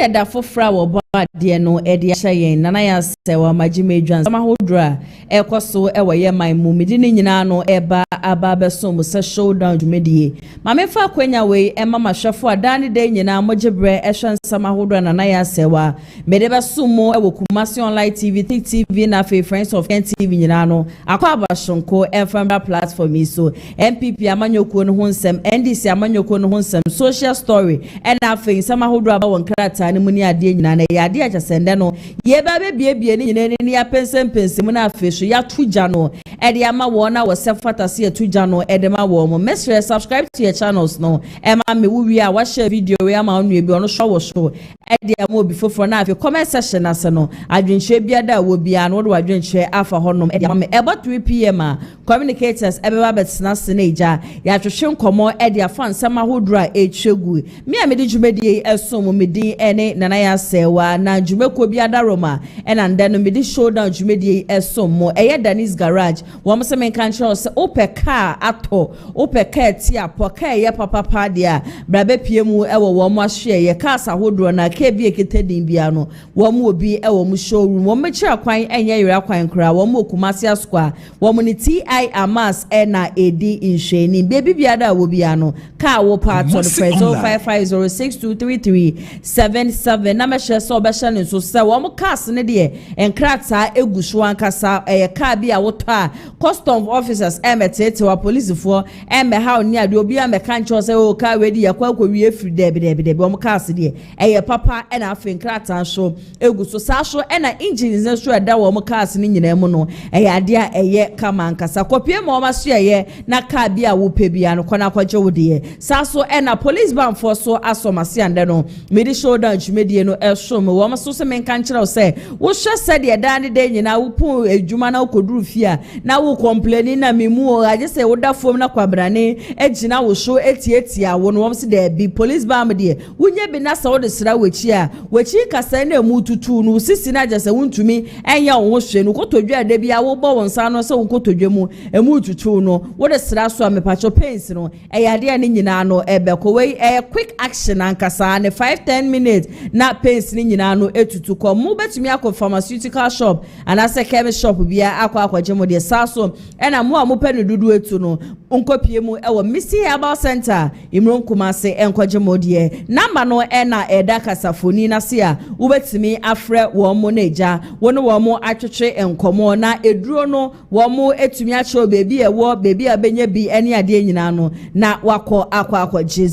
yɛda fofra wɔ bɔadeɛ no ɛde ahyɛ yɛn nana ya sɛ wa magime dwan sama hodra ɛkɔso ɛwɔ yɛ man mu medi ne nyinaa no ɛba aba bɛso mu sɛ showdown dwumadie mame fa kwanya wei ɛma mahwɛfo adane de nyinaa mogyebrɛ ɛhwɛ nsama hodra nana ya sɛ wa mede bɛso mu ɛwɔ Kumasi online TV na fe Friends of Ken TV nyinaa no akɔ abashonko ɛfamba platform yi so MPP amanyoko no ho nsɛm NDC amanyoko no ho nsɛm social story ɛna fe nsama hodra ba wɔn krata ne mu ni ade nyinaa na yade akyasɛnde no yeba bebiebie ne nyinaa ne ya pensempensem na afe so ya tuja no ɛde ama wɔn na wɔsɛ fatase ya tuja no ɛde ma wɔn mo mesre subscribe to your channels no ɛma me wuwi a wa share video we ama onu ebi ɔno hwɛ wɔ so ɛde ama obi foforo na afe comment section ase no adwenhwe biada wo bia no do adwenhwe afa honom ɛde ama me ɛbɔ 3 pm a communicators ɛbɛba bɛtena se na eja ya twehwe nkɔmɔ ɛde afa nsama hodura etwegu me a me de dwumedie ɛso mo me din ɛne nana ya sewa na dwumeko biada roma ɛna ndɛ no me de showdown dwumedie ɛso mo ɛyɛ Danis garage wɔn se men kan kyerɛ sɛ opɛ car atɔ opɛ car ti apɔ car ɛyɛ papa dia brabe pie mu ɛwɔ wɔn ahwe ɛyɛ car sahodoro na car bi eketedin bia no wɔn obi ɛwɔ mu showroom wɔn mekyerɛ kwan ɛnyɛ yɛrɛ kwan kra wɔn Kumasi Square wɔn ni TI Amas ɛna edi nhwɛni baby biada wo bia no car wo part on the press 0550623377 na mehyɛ sɛ ɔbɛhyɛ ne nso sɛ wɔn cars ne deɛ enkrata egu so ankasa ɛyɛ car bi a wotɔ a custom officers ɛmɛtete wa police for ɛmɛha oni ade obi amɛka nkyɛw sɛ o car we di yakɔ akɔwie free dɛbɛdɛbɛdɛ wɔn cars deɛ ɛyɛ papa ɛna afi nkrata so egu so saa so ɛna engines ne so ɛda wɔn cars ne nyinaa mu no ɛyɛ ade a ɛyɛ kama ankasa kɔpie ma wɔn aso ɛyɛ na car bi a wopɛ bi ano kɔna akɔgye wo deɛ saa so ɛna police band for so asɔmase ande no mede showdown dwumadie no ɛso me wɔn so se men kan kyerɛw sɛ wo hwɛ sɛ deɛ dan de nyina wo pu adwuma na wo koduru fia na wo complain na memu o agye sɛ wo da fom na kwabrane agina wo so etietia wo no wɔn se de bi police band deɛ wonye bi na sɛ wo de sra wachi a wachi kasa na emu tutu no sisi na agye sɛ wontumi ɛnya wo hwɛ no kotodwa de bia wo bɔ wɔn sa no sɛ wo kotodwa mu emu tutu no wo de sra so a mepacho pains no ɛyade a ne nyina no ɛbɛkɔ wei quick action ankasa ne 5-10 minutes na pains ne nyina no etutu kɔ mu betumi akɔ pharmaceutical shop anase chemist shop bia akɔ mo de sa so ɛna mo a mo pɛ no dudu etu no nkɔpie mu ɛwɔ Missy Herbal Center imron Kumasi enkɔgye mo de number no ɛna ɛda kasafoni na se a wo betumi afrɛ wɔn mo na eja wɔn wɔn mo atwetwe nkɔmɔ na eduro no wɔn mo etumi akyerɛ beebi ɛwɔ beebi a benya bi ɛne ade nyina no na wakɔ akɔgye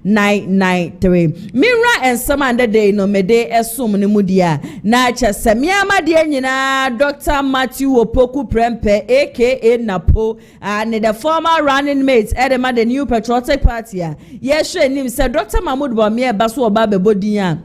0244582993 minra ensam ande day no mede ɛsom ne mu dia na kyɛ miama de nyina Dr. Matthew Opoku Prempe aka Napo and the former running mate edema the new patriotic party yes nim said Dr. Mahmoud Bawumia baso oba bebodin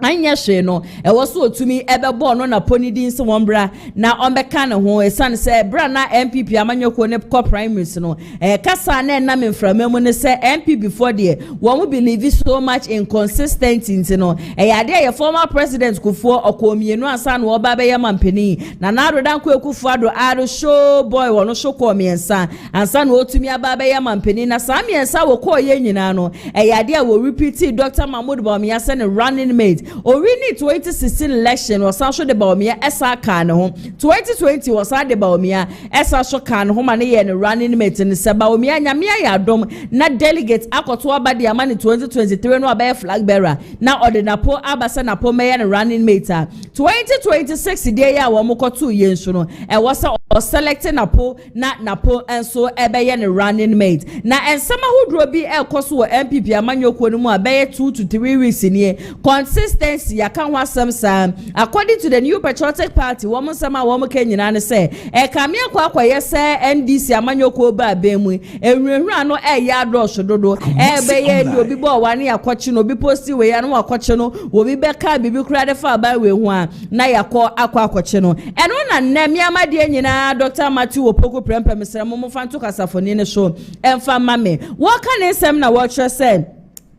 anya hwe no ɛwɔ so otumi ɛbɛbɔ no na poni din se wɔmbra na ɔmbɛka ne ho esan sɛ bra na MPP amanyoko ne kɔ primaries no kasa na na memframa mu ne sɛ MP before there wɔn believe so much inconsistency no ade a former president Kufuor ɔkɔmienu ansa na ɔba bɛyɛ mampani na arodan ko Kufuor ado aro show boy wɔn so kɔ miensa ansa na otumi aba bɛyɛ mampani na saa miensa wɔ kɔ yɛ nyina no ade a wɔ repeat Dr. Mahmoud Bawumia sɛ ne running mate Orini 2016 election was also the Bawumia esa kan ho 2020 was the Bawumia esa so kan ho ma ne ye running mate ne se Bawumia nyamia ya dom na delegate akoto aba de ama ne 2023 no aba flag bearer na ordinapo abasa na po me ye running mate 2026 dey ya wo mokoto ye nso no e was selecting napo na napo enso ebe ye running mate na ensama hodro bi ekoso wo MPP amanyoko no mu aba 2 to 3 weeks nie consistent yakan wasam sam according to the new patriotic party woman sama woman kenyina ne se kame akwaye se NDC amanyoko ba bemu enwehura no ya adosho dodo be ye di obi bo wane yakɔkye no obi posti we ya no wakɔkye no obi beka bibi kura de fa ba we hu a na yakɔ akɔkye no eno na nnam yamade nyina Dr. Matthew Opoku Prempe mesrɛ mo fanto kasafoni ne so emfa mame wo ka ne nsɛm na wo kyerɛ sɛ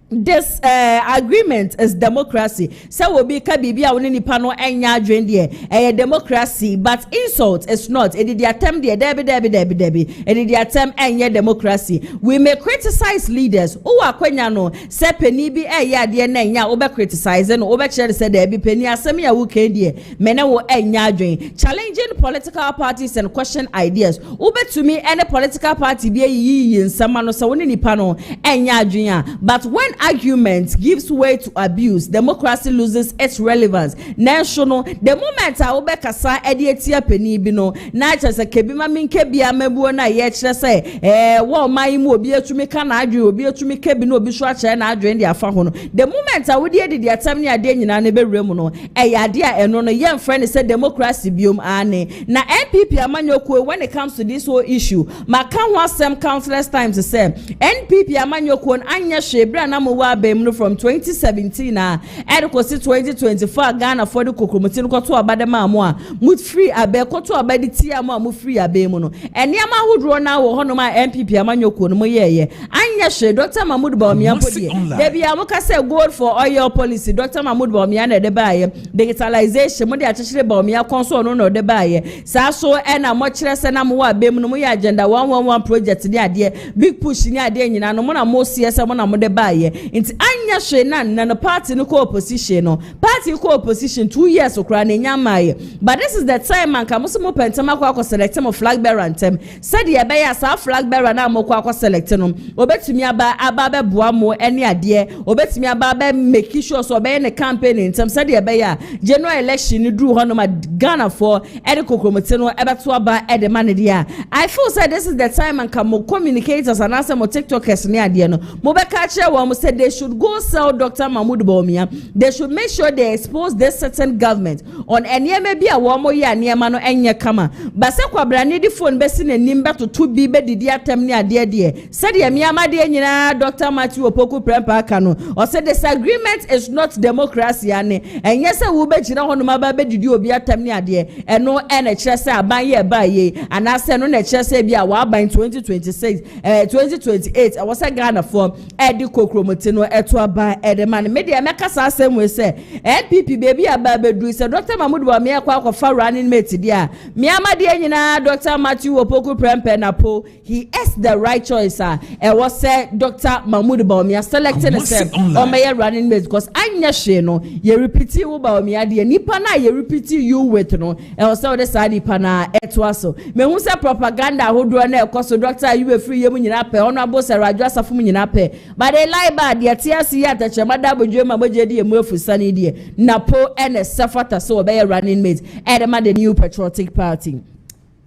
this agreement is democracy. So will be kabibia woni pano enya adwendie democracy, but insult is not. It did the attempt the debi. It did the attempt enya democracy. We may criticize leaders who are kwenya no se peni bi ade na enya obe criticize no obe chere se de bi peni asem ya wo kendie mena wo enya adwen. Challenging political parties and question ideas. Obe to me any political party bi yi nsama no se woni nipa no enya adwen. But when argument gives way to abuse, democracy loses its relevance. National, the moment I obe kasa edietia peni bi no na chese kebi ma minke bia mabuo na ye kire se wo man mu obi atumi ka na adwe obi atumi kebi no obi so akye na adwe ndi afa ho no. The moment I wodi edi atam ne ade nyina na bewrem no ade a eno no ye friend say democracy biom ane na NPP amanyoko when it comes to this whole issue maka ho asem countless times say NPP amanyoko anya hwebra na wa bem from 2017 and ko 2024 Ghana for the kokromoti no to abadema amo a mut free abe ko to abadi ti amo mu free abe mu no eniama hodro na wo hono ma MPP amanyoko no mo yeye anya hwe Dr. Mahmood Bawumia podi de bia mo ka say goal for oil policy Dr. Mahmood Bawumia na de baaye digitalization mo de achire Bawumia console no de baaye sa so na mo kire se na mo wa bem no mo ya agenda 111 project ni ade big push ni ade nyina no mo na mo siese mo na mo de baaye inti anya hwe na no party no ko opposition no party ko opposition 2 years okra na nyamaye but this is the time man ka mo so mo pentema kwa select mo flag bearer antem said ye be ya sa flag bearer na mo kwa select no obetumi aba be boa mo ene ade obetumi aba be make sure so be ne campaign antem said ye be ya general election ni dru ho no ma Ghana for ene kokromoti no ebeto aba ede man dia I feel say this is the time man ka mo communicators and answer mo tiktokers ni ade no mo be ka kire wo mo say they should go sell Dr. Mahmood Bawumia. They should make sure they expose this certain government on any maybe a womo ya niema no enye kama. Base kwabra ni di phone besi na nimba to 2B be didi atem ni ade de. Said ye miama de nyina Dr. Matthew Opoku Prempa aka no. Or said this agreement is not democracy ane. Enye se wo be gina hono ma ba be didi obi atem ni ade. Eno ene kire se aban ye ba ye. Anase no na kire se bia wa aban 2026 2028 I was a Ghana for edi kokromoti no eto aba edeman media meka sa asem we say NPP baby aba bedu say Dr. Mahmood Bawumia kwa fa running mate dia me amade nyina Dr. Matthew Opoku Prempe na po he is the right choice e was say Dr. Mahmood Bawumia selecting himself on my running mate because anya hwe no ye repeat wo Bawumia dia nipa na ye repeat you with no e was say the side nipa na eto aso me hu say propaganda hodro na ekoso Dr. you free yemu nyina pe ono abose radwa asafo nyina pe but they lie bad ye tiasi ya tachemada bojema bojedi emu efusani die napo ene safata so be running mate edema the new patriotic party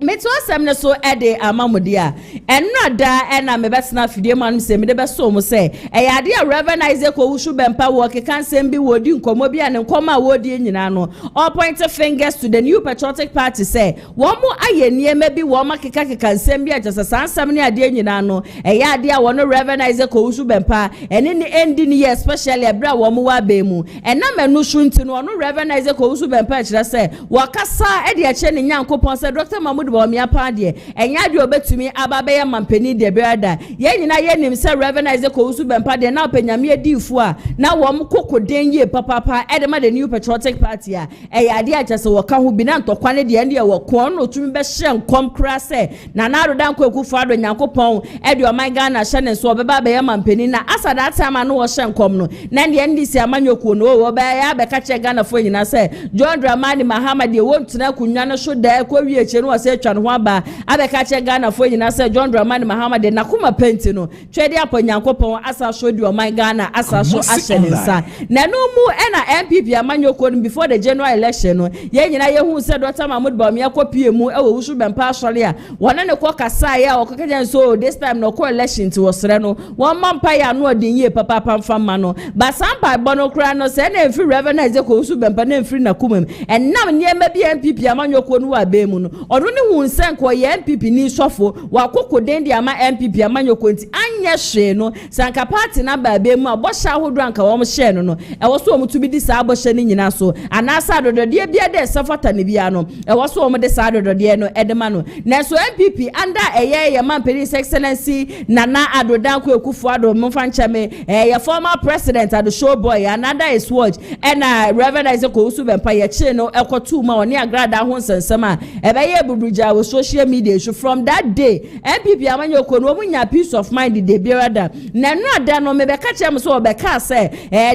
meto asem so ede amamudia enna da ena mebesna fidie manum se mede beso mo se eyade a reverenize ko wushu bempa wo ke kansem bi wodi nkomo bi ane nkoma wodi nyina no all point fingers to the new patriotic party say wo mo ayenie ma bi wo makeka kansem bi ajasa sansam ne ade nyina no eyade a wo no reverenize ko wushu bempa ene ni endi ni especially abra wo mo wa be mu enna manu shunti no no reverenize ko wushu bempa kira say wakasa ede a che ne nyankopon say Dr. Mahmood Bawumia pa de enya de obetumi ababe ya mampani de brada ye nyina ye nim se reverenize ko usu bempa de na opanyame adifu a na wo mkokoden ye papa edema the new patriotic party a eyade a chese wo ka ho bi na ntokwane de ende wo ko no tumi be hye nkom kra se na na rodan ko ekufu ado nyankopon ede o my Ghana hye ne so obeba be ya mampani na asa that time no wo hye nkom no na de ndisi amanyoko no wo be ya be ka che Ghana fo nyina se John Dramani Mahama de wo ntena kunwa no so da ko wie eche no se twa no aba abeka che Ghana fo nyina se John Dramani Mahama de nakuma penti no twede aponyankopon asa so de o my Ghana asa so ahyensa na no mu na MPP amanyoko no before the general election no ye nyina ye hu se Dr. Mahmood Bawumia kopie mu e wo wusu bempa asole a wona ne ko kasa ya o kokaje so this time no ko election ti wosre no won mampa ya no odin ye papa pamfama no ba sampa bono kra no se na enfi reverenize ko wusu bempa na enfi nakuma enam niema bi MPP amanyoko no wa be mu no odo ne hu nsenko ye MPP ni sofo wa kokode ndi ama MPP amanyoko nti anya hwe no sanka party na baabe mu abosha hodo anka wo hye no ewo so omutu bi di sa abosha ni nyina so anasa adodode bia de safata ne bia no ewo so omde sa adodode no edema no na so MPP anda eye man Police Excellency Nana Adodanko Ekufu Ado Mfanchame your former president at the show boy another is watch and Reverend Isaac Osubempa ye che no ekotu ma oni agrada ho nsensema ebeye bubuja with social media so from that day MPP amanyoko no munya peace of mind the biada na no ada no mebeka chem so obeka say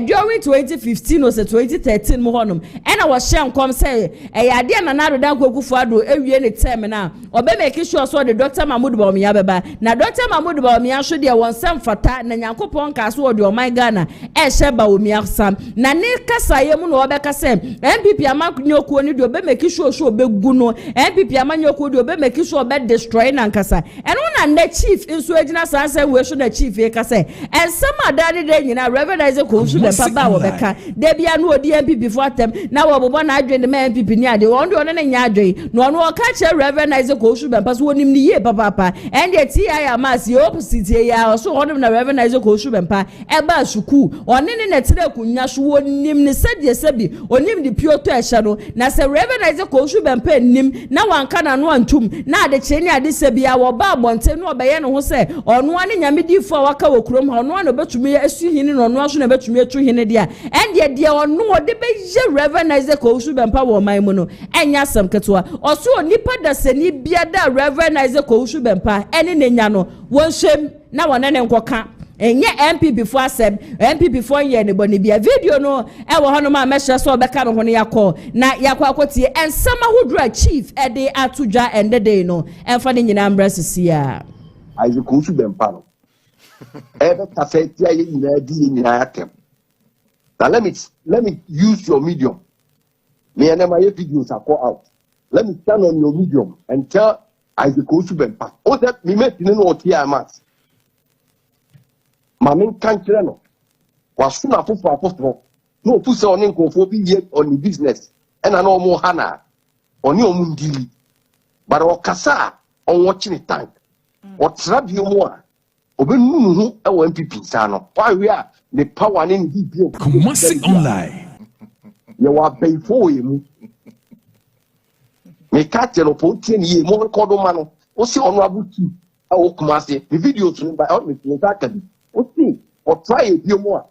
during 2015 or 2013 mo honom and I was share come say ade Nana Adodanko Ekufu Ado ewie ne term na obe make sure so the Dr. Mahmoud Bawumias na Dr. Mahmoud Bawumias should dia wonsam fata na Nyankopon ka so odi o my Ghana she Bawumias sam na ne kasaye mu no obeka se MPP amanyoku oni de obe make sure so obegu no MPP amanyoku de obe make sure obe destroy na nkasa eno na ne chief inso agina sanse we so na chief e ka se en sama dade de nyina Reverend Isaac Owusu de papa wo beka de bia no odi MPP fo atem na wo bobo na adwe de MPP ni ade won de one na nya adwe no no ka che Reverend Isaac Owusu de papa so wonim ni ye papa and the TI amasi opposite ya so honom na Reverend Isaac Osubempa eba suku one ne netire kunya so wonim ne sadie sabi onim di pioto ehya no na se Reverend Isaac Osubempa nim na wanka na no antum na ade che ne ade sabi ya wo ba bonte no obeye no ho se ono ane nyamedifo waka wokrom ha ono ane obetumi asu hini no ono aso na betumi atu hini dia and de ono ode be je Reverend Isaac Osubempa wo man mu no enya sam ketwa oso onipa da seni bia da Reverend Isaac Osubempa ene nenya no wonshem na wonene nkoka enye MPP fo asem MPP fo ye ne boni bia video no e wo hono ma mehye so obeka no hono yakọ na yakọ akotie ensama hodra chief e de atudwa ende de no emfa ne nyina mbra sisia Isaac Osubempa no ebe tafeti aye nyina di nyina atem. Now let me use your medium. Me and my videos are call out. Let me stand on your medium and tell Isaac Osubempa. Oh, that me met no what here amas. Mamin country no. Was soon after for no push on nko be yet on the business. And I know more hana on your mundili. But o kasa on watching the tank. Or trap you more. Obenu hu e wo MPP sano. Why we are the power in the Kumasi online. You are pay for him. Me catch no ponti ni mo record man o si honorable tu o Kumasi the video to by all me that o si o try e bi mo a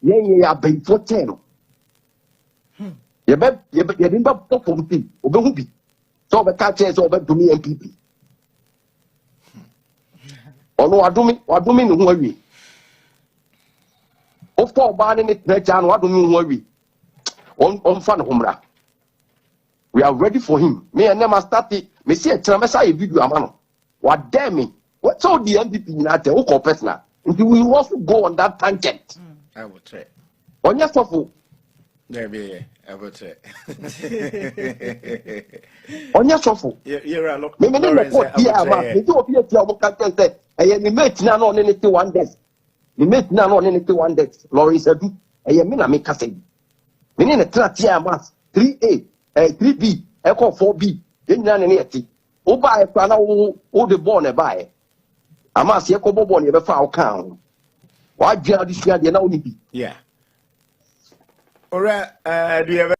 ye ya pay for 10 ye din ba ponti o be hu bi so be catch so be do me MPP ono adumi no ho awie o fo ba ne trecha no adumi ho awie on fa no homra. We are ready for him. Me and them start it. Me see a tramesa a video amano. What damn me? What's all the MPP in that who personal? Until we also go on that tangent. I will try. On your sofa. Maybe I will try. On your sofa. You're a look. Me report here, man. Me do appear to our captain say, I am mate now on anything one desk. Me mate now on anything one desk. Laurie said, I am in a make a say. Me need a track here, mass 3A. 3B, echo 4B, then naneti. O buy a plan o the born a buy. I must see a cobo born ever found count. Why do this year? They know be. Yeah. All right, do you have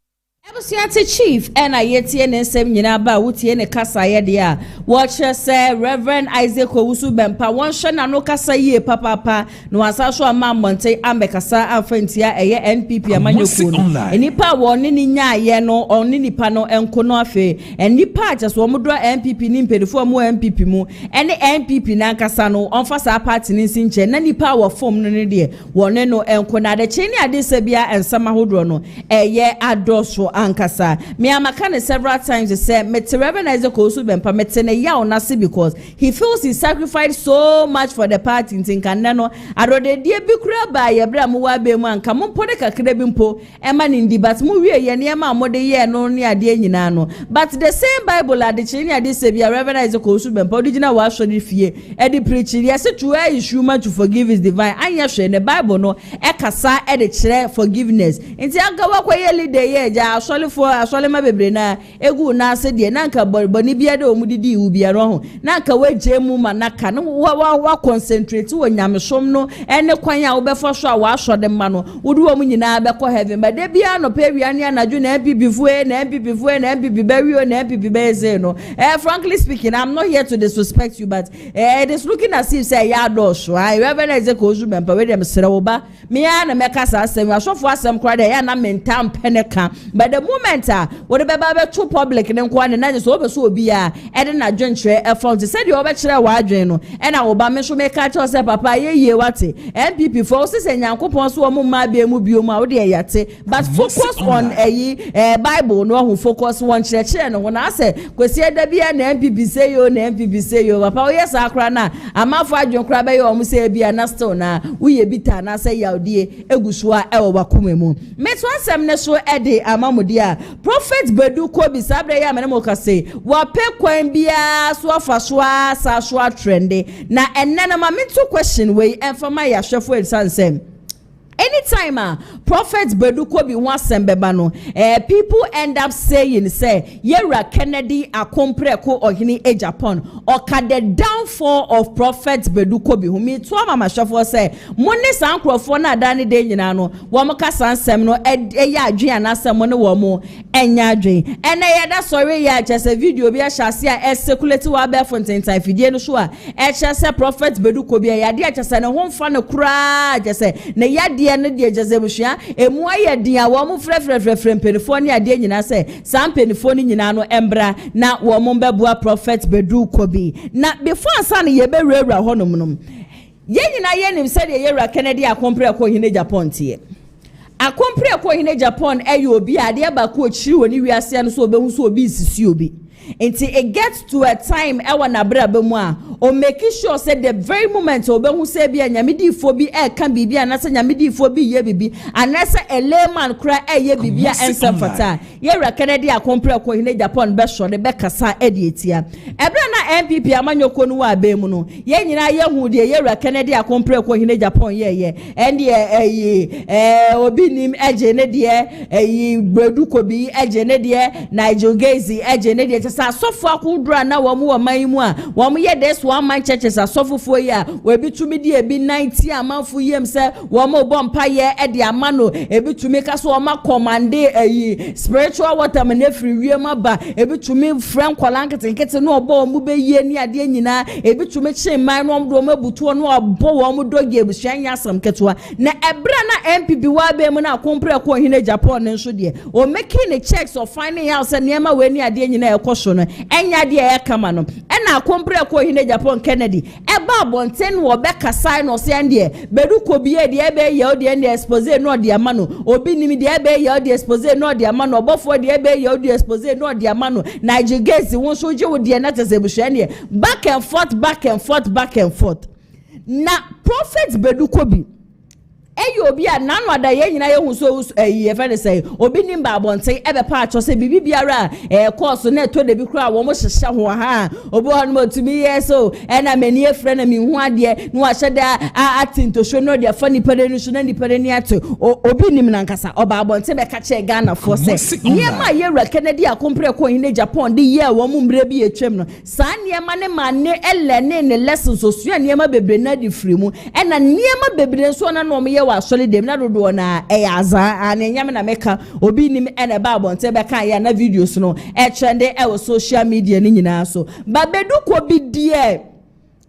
Ebusiante chief ena yetie ne nsem nyina ba wotie ne kasa ye de a watch say Reverend Isaac Osubempa won hwe na no kasa ye papa no asa so ama monte ambekasa afantia eye NPP amanyoku no enipa woni ni nya ye no oni nipa no enko no afe enipa aja so omodro NPP ni mpedifo mu NPP mu ene NPP na kasa no onfa sa party ni sinche na nipa wo form no ne de woni no enko na de cheni ade sebia ensama hodro no eye adoso ankasa me amakane several times say Mr. Reverend Isaac Osubempa metene ya onase because he feels he sacrificed so much for the party in Canada adode die bi kura ba ye bra mu wa be mu anka mo pode kakra bi mpo e ma ni ndi but mu wie ye ne ma mo de ye no ne ade nyina no but the same Bible ade chini ade se bia Reverend Isaac Osubempa original wa so de fie e de preach yes to is human to forgive is divine anya hwe ne Bible no e kasa e de kire forgiveness nti aga wa kwa ye leader ye ja so asole ma bebre na egu na ase de na nka boni bia de omudidi ubia ro ho na nka waje mu manaka no wa concentrate wo nyamesom no ene kwan a wo befo so a wa so de ma no wudu wo mu nyina be ko heaven ba de bia no pe wia ne anaju na bibifue na bibiberio na bibibeze no frankly speaking, I'm not here to disrespect you, but it is looking as if say ya do so I reverend Ezekiel Zumempa we dem serewoba me ya na meka sa asem asofo asem kra de ya na mentam peneka but the moment wo de beba be to public ne nko na so obeso obi a e de na dwenkyere e front said you obe kire wa adwen no e na wo ba me so me ka cho say papa ye wate MPP for se nyankopon so mo ma be mu biom a wo de yate but focus on Bible no who focus one church no when I say kwesi da bia na MPP say yo papa o yes akra na amafo adwen kra be yo mu say bia na still na we bita na say yaudie eguso a e wo bakoma mu me to asem ne so e de amamode a prophet Badu Kobi sabre ya menemo ka say wo pe kwan bia so afa so sa so trende na enne na ma me to question we enfama ya hwefo edsansem. Anytime Prophet Badu Kobi wants sembebano, people end up saying, say, Yera KennedyAgyapong or KennedyAgyapong, or the downfall of Prophet Badu Kobi, who me to mama shafo say, Money sankrofona dani de yinano, Wamaka san semno, ya Giana Samone Wamo, Enyadri. And that's sorry, ya just a video be a shasia, circulate to our Belfontaine type, Fidiano Shua, just a Prophet Badu Kobi, ya just a home fan of cry, just say, Nayadi. Ne de jazebushia emu aye dia wo mu frefrefrefre penifo ne ade nyina se sam penifo ni nyina no embra na wo mu beboa Prophet Badu Kobi na before ansa ne ye be rewura honom nom ye nyina ye nim se de ye ra KennedyAgyapong ko KennedyAgyapong tie akompre ko KennedyAgyapong eyo obi ade ba ko chiri woni wiase no so obehu so obi sisi obi until it gets to a time ewa na brabe mu a o make sure say the very moment obehu say bia nyamedi fo bi e kan bibia na say nyamedi fo bi ye bibi anasa a layman kra e ye bibia ensem fata ye ra KennedyAgyapong ko KennedyAgyapong be so de be kasa e de etia ebra na MPP amanyoko no wa be mu no ye nyina ye hu de ye ra KennedyAgyapong ko KennedyAgyapong ye and obi nim eje ne de Badu Kobi eje ne de Nigel Gazi eje ne de sa sofo akudra na wo mu wa maimu a wo mu ye this one man churches asofofo ya we bitumi de ebi 90 amanfo yem se wo mu bompa ye e de amano ebitumi ka so wo ma commande spiritual water man free wiem aba ebitumi friend kwalankete no obo mu be ye ni ade nyina ebitumi chimman no do mabuto no obo wo mu doge ebusuan yasam ketwa na ebra na MPP wa be mu na kompre ko KennedyAgyapong nso de o making the checks of finding out se niema we ni ade nyina ekoso no enya de e kama no e na kompre ko KennedyAgyapong Kennedy e ba bonten wo be kasa no se ande Badu Kobi e de e be ye o de ende expose no de amano obi nimi de e be ye o de expose no de amano obofo de e be ye o de expose no de amano Nigel Gazi won so je wo de na tesebuhwe ne back and forth na Prophet Badu Kobi eyo obi a nanu ada ye nyina ye hu so ye fe say obi nim ba bonten e be pa acho say bibi biara course na to de bi kura wo mo hyehye ho ha obi ho no tumi ye so e na mani e frɛ na mi hu ade no a hyede a atinto show no de fani pere no so na ni pere ni ato obi nim na nkasa oba bonten be ka che Ghana for say niema ye ra KennedyAgyapong ko KennedyAgyapong de ye wo mu mbre bi etwem no sa niema ne mane elene ne lessons so sua niema bebre na di free mu e na niema bebre so na no ye wa solid dem na dodo na eyaza anyame na meka obi nim ene ba bonte be kan ya na videos no trend social media ni nyina so Badu Kobi die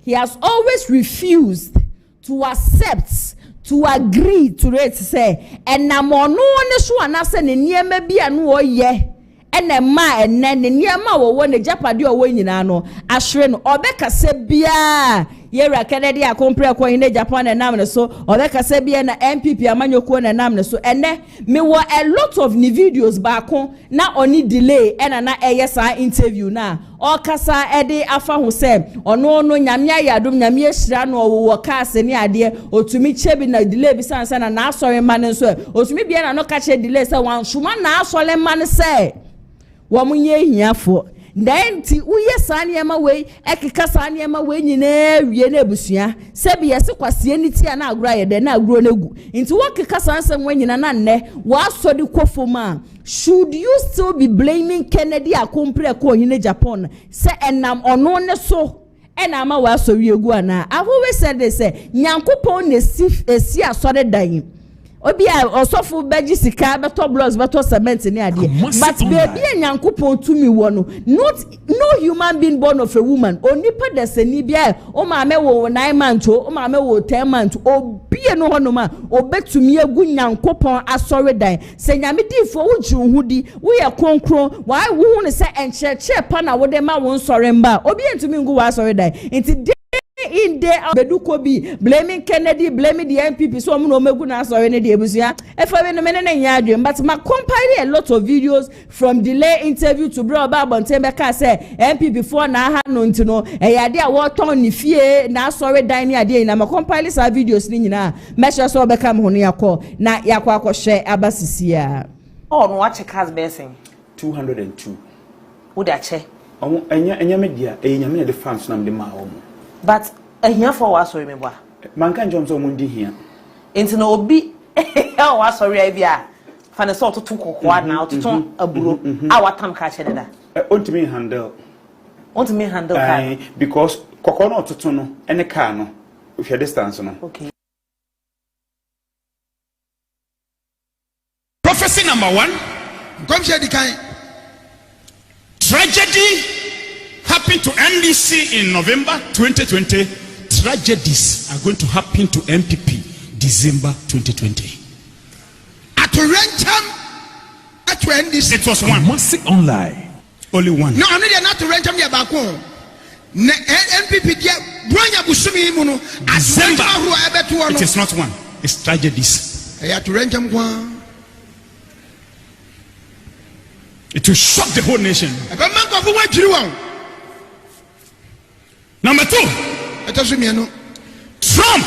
he has always refused to accept to agree to it say enamono ne so anase ne niema bia no oye ene ma ene ne niema wo ne japade o wo nyina no ahwere no obeka se bia Yera KennedyAgyapong ko KennedyAgyapong na nam ne so obeka se bia na MPP amanyoko na nam ne so ene me wo a lot of ni videos baako na oni delay ena na eyesa interview na okasa ede afa ho se ono no nyame ayadom nyame ehira no wo kaase ne ade otumi chebi na delay bi sansa na asore man nso otumi bia na no ka che delay se wan shuma na asole man se wo munye hiafo Nti uye saniema we ekeka saniema we nyine wie na ebusua sebi yesi kwase ni ti na agro ayede na agro negu nti wakeka sansem we nyina na nne wa sodi kwofoma. Should you still be blaming KennedyAgyapong ko hine Japan se enam ono ne so enama wa so wiegu ana? I've always said this, nyankopon ne si asore dan obi a osofo beji sika beto blocks beto cement ni ade, but baby nyankopon tumi wo no, not no human being born of a woman onipa desani bia o ma me wo 9 months o ma me wo 10 months obi no hono ma obetumi egu nyankopon asore dan se nyame difo wo ji hudi wo ye konkron wa wo hu ne se encheche pa na wo de ma wo nsore mba obi entumi ngu wa asore dan nti in there Badu Kobi blaming Kennedy, blaming the MPP, so I'm no meguna sorry ne the ebusia if I no mene nyadwe, but my compile a lot of videos from delay interview to bro about Bontemi say MPP for na ha no ntino e yade a wo ton ni fie na sorry dan ni ade na my compile sa videos ni nyina measure so be kam ho ne yakọ na yakọ akọhwe abasisia oh no watch cars blessing 202 wo da che enya media nyame ne the fans na me ma wo. But here for was sorry me boa. Man kan jom so mundi here. Enti na obi was sorry I bia. Fa ne so to kokwa na to ton aburo a watam ka che da. Wontumi handle. Wontumi handle car. Because kokko no to no ene car no. If your distance no. Okay. Prophecy number 1. Come share the kind. Tragedy happened to NDC in November 2020. Tragedies are going to happen to MPP December 2020. At Rentham, at NDC, it was one. Massive online. Only one. No, I'm not to Rentham near Bakon. MPP, December. It is not one. It's tragedies. I had to Rentham one. It will shock the whole nation. Number 2, Trump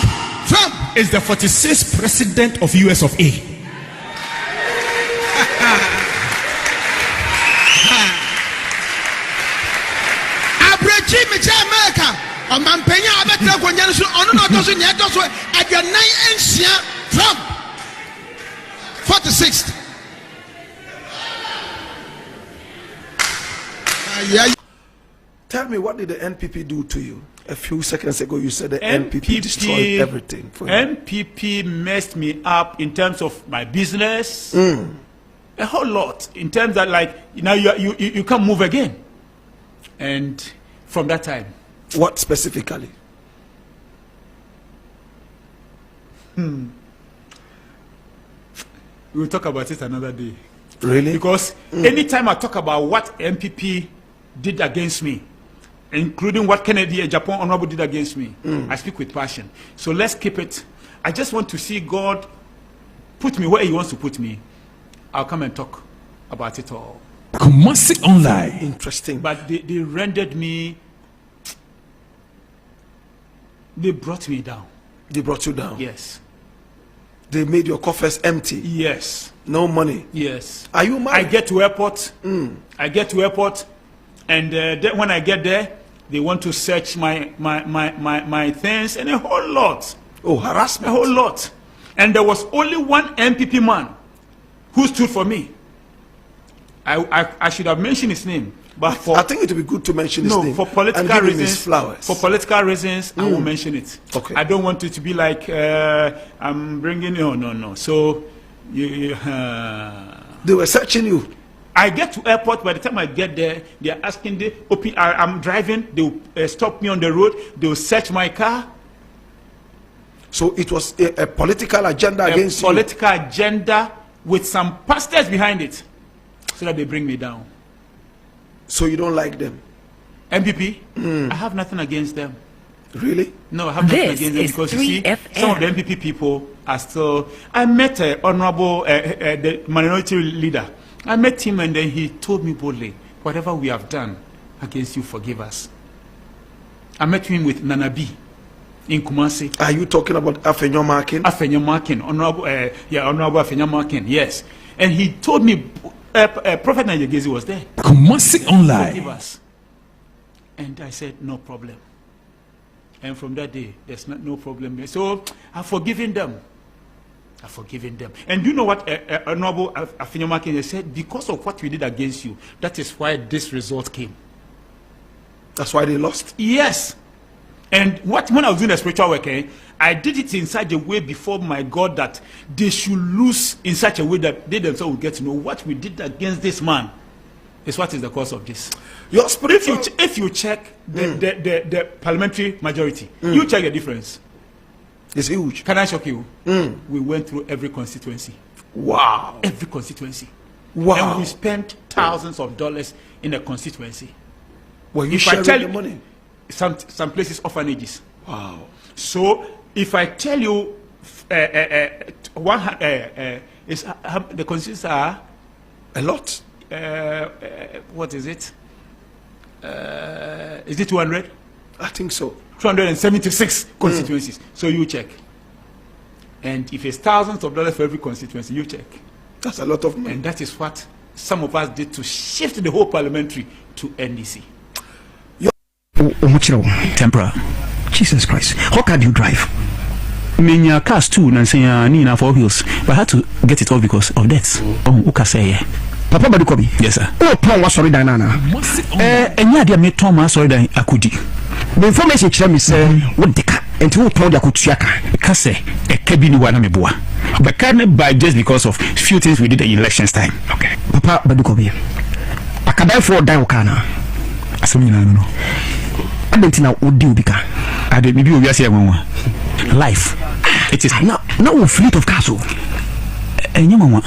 is the 46th president of US of A. Trump 46th. Tell me, what did the NPP do to you? A few seconds ago, you said the NPP destroyed everything for you. NPP messed me up in terms of my business, a whole lot. In terms that, like, now you can't move again. And from that time. What specifically? We'll talk about it another day. Really? Because anytime I talk about what MPP did against me, including what KennedyAgyapong Honorable did against me, I speak with passion. So let's keep it. I just want to see God put me where He wants to put me. I'll come and talk about it all. Massive online. Interesting. But they rendered me. They brought me down. They brought you down? Yes. They made your coffers empty? Yes. No money? Yes. Are you married? I get to airport. I get to airport, and then when I get there, they want to search my things and a whole lot. Oh, harassment. A whole lot. And there was only one MPP man who stood for me. I should have mentioned his name, but for I think it would be good to mention his name. No, for political and reasons. His flowers. For political reasons, I won't mention it. Okay. I don't want it to be like I'm bringing. No. So they were searching you. I get to airport. By the time I get there, they are asking. I'm driving. They will stop me on the road. They will search my car. So it was a political agenda against you. Political agenda with some pastors behind it, so that they bring me down. So you don't like them? MPP? I have nothing against them. Really? No, I have nothing against them because you see, some of the MPP people are still. I met Honorable the minority leader. I met him and then he told me boldly, whatever we have done against you, forgive us. I met him with Nana B in Kumasi. Are you talking about Afenyo Markin? Afenyo Markin, Honorable Afenyo Markin, yes. And he told me, Prophet Nigegezi was there. Kumasi Online. Forgive us. And I said, no problem. And from that day, there's no problem. So I've forgiven them. And you know what Honorable Afenyo said? Because of what we did against you, that is why this result came. That's why they lost? Yes. And when I was doing the spiritual work, I did it in such a way before my God that they should lose in such a way that they themselves will get to know what we did against this man is what is the cause of this. Your spiritual... If you check the parliamentary majority, you check the difference. It's huge. Can I shock you? We went through every constituency. Wow. Every constituency. Wow. And we spent thousands of dollars in a constituency. Well, you sharing the money? Some places orphanages. Wow. So if I tell you the constituencies are a lot. What is it? Is it 200? I think so. 276 constituencies. So you check. And if it's thousands of dollars for every constituency, you check. That's a lot of money. And that is what some of us did to shift the whole parliamentary to NDC. Temporal. Jesus Christ. How can you drive? Many cars too, Nansenya Nina 4 wheels, but I had to get it off because of that. Papa Badu Kobi. Yes, sir. Oh, Paul was sorry, Diana. And yeah, they made Thomas sorry, I could. The information she say, what the car and two pound Yakuchiaka. Kase, a cabin one ameboa. But can't buy just because of few things we did in elections time. Okay. Papa Badu Kobi. I can die for Diokana. I don't know. I don't know what do bika. I did maybe we are saying life. It is now fleet of castle. And you mama.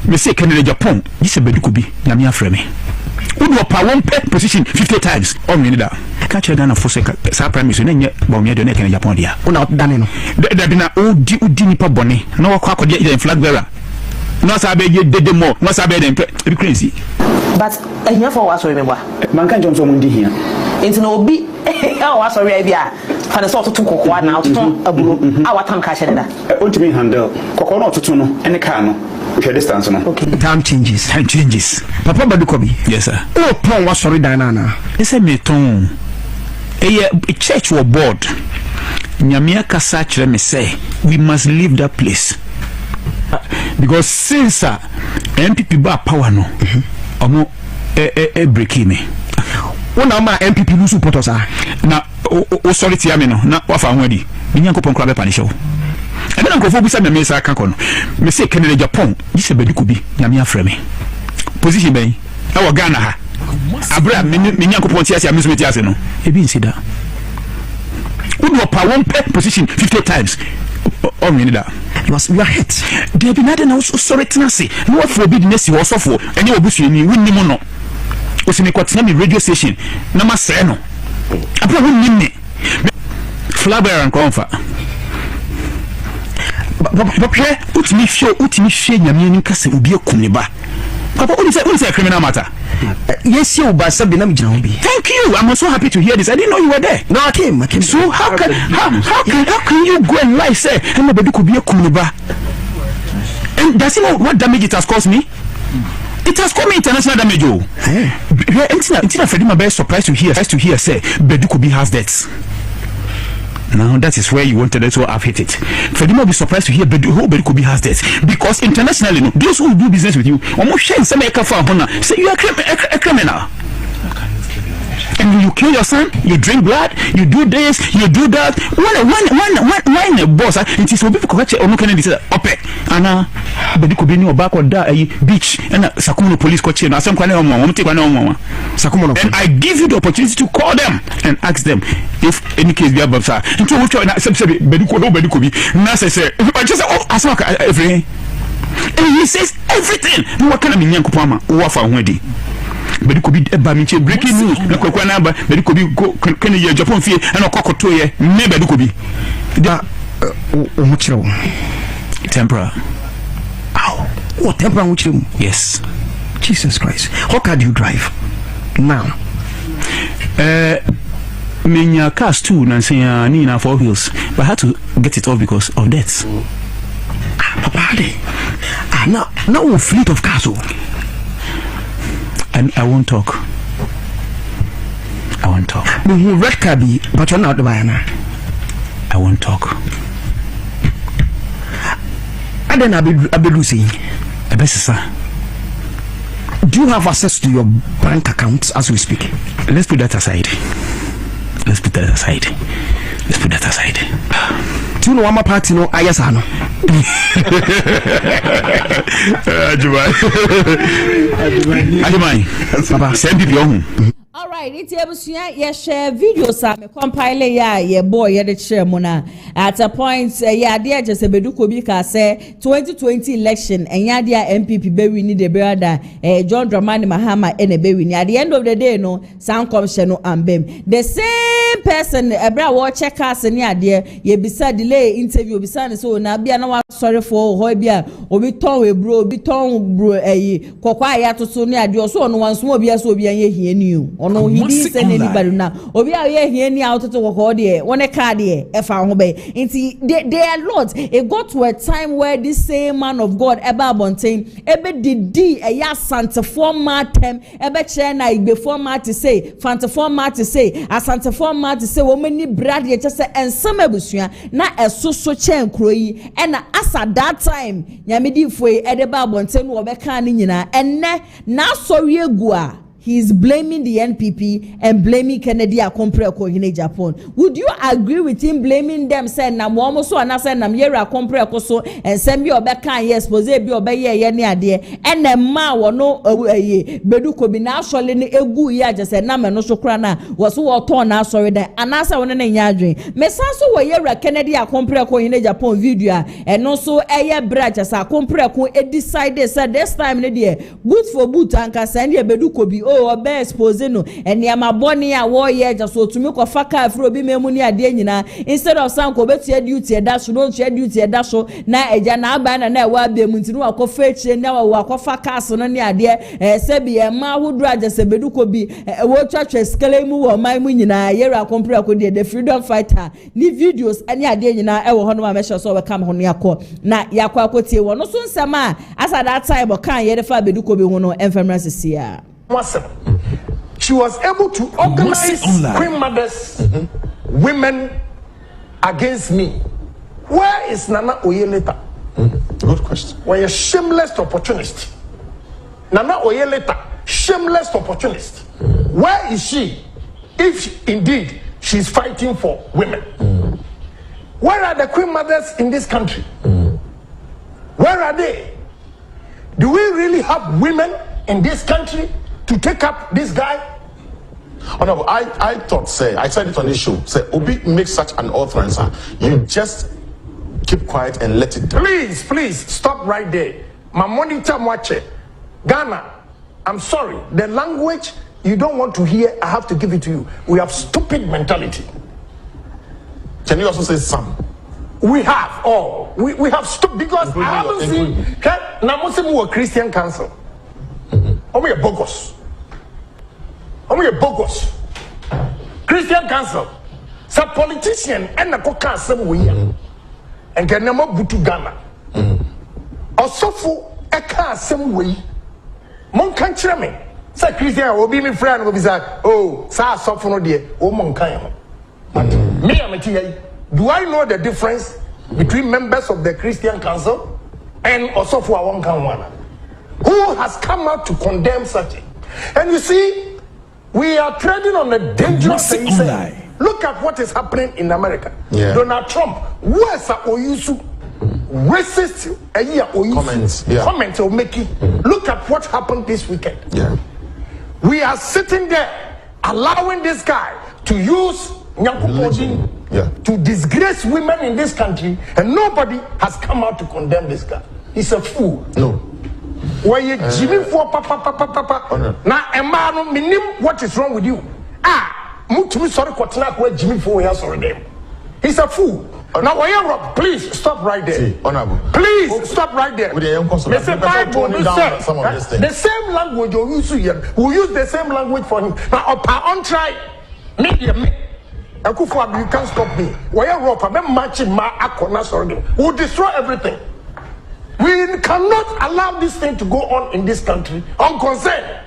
Me say KennedyAgyapong. This is Badu Kobi. Namia frame. Who do a power position 50 times? Oh, me that. Catch Ghana for sa prime minister. Nenye Bawumias do ne KennedyAgyapong dia. Una dane no. There be na odi nipa bone. Na wakwa akodi the flag bearer. No sabe ye dede more. No sabe dem be crazy. But enya for what sorry me boa. Man kan jomso mundi here. Into no obi wa sorry e bia. Fa the sort to kokoa na to aburo. Awatam ka hye da. Wontumi handle. Kokoa no to no ene car no. Okay, distance no. Okay. Time changes. Papa Badu Kobi. Yes, sir. Oh, Paul was sorry, Diana. It's a meton. A church or board. Nyamia kasa chere me say we must leave that place. Because since MPP ba power no. Omo break me. Una ma MPP lu support us na o sorry tia me no na wa fa nwadi. Nyankopon kra be pa ne show. And then Uncle Fobu said, "Me say Kakono, me say KennedyAgyapong. This is Badu Kobi. Nyamia frame. Position be. Our Ghana ha. Abra me Nyankopon tia sia me so tia ase no. E bi nsi da. We do power position 50 times. Oh me da. You are hit. There be nothing else sorry tenancy. No forbid nesi wo sofo. Eni obusu ni winni mo no. O se me kwatena me radio station na ma se no. Abra winni me. Flabber and comfort. Papa, utimi fie nyame ni kase obi akum ne ba. Papa, only say criminal matter. Yes, you ba sabi na me gina obi. Thank you. I'm so happy to hear this. I didn't know you were there. No, I came. So how can you go and lie say na Badu Kobi akum ne ba? And does he know what damage it has caused me? It has caused me international damage. Oh. Until Freddie be surprised to hear say Badu Kobi has debts. Now that is where you wanted it, so I've hit it. Freddie might be surprised to hear Badu Kobi has this because internationally, no, those who do business with you, almost shame some say you are a criminal. And you kill your son, you drink blood, you do this, you do that. When a boss, it is so difficult to Kennedy said, "Ope, Anna, Badu Kobi no back or da beach and Sakumo police coach and some kind of Sakumo. And I give you the opportunity to call them and ask them if any case be above sir. Into which I said Badu Kobi. Necessary. I just ask everything. And he says everything. What can I mean, Yankupama? What for Wendy? Badu Kobi eba breaking news na kwakwa na aba Badu Kobi KennedyAgyapong fie na okokoto ye me Badu Kobi da omuchiro temporal. What temporal omuchiro? Yes. Jesus Christ. How can you drive now? Many cars too, Nansenya Nina 4 wheels, but I had to get it off because of that. Papa, Now fleet of cars. And I won't talk. Who red car be, but you're not the buyer. I won't talk. And then I'll be losing. Do you have access to your bank accounts as we speak? Let's put that aside. Do you know what party no? Yes, I know. Ajumai. Send people. All right, it's a share videos. I'm compile ya boy ya the chairman. At a point, dear just a Badu Kobi say 2020 election and ya dear MPP be we need a brother John Dramani Mahama and a baby. At the end of the day, no sound commission no ambem. The same person a bra watch check us and ya dear ye beside delay interview beside so na be no sorry for hoibia obi ton we bro kokwa ya to so ne ade so no wan so obi aso obi an ye hie new ono he didn't send anybody na obi a ye hie ni out to kokwa de one card de e fa ho be nti they are lot. It got to a time where this same man of God eba bonten ebe didi ya santa format tem ebe che na igbe format to say fanta format to say asanta format to say wo mani brad ye che say ensam abusua na esoso che nkro yi e na asa that time nyamedi foi edeba bonten wo be kan ni nyina enne na sori egu a he is blaming the NPP and blaming KennedyAgyapong KennedyAgyapong. Would you agree with him blaming them? Say na mo almost so na say na yera Agyapong so and send me obeka yes pose bi obeye ye ne ade and na ma wo no Badu Kobi na asole ne egu ya je say na me no so kra na wo so wo ton na asore den anasa wo ne nya adwen me san so wo yera KennedyAgyapong KennedyAgyapong video and no so eye branch sa Agyapong e decide say this time ne dey good for boot anka send ye Badu Kobi obe expose no eniama boni a wo ye just so tumi ko faka afro bi memu ni ade nyina instead of sanko betu duty e da so no tue duty e da so na eja na aba na wa be mu ntinu akofa echire na wa akofa cast no ni ade se bi e ma hudu aja se Badu Kobi wo twatwe skele mu wo man mu nyina yera compare ko de the freedom fighter ni videos ani ade nyina e wo ho no ma mesho so we kam ho no yakọ na yakọ akotie wo no so nsama asa that time kan ye de fa Badu Kobi ho no enfermers sia. She was able to organize Queen Mothers, women against me. Where is Nana Oyeleta? Good question. When a shameless opportunist. Nana Oyeleta, shameless opportunist. Where is she? If indeed she's fighting for women. Where are the Queen Mothers in this country? Where are they? Do we really have women in this country to take up this guy? Oh no, I thought, I said it on this show, Obi makes such an utterance, you just keep quiet and let it die. Please, stop right there. My monitor watcher, Ghana, I'm sorry, the language you don't want to hear, I have to give it to you. We have stupid mentality. Can you also say some? We have all. We have stupid, because I haven't seen, Namusimu a Christian council. Only a bogus. Christian council. Some politician and a coca some way. And can never butu Ghana. Osofu a car some way. Mon country me. Say Christian will be my friend will be say, oh, sa sofu no dear, oh mon kayam. But me I'm do I know the difference between members of the Christian council and Osofu Awon Kanwana? Who has come out to condemn such a? And you see, we are treading on a dangerous thing. Look at what is happening in America. Yeah. Donald Trump, where's Oyusu? Racist comments of making. Look at what happened this weekend. Yeah. We are sitting there allowing this guy to use to disgrace women in this country, and nobody has come out to condemn this guy. He's a fool. No. Why you Jimmy for papa? Now, Emma, minim, what is wrong with you? Wontumi sorry Kotnak where Jimmy for has already. He's a fool. Now, why you rob? Please stop right there. See, honorable. Please stop right there. The same language you use here, we use the same language for him. Now, on try me. You can't stop me. Why you rob? I'm matching my akona sorry. We'll destroy everything. We cannot allow this thing to go on in this country unconcerned.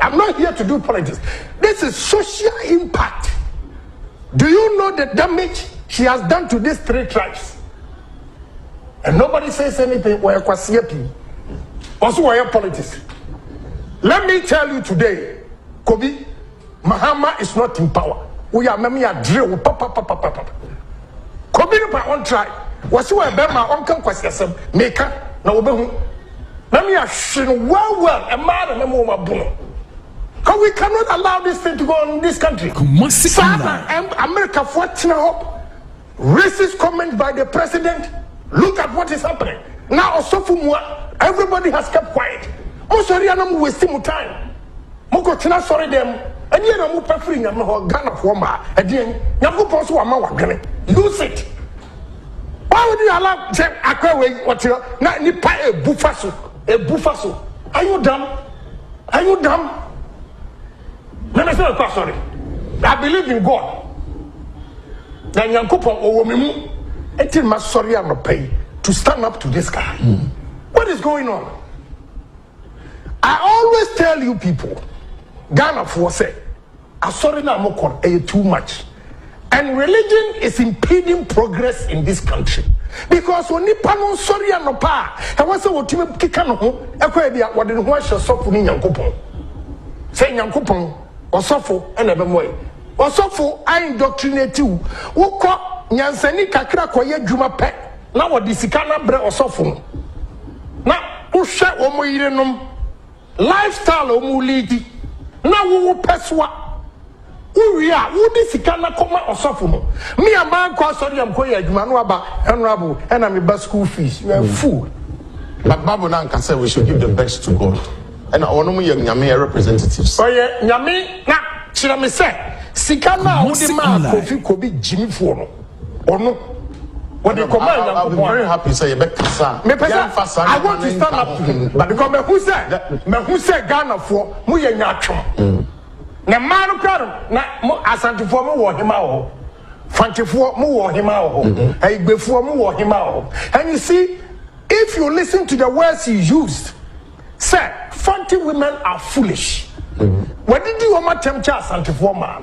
I'm not here to do politics. This is social impact. Do you know the damage she has done to these 3 tribes? And nobody says anything. Also, why politics? Let me tell you today, Kobi, Mahama is not in power. We are drill. Kobi no pa on try. Was you a bema on come question maker na obehu. Let me ashin well a man and more bono. Because we cannot allow this thing to go on in this country. America for hope. Racist comment by the president. Look at what is happening. Now also everybody has kept quiet. Oh sorry, I'm wasting time. Moko tina sorry them. And you know preferring them Ghana for ma. Again, Yamu Ponsu Ama Wagane. Lose it. Why would you allow Akwe what you not nipa a bufaso? A bufaso. Are you dumb? Are you dumb? Let me say a sorry. I believe in God. Then Yankupon Owomimu, etin must sorry I'm not pay to stand up to this guy. What is going on? I always tell you people, Ghana for say, I sorry now mokon too much. And religion is impeding progress in this country. Because when you panon sorry and no pa, I was a Wontumi kikano, Equadia, what didn't wash your soft in Yankupon. Say Yankupon. Osofo enebemwe osofo I indoctrinate you woko nyansani kakra koye dwuma pe na wodi sika na bre osofo na uhwe omoyirenom lifestyle omulidi na wo peswa uria wodi sika na koma osofo no me aman kwa sorry am koye adwuma no aba honorable and me ba school fees you are fool. But Bible now can say we should give the best to God. And I want to be Nyame representatives. Oh yeah, Nyame na chira me say sika na wodi ma Kobi Jimmy for no. Ono what they command I'll be very happy say you better sir. I want to stand up to him. But because me who say Ghana for mu ye nyatwom. Na man crowd na asantifo mu wo hima ho. Fantifo mu wo hima ho. Aigbefuo mu wo hima ho. And you see, if you listen to the words he used, say, fancy women are foolish. What did you want to tell Santifo man?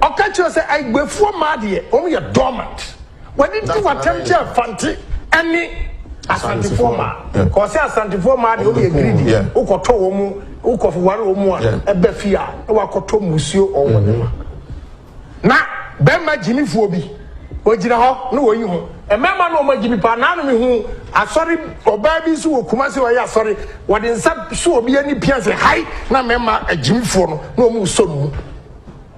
Okay, you say, I before Madi, only a dormant. What did you want to tell Fancy any Santifo man? Because Santifo man, only a greedy, Ukotomu, Ukofuarumu, a Befia, Uakoto Musio or whatever. Now, Bema Jimmy Phobi, Ojina, no, you. A member no more Jimmy Panano who are sorry or babies who Kumasi or sorry, what in some so be any pians high, na member a Jimmy Fono, no more son.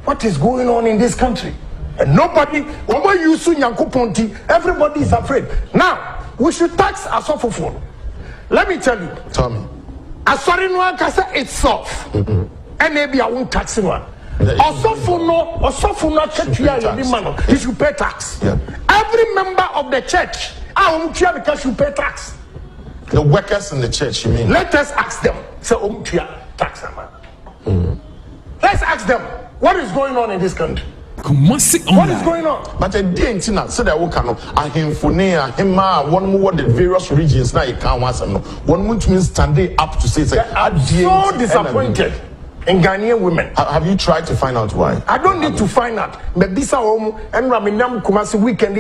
What is going on in this country? And nobody, over you soon Yankuponti, everybody is afraid. Now, we should tax a soft phone. Let me tell you, Tommy. A sorry no one can say it's soft. And maybe I won't tax one. Also, church you should pay tax. Yeah. Every member of the church, because you pay tax. The workers in the church, you mean? Let us ask them. So, tax. Let's ask them what is going on in this country. What is going on? But I didn't so that we can Ahemphone, Hema, one more the various regions now you can't want some. One would mean standing up to say, I'm so disappointed. And Ghanaian women. Have you tried to find out why? I don't need to find out. But this home and Raminam Kumasi weekend.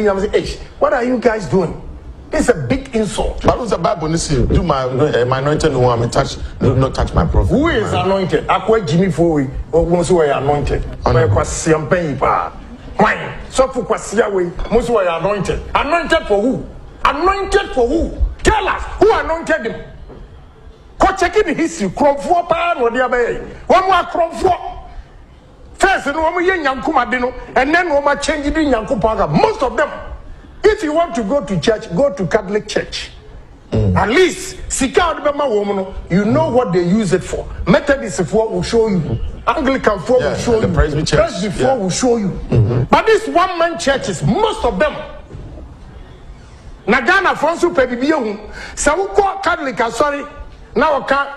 What are you guys doing? It's a big insult. But what's the Bible? Do my anointed no one touch, not touch my prophet. Who is anointed? Akwe Jimmy Foy or once we are anointed. Why? So for Kwasiawe, most were anointed. Anointed for who? Anointed for who? Tell us who anointed him. Go check in the history. Cromfo pan or the other. One more cromfo. First, and one more Yankumadino, and then one more change in Yankupaga. Most of them, if you want to go to church, go to Catholic church. At least, seek out the woman. You know what they use it for. Methodist for will show you. Anglican for will show you. Presbyterian will show you. But this one-man churches, most of them. Nagana Fonsu Pebibion, Sauko Catholic, sorry. Now I can't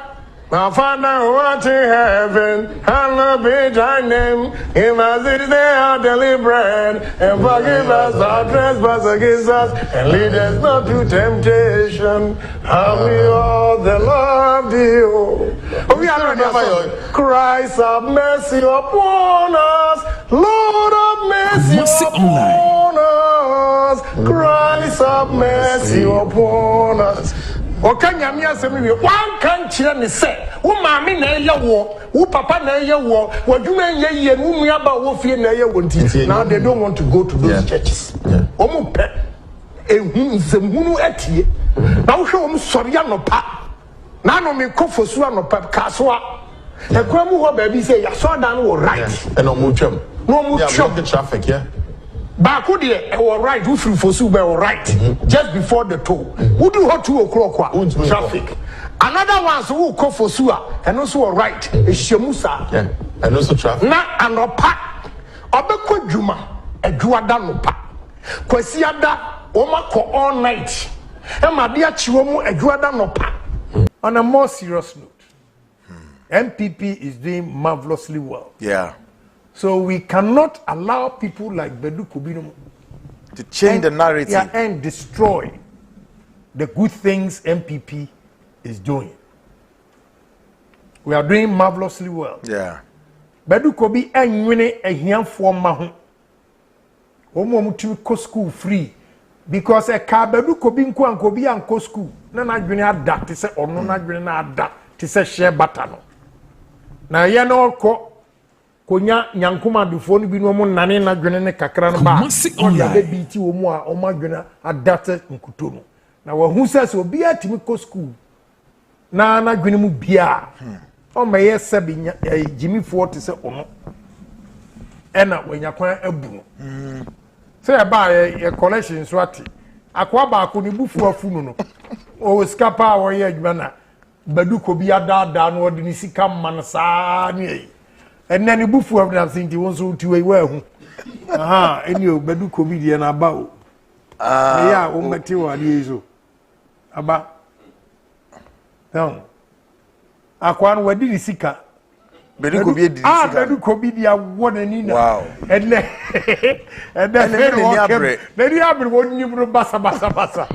My Father who art in heaven, hallowed be thy name. Give us this day our daily bread, and forgive us our trespass against us, and lead us not to temptation. And we all the Lord you. We are ready. Christ have mercy upon us. Lord have mercy upon us. Christ have mercy upon us. Okanyami asemi one kan kire ne se wo maami na eye wo wo papa na eye wo waduma eye ye nu nuaba wo fie na eye wo nti now they don't want to go to those churches omu pe ehun zemhunu atie na wo hwe omu sori anopa na no me kofosu anopa kasoa ekwamu ho ba bi say ya so dan wo right and omu twam no omu twam the traffic Baako de right who free for super right just before the toll. Who do hot 2 o'clock traffic. Another one so who call for sua and also right is Shemusa. Yeah, and also traffic. Na anopa obekwa dwuma adwada nopa. Kwasi ada omako all night. E ma de achiwo mu adwada nopa. On a more serious note, MPP is doing marvelously well. Yeah. So we cannot allow people like Badu Kobi to change the narrative and destroy the good things MPP is doing. We are doing marvelously well. Yeah. Badu Kobi and winning a young form mahu. Omo to go school free because a car Badu Kobi and Kobi and go school. Nana junior that to say or no na junior that to say share batano. Now you know ko konya nyankuma dufo no bi no mo nane na dwene ne kakra no ba o ya be biti wo mu a o ma dwene adate nkuto no na wa hu se obi atimi ko school na dwene mu bia o ma ye se bi jimi fo te se ono ena wanya kwan abu no se ya ba ye collection so ati akwa ba ko ni bufu afu no o skapa wo ye adwuma na Badu Kobi ada no de ni sika man saa ni and then the bufu of that thing, you want to a well. Aha, and you Badu Kobi and about. Yeah, on material years. About. Down. Aquan, where did he seek? Badu Kobi, Badu Kobi, one and in. Wow. And then you have one new bassa.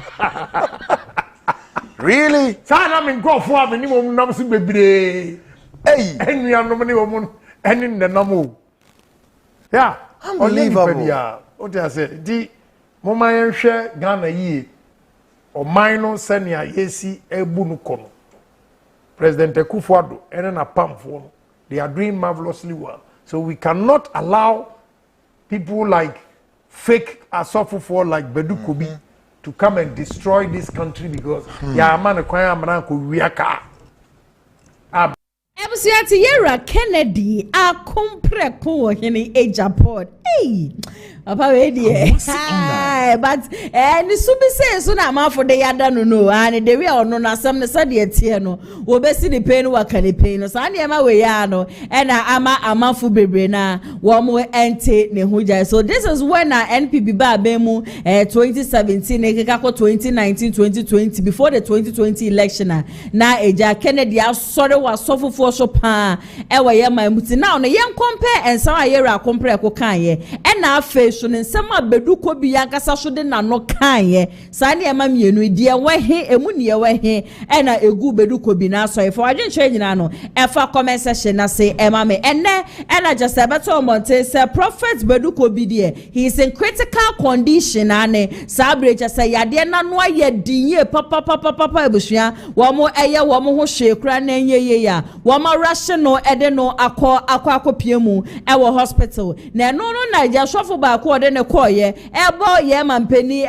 Really? Sana min go for me ni mo nam si bebre. Hey, and we are no money woman and in the normal. Yeah, unbelievable. What I said, the mama share Ghana ye or minor senior yesi ebunu kono. President Akufo-Addo and a pump for they are doing marvelously well. So we cannot allow people like fake Asofo like Badu Kobi to come and destroy this country because ya man kwanya amana ko wiaka. Ebusiati yera Kennedy akompre ko hini Agyapong. Hey. Papa we die. But ni subi say so na ma for the yada no and the way ono na sam ne sade etie no wo besi ni pain wa kan pain no sa na ma we ya no e na ama fu bebre na wo mo ente ne hoja. So this is when NPP ba mu 2017 e keka ko 2019 2020 before the 2020 election na eja Kennedy asore wa sofofo so pa e wa ye ma muti now no yen compare ensa ayera compare ko kan ye e na afa so ne nsema Badu Kobi yankasa so de na no kan ye sa ne ema mienu die wehe emu ne wehe e na egu Badu Kobi na so ifo adwen che nyina no e fa comment section na say ema me enne e na just beto monte say prophet Badu Kobi die he is in critical condition ane sa brecha say yade na no aye dinye papa ebusua wo mo eye wo mo ho hwe kra na enye ya wo ma rush no ede no akọ mu e wo hospital na no na ja shofo ba ko de ne koye ebo ye mampeni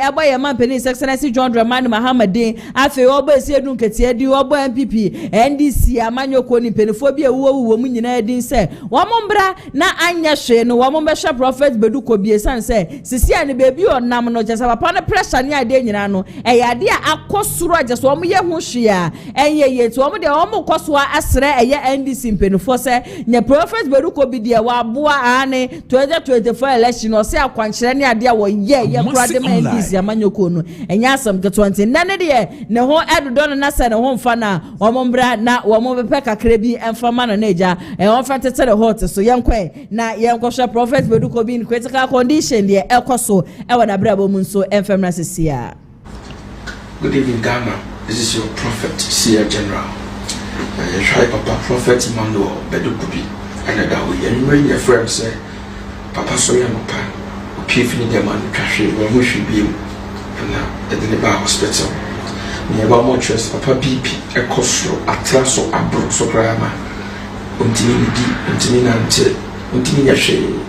Excellency John Dramani Mahamadin afi obo esi edun ketie di obo MPP NDC amanyoko ni penifo bi ewuwo mu nyina edin se wo mombra na anya hwe no wo mombehwe prophet Badu Kobi esan se sisi ani bebi onam no jesa papa no pressure ni ade nyina no e yade akosuro ajeso wo ye hu hwe a enye ye to wo de wo koso asre eye NDC mpenufo se nye Prophet Badu Kobi dia wa boa ane 2024 election o se akwankyere ne ade a wo ye kura de NDC amanyoko no enya asam ke 20 nane de ne ho edodo no na se ne ho mfa na omombra na wo bepe kakra bi emfa na eja ho fa tete de hot so yenkwe na yenkwohwe Prophet Badu Kobi in critical condition de ekoso e wona brabo mu nso emfamra sesia. Good evening, Ghana. This is your prophet, Seer General. You try Papa Prophet Emmanuel Badu Kobi. And that way, and when your friend say, Papa Soya Mopa, Pifini the man, Kashi, when we should be, and now at the Neba Hospital. Near Bawumias, Papa BP, a Costro, a Traso, a Brooks of Grama, Untimi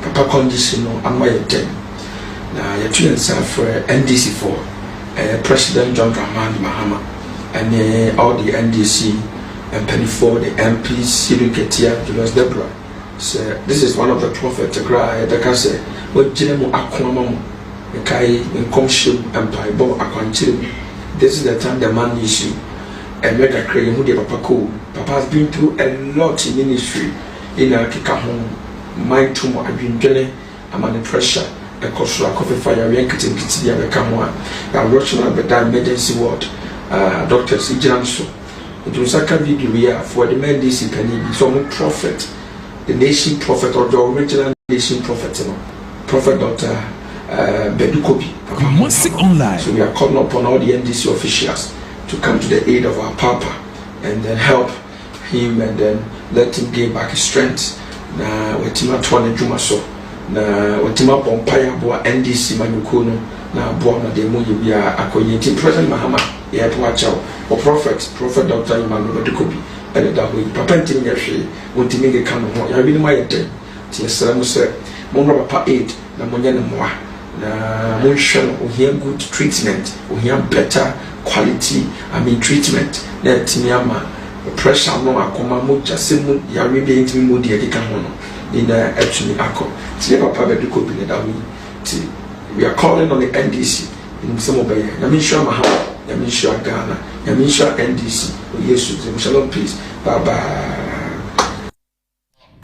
Papa Conditional, and my 10. Now, your twin for NDC4. President John Dramani Mahama and all the NDC and Penny Ford, the MPs, Siri Ketia, Julius Deborah. So this is one of the prophets. The cry, the Kase, what Jenemo Aquamam, the Kai, in Comship, and Paibo Aquantil. This is the time the man needs you. And make a crazy moody Papa Ko. Papa has been through a lot in ministry in a Kikahon, mind tumor, I've been jelly, I'm under pressure. A coastal coffee fire, we ain't getting Kitty and Kamwa. I'm watching about the emergency ward. Doctors, Ijanso. It was a video for the men DC Penny, some prophet, the nation prophet or the original nation prophet, Prophet Dr. Badu Kobi. So we are calling upon all the NDC officials to come to the aid of our Papa and then help him and then let him gain back his strength. Now, we're Timatwan and Jumaso. Na watima bompaya boa NDC manyukono na boa na demo yibia akoyenti President Mahama ya tuacha o prophet Dr. Emmanuel Badu Kobi and da ho papa ntimi yahwe wontimi ge kan ho ya bi ni mayete ti esra mo se mo no papa aid na mo nya ne moa na mo hwe ohia good treatment ohia better quality treatment na timi ama pressure no akoma mo jase mo ya bi ntimi mo di ge kan ho no in actually Ako. Papa Badu Kobi we are calling on the NDC in some of Yamisha Mahama, Yamisha Ghana, Yamisha NDC. Yes, shalom, peace. Bye bye.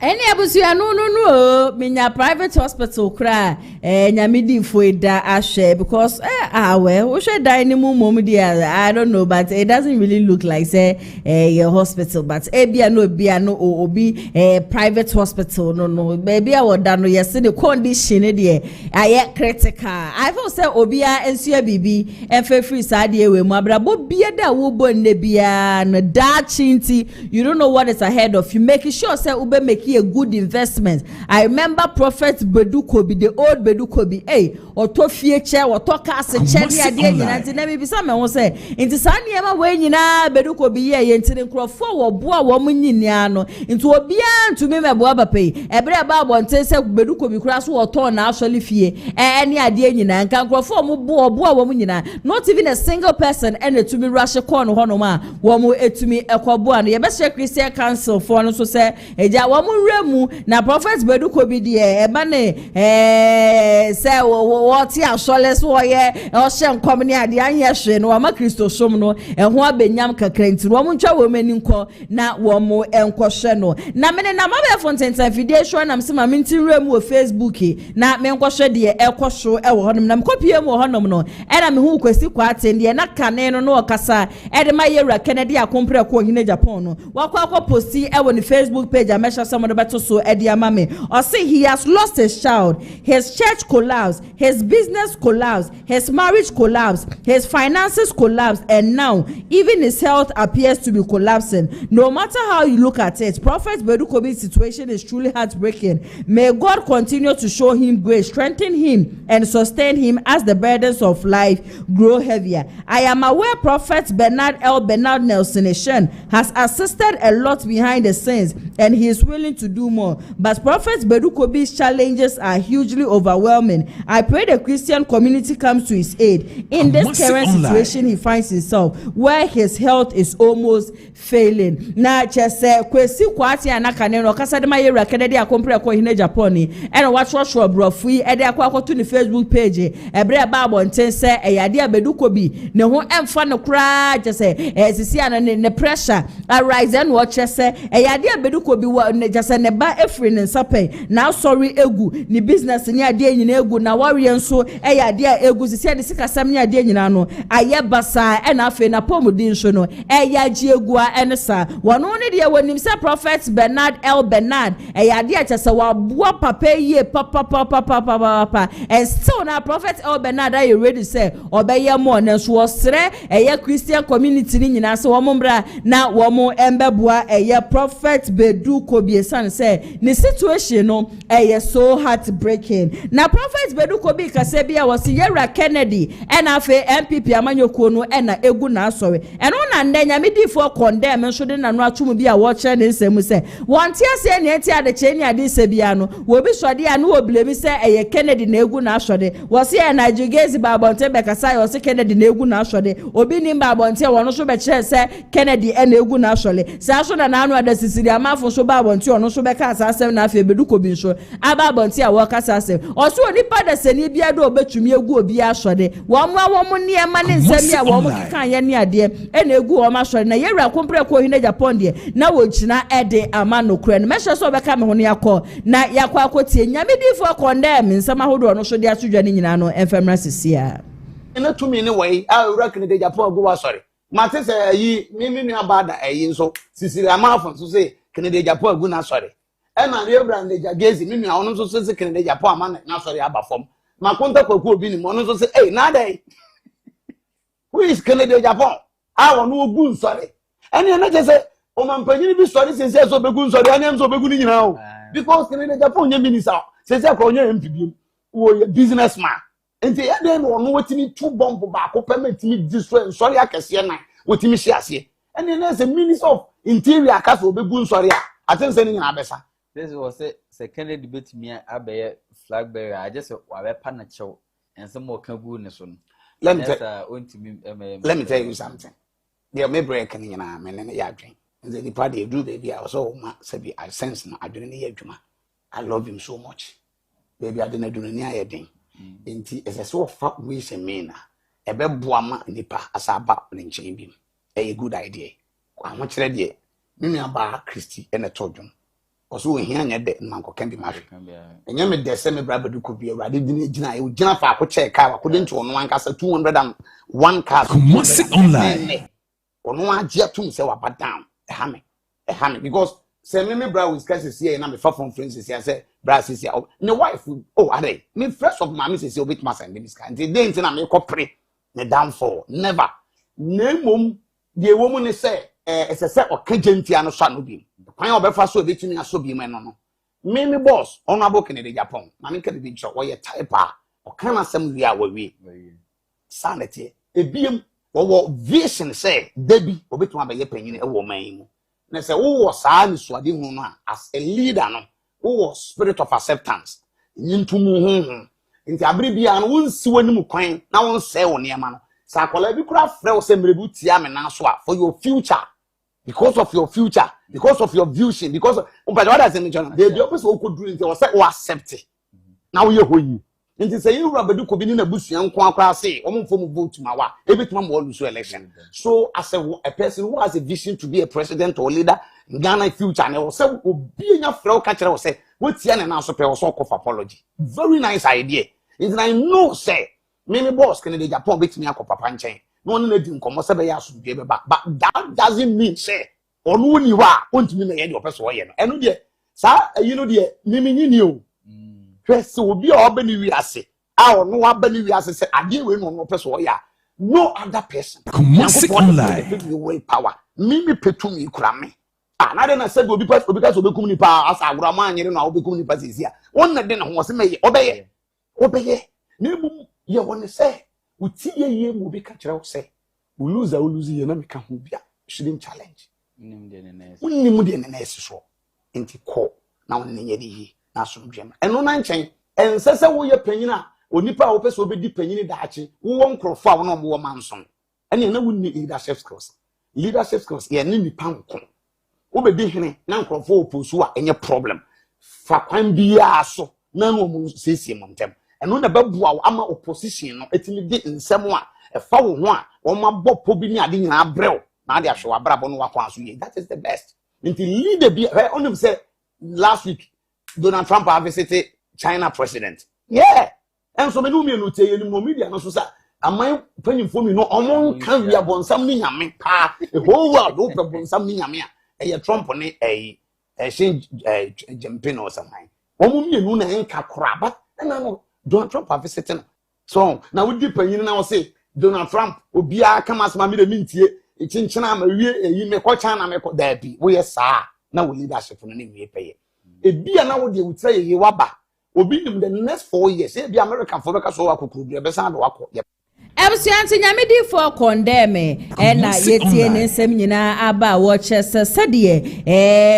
Any abusia no minya private hospital cry nyamidi fueda ashe because well we should die any mum I don't know but it doesn't really look like say your hospital but bia no obi private hospital no baby I would no yes the condition there I critical I feel say obia ensua bibi enfe free side we mu abrabo bia da wo bon ne bia no da chinti you don't know what is ahead of you making sure say ube make a good investment. I remember Prophet Badu Kobi, the old Badu Kobi, or to future or to cast a cherry idea and never be some one say into Sunny ever when you know Badu Kobi ye into the crop for boa woman yano into a bian to me my boaba pay every about one say Badu Kobi cross or torn actually fear any idea you know and can grow for boa woman you know not even a single person and to me rush a corner honoma woman to me a quabuan your best Christian council for no so say a jawamu na Prophet Badu Kobi de bane say what ya soles wo ye o hye nkomne ade anye hwe no ma Kristo som no ho abenyam kakra nti wo mo ntwa wo mani nko na wo mo enkohwe no na me na ma be fontentan video show na msema minti rem wo Facebook na me enkohwe de ekohwo e wo honom na mkopie mu honom no e na me hu kwesi kwa atende na kane no no okasa e de ma yewra KennedyAgyapong ko KennedyAgyapong no wakwa posti e wo ni Facebook page a mesha someone beto so ediamame or say he has lost his child, his church collapsed, his business collapsed, his marriage collapsed, his finances collapsed, and now even his health appears to be collapsing. No matter how you look at it, Prophet Badu Kobi's situation is truly heartbreaking. May God continue to show him grace, strengthen him, and sustain him as the burdens of life grow heavier. I am aware Prophet Bernard Nelson has assisted a lot behind the scenes, and he is willing continuing to do more. But Prophet Badu Kobi's challenges are hugely overwhelming. I pray the Christian community comes to his aid in this current situation he finds himself, where his health is almost failing. Na chese kwesi kwati anaka ne no kasa de mayera KennedyAgyapong ko KennedyAgyapong and watch brofu e de akwa to ni Facebook page ebre ba abonten se eyade Badu Kobi ne ho emfa no kra chese sisi ana ne pressure arise and watch chese eyade Badu Kobi ne chese ne ba efri ne nsape na sorry egu ni business ni ade nyina egu na wari enso eyade egu sisi de sikasam ni ade nyina no aye basa e na afi na pomudin so no eyaji egu a ensa wono ne de wonim se Prophet Bernard eyade a chese wa boa papa ye papa and still now Prophet Bernard are you ready to say obeye mo na so osre eye Christian community ni nyina so wombra na womo embeboa eye Prophet Badu Kobi san say the situation no eye so heartbreaking na Prophet Badu Kobi kase bia was yera Kennedy and afa MPP amanyoko no na egu na asore eno na ndenya medifo condemn so de na no atum bia wo che ne nsem say wonte ase ne enti ade che ni ade se bia no wo bi sode a no wo blemi say eye Kennedy na egu na asode wo se na jugezi babonte bekasa yo se Kennedy na egu na asode obi ni babonte wo no so be che se Kennedy na egu na asole sa so na anu ada sisiri amafo so babonte ono so be ka asasem na afa Badu Kobi so ababonte a wo kasa asem o so oni pada seni bia do obetumi egu obi asode wo mo ne ema ne nsemi a wo mo kan ye ne ade na egu wo ma asode na yewra kompre ko KennedyAgyapong de na wo gyina ede ama no kura no mesho so be ka me ho ne yakọ na yakọ akotie nyamedifo condemn nsama hodo no so de asodwa ne nyina no enfemra sisia ina tumi ne wai a ewra KennedyAgyapong go wa sorry mate say ayi mimi nua bada ayi nso sisiri amafo so say KennedyAgyapong go na sorry e na ewra KennedyAgyapong mimi a ono so say KennedyAgyapong ama na sorry aba fom makonta kwaku obi ni mo ono so say hey na dai who is KennedyAgyapong a wono ogu sorry ene na je say o mampanyini bi sorry say so begu sorry ane so begu ni nyina o because KennedyAgyapong nye minister say ko nye MPB wo businessman enti ya dey no wotimi two bomb ba ko permit mi destroy sorry akese na wotimi hye ase ene na say minister of interior ka so begu sorry a atense ni nyina abesa this was say Kennedy bet me abeye flag bearer I just wa be pa na chew and some more can go ne so no let me tell you something there may break ni nyina me ne ya adwen the nipa dey do baby I also ma say I sense na adwen ne ya adwuma I love him so much baby I didn't do ni ayeden enti ese so fa we se me na ebe boama nipa asaba ne nchen bi a good idea kwa ho kire de me aba Christy ene todwon oso we hia nya de manko kan bi mafe enya me de se me bra Badu Kobi awrade gina e gina fa ko check car ko de nti ono ankasa 201 cars Kumasi online ono agye tum se wa down e hame because say me bra with cases here na me fa from friends here say bra sis here ne wife are me first of my missus obit ma send me scan the day na me kopre ne downfall never nemom de woman ne say say okagentia no so no bi kwan obefa so obetumi aso bi me no me boss honorable KennedyAgyapong na me kan bi jo wo type a okan asem wi a wawie sanity ebiem wo vision say debi obetumi abaye panyine e wo man mu na say wo saa ni so ade hu no as a leader no wo spirit of acceptance yintumu hu nti abiri bia no wonsi wanim kwan na won say wo ne ma no sa akola bi kura frɛ wo say mrebu tia me na so a for your future because of your future because of your vision because of what does it mean they be opposite wo ko duru nti wo say wo accept na wo ye hoyi nti say you Badu Kobi ni na busua nko akwa say wo mfo mu vote ma wa ebetuma mo lose election so as a person who has a vision to be a president or leader in Ghana future na wo say obi nya frɛ wo ka kire wo say wo tia na so pe wo so call for apology very nice idea is I know say me boss KennedyAgyapong betumi akọ papa nchen no no di nkomo se be ya so be ba but that doesn't mean say onu ni wa ontumi na ye de opeso ye no eno de sa ayi no de mimi nyini o hwese obi a oba ni wiase a ono aba ni wiase se ade we no opeso ye no other person Kumasi online power mimi petumi kura me na de na se obi ka so bekum ni pa asa agura ma anyere no obekum ni pa sisia won na de na ho se me ye obeye na mu ye won se uti ye mu bi ka kire wo se we lose ye na me ka ho bia shouldn't challenge unni mu de ne nese so enti ko na won ne yedi na somdwem eno na nchen ensese wo ye panyina onipa wo pese obedi panyini daache wo nkrofo a wo no wo manson ene na wonni leadership skills ye ne nipa nko wo bedi hene na nkrofo oposu a enye problem fa kwan bia so na no mu sesie mo ntem eno na babua ama opposition no etimi di nsem a efa wo ho a wo mabɔ bi ni ade nyina brew na ade ahwe wabrabo no wakwan so ye that is the best until leader be onim say last week Donald Trump have visited China president yeah and so many no tell you media no so say amai panyin for me no omon kan via bonsam ni nyame pa the whole world do bonsam ni nyame a Trump ni Jinping or something omon me no na enka koraba na no Donald Trump have visited so now we deep panyin na say Donald Trump obia kama asma me de mintie chinchina ma wie yi me ko China me ko da bi wo yes na wo leadership no ni wie peye ebia na wo de wutra ye waba obi nim the next 4 years ebia American for beka so akokuru bi ebesa na wako Emsianti nyamedi for condemn na yetie ne nsem nyina aba wo chese sede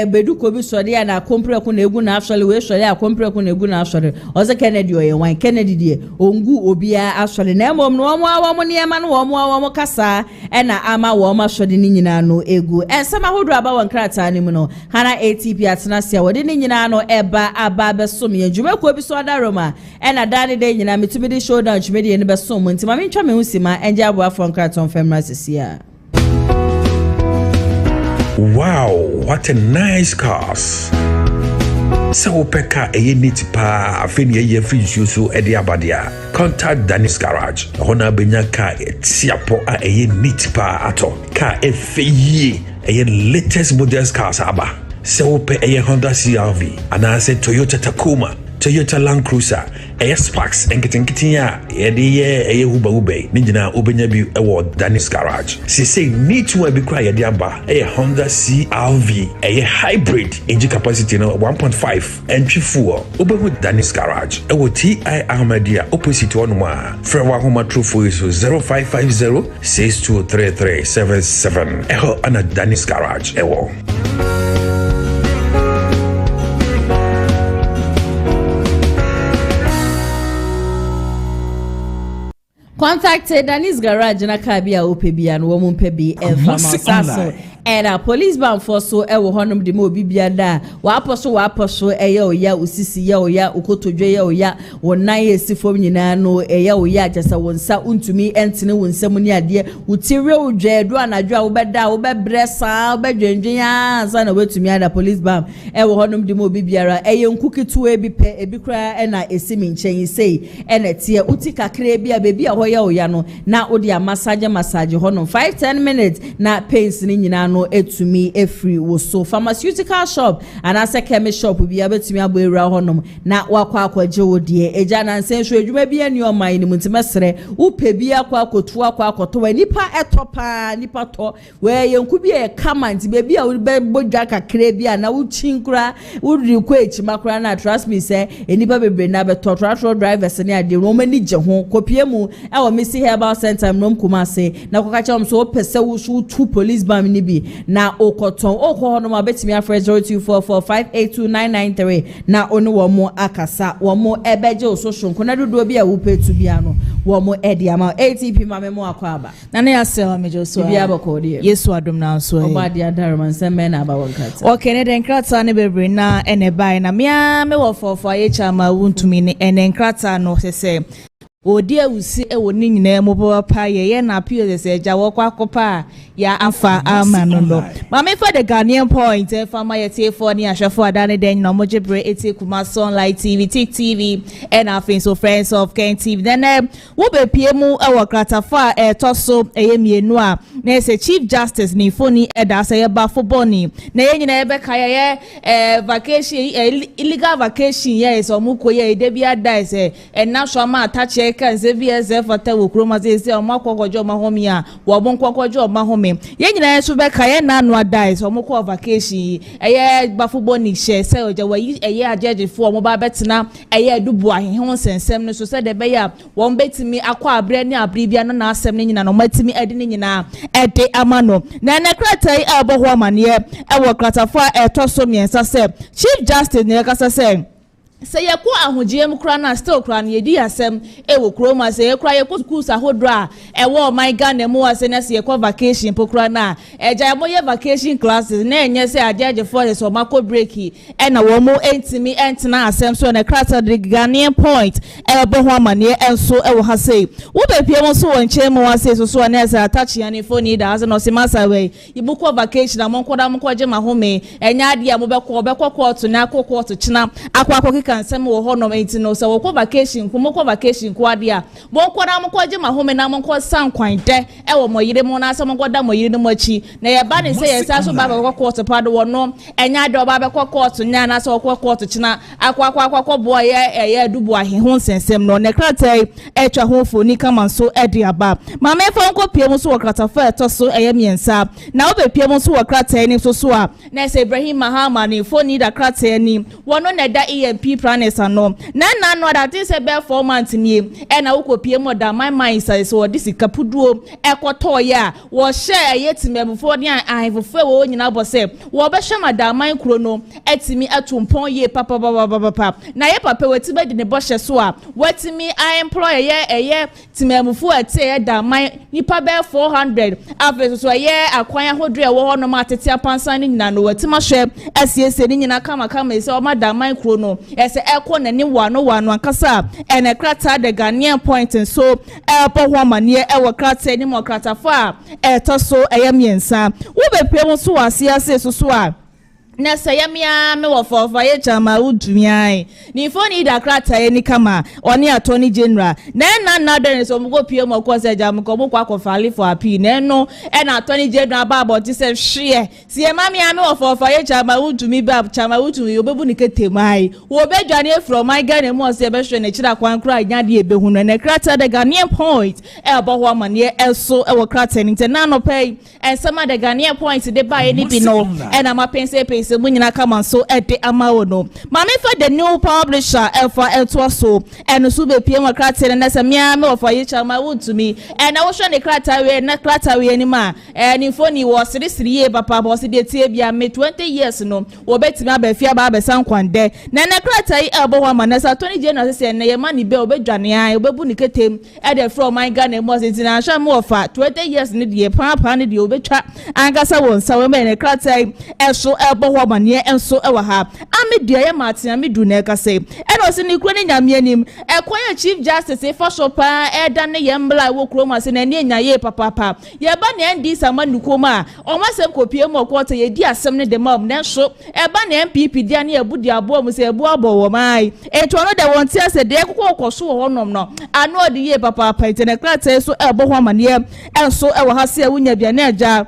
bedu Kobi sode na kompreku na egu na afsole we sode akompreku na egu na afsole oze Kennedy oyewan Kennedy die ongu obia afsole na emom no omo niema no omo kasa na ama wo ma sode ni nyina no egu ensema hodo aba won krata ni mu no hana ATP atena sia wode ni nyina no eba aba besom ye djuma Kobi soda Roma na dane de nyina mitubidi showdown djuma de ne besom ntima me ntwa Usima Agyapong from Kraton Femra Sisia. Wow, what a nice cars. So peka neat pa Afenyo ye free so abadia. Contact Danny's Garage. Hona benya car Agyapong a neat pa ato. Car ye latest models cars aba. So pe Honda CRV and I said Toyota Tacoma, Toyota Land Cruiser, Sparks, and getting Ube, Nijina Ubenya Bi Award Danny's Garage. She say need to be cry Diamba, a Honda CRV, a hybrid engine capacity no 1.5 entry fuel, Ubewood Danny's Garage, a TI Ahmadiyya opposite 1 Frewa Homa True for 0550 623377. Eho Anna Danny's Garage, Ewo. Contact Danny's Garage na kabia opebia no wo mpebi enfama and police band for so ewo honum de mo bibia da wa aposo oya usisi ya oya ukotodwe ya oya wonan esifom nyina no oya jasa wonsa untumi entene wonsam ni ade utire odwe do anadwo a wobeda wobebresa wobedwendwen ansa na wetumi ada police band ewo honum de mo bibiara nkukitu ebi pe ebi kra na esimi nchen sei tie uti kakra bia bebi a hoya oya no na odi a massage honum 5-10 minutes na pains ni nyina no etumi efri wo so pharmaceutical shop and as a chemist shop bi abetumi aboewura honum na wakwa akwaje wodie eja na nsenso adwuma bi ani oman ni muntimesere upe bi akwa akotu akwa akoto nipa etopa nipa to we yenku bi e comment be bi a wo bodwa kakra bi na wo chinkura wo rikwa echimakura na trust me say enipa bebre na beto tractor drivers ne ade no mani je ho kopiemu e wo misi herbal center nom kumase na kokacha so pese wo so two police bam ni bi na okoton okohono ma betimi afre 0244582993 na onu wo mo akasa wo mo ebeje ososho nkona dodo bi a wo petu bia no wo mo edi ama ATP ma memo akwaba na na yase mejo so bia abakodi yesu adom na so obadi adarman semme na aba wonkata okay ne den krata ne bebre na ene bai na mia me wo fofo ayecha ma Wontumi ne ene krata no sese odi awusi ewo ni nyina mo pa ye na pio se ja wo kwa kopa ya afa amanondo ma me for the Ghanaian point fama ye tie for ni ahwefo adane den no mojebre etie kuma Sunlight TV TV and afin so friends of Ken TV then wo be pie mu ewo kratafa toso mienu a na se Chief Justice ni foni eda se ye ba foboni na ye nyina ebe kaya ye vacation illegal vacation ye so mu ko ye de bia da se na so ma atache kan se BSF ata wo kroma se omakwakojo mahome a wo bonkwakojo mahome ye nyina so be ka ye na no adai so omokwa vacation eye bafugbo ni she se oja wayi eye agegefo omo ba betena eye dubu ahehe sensem no so se de be ya wo betimi akwa abre ni abre bia na asem ni nyina no matimi ede ni nyina ede amano na kratai aboho amane e wo kratafo etoso miensa se Chief Justice ne kasa se say ya ko ahogiem kra na still kra na yedi asem e wo kroma say ya kra ya ko school sahodro a e wo my Ghana mu ase na say ko vacation po kra na eja mo ye vacation classes na enye say ajeje for so mako break e na wo mo entimi entena asem so na krata the Ghanaian point e bo ho amane enso e wo ha say wo be pie mo so won che mo ase so na say attach ya ni phone da as no se masa we ibuko vacation na mo nkoda mo koje mahome enya ade a mo be ko court na court china akwa kan sem wo hono enti no so wo vacation ko mo vacation ko ade a bo nkoda mo koje mahome na mo nko san kwan de e wo mo yire mo na asem nkoda mo yire no machi na ye ba ne say ye sa so ba ba court pado wo no enya ade oba be court nya na so court china akwa bo ye dubu ahe ho sensem no ne kratai etwa ho foni kama so ede aba ma me fo nko pie mo so wo kratafo eto so eye miensa na wo be pie mo so wo kratai ni so a na say Ibrahim Mahama ni foni da kratai ni wono na da EMP planes ano na no that is a be 4 months ni e na wo ko pie mo da my mind say so this kapuduo ekoto ya wo share yetimemfo ni ahefo wo nyina bo se wo be hwe madaman kuro no etimi atompon ye papa na ye papa weti be de ne bo hye so a wetimi employer ye timemfo ete da man nipa be 400 afi so ye akwan ahodre wo ho no matete apansan ni nyina no wetima hwe asiese ni nyina kama ese o madaman kuro no ese eko na ni wano ankasa ene krata de Ghanaian point so po ho amane e wo krata ni mo krata fa to so eyamiensa wo be pem so ase so a na sayamia me wo for ye chama Wontumi ai ni foni da krata ye ni kama oni attorney general na den so mo go pie mo ko se jam ko mo kwa file for appeal no e na attorney general ba about say hwe si e mamia me wo for ye chama Wontumi ba chama Wontumi obebu ni ketemai wo be dwane from my Ghana mo se be hwe na kira kwan kra nya de ebehu no na krata the Ghanaian point e bo ho amane e so e wo krata ni te na no pay and some of the Ghanaian points de ba ye ni bi no e na ma pense se munyina kama so ede amawo no mame fa the new publisher elfa elto so eno so be pie makrate na se mia me ofa ye chama Wontumi na wo hwe ne krata we ni ma ni foni wo siri ye papa bo se de tie bia me 20 years no wo betimi abafia ba abesan kwande na krata yi abo ho ma na sa Tony General se na ye ma ni be obedwane ai obebu ni ketem e de from my Ghana mo se tina hwe me ofa 20 years ni de papa ni de obetwa angasa won sa we me ne krata yi eso abo ho mane enso ewa ha amedia ye matia medu na ekase eno se ni kro ni nyame anim ekoya Chief Justice fa shopa eda ne ye mbla wo kro ma se na ne nya ye papa ye ba ne ndi sama nukoma o ma sem kopie mo kwota ye di asem ne de mam na so e ba ne MPP dia ne abudi abo mu se ebu abo wo mai eto no de won ti ase de kokoso wo honom no ano de ye papa itene krata so ebo ho mane enso ewa ha se awunya bia na agya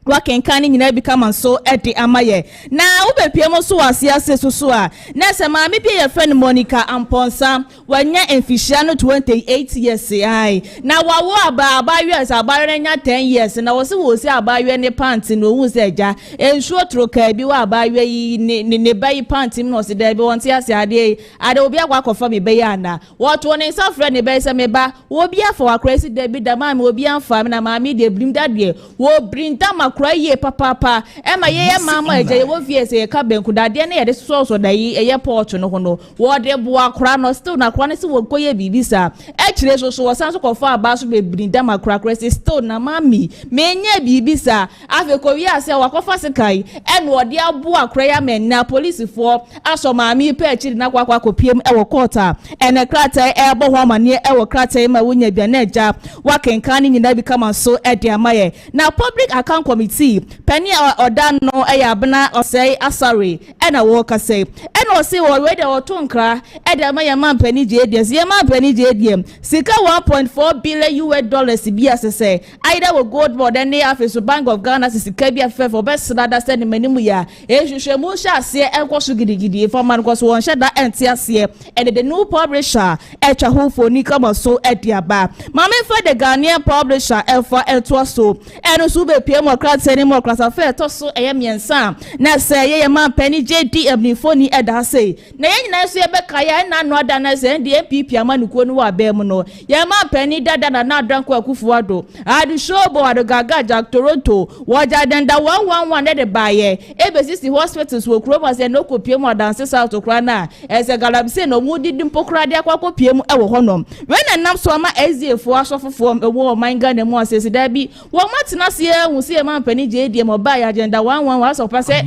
wakenkani nyina bi kama so ede amaye na ubepie mo so asiase so a na se ma me bi ye friend Monica Amponsa wanya enfishia no 28 years ai na wawo abawe nya 10 years na wo se abawe ne pant no hu se ja ensuo troka bi wa abawe yi ne bayi pant mi no se da bi won ti ase ade obi akwa kofa me bayi ana wo to ne sa friend ne bayi se me ba wo bi afa wa crazy da bi da ma me obi anfa me na ma me de brim da de wo brinta ye papa ema ye mama eje wo vie se ka benku dade na ye de so da yi eye port no ho no wo de boa kra no still na kra ne se wo koye bibisa e kire so wo san so kofa aba so be brinda makra kra still na mami menye bibisa afi ko wi ase wa kofa se kai e no de aboa kra ya men na police for aso mami pe akiri na kwa kopiem e wo kota ene krata e bo ho amane e wo krata e ma wonya bia na eja wakenkan ni nyina bi kama so e de amaye na public account committee penny oda no abna osei asare na wo kase no say already or tonkra edema ya man penny JDS ya man penny JDM sika 1.4 billion US dollars bi asese either we gold more than they have so Bank of Ghana sika bi afa for best that send manimu ya ehwehwemu sha se enkoso gidigidi for man cause won sha da entia se and the new publisher etwa hofo ni kama so ediaba mama for the Ghanaian publisher for etwa so eno so be piem okrat seni mo class affair to so miensa na say ye man penny JDM ni phone eda say na ye nyina so ye be kaya na no ada na say the MPP amanuko no wa be mu no ye man penny dada na adanko akufuado adu showbo adu gaga Jack Toronto waja denda 111 de baye ebesisi hospitals wo kroma say no kopiem adanse south okra na ese galabse no mudi dimpokra de akopiem e wo honom when nam so ama SDF asofofo ewo manga na mu asese da bi wo matena se hu se man penny JDM oba agenda 111 so pase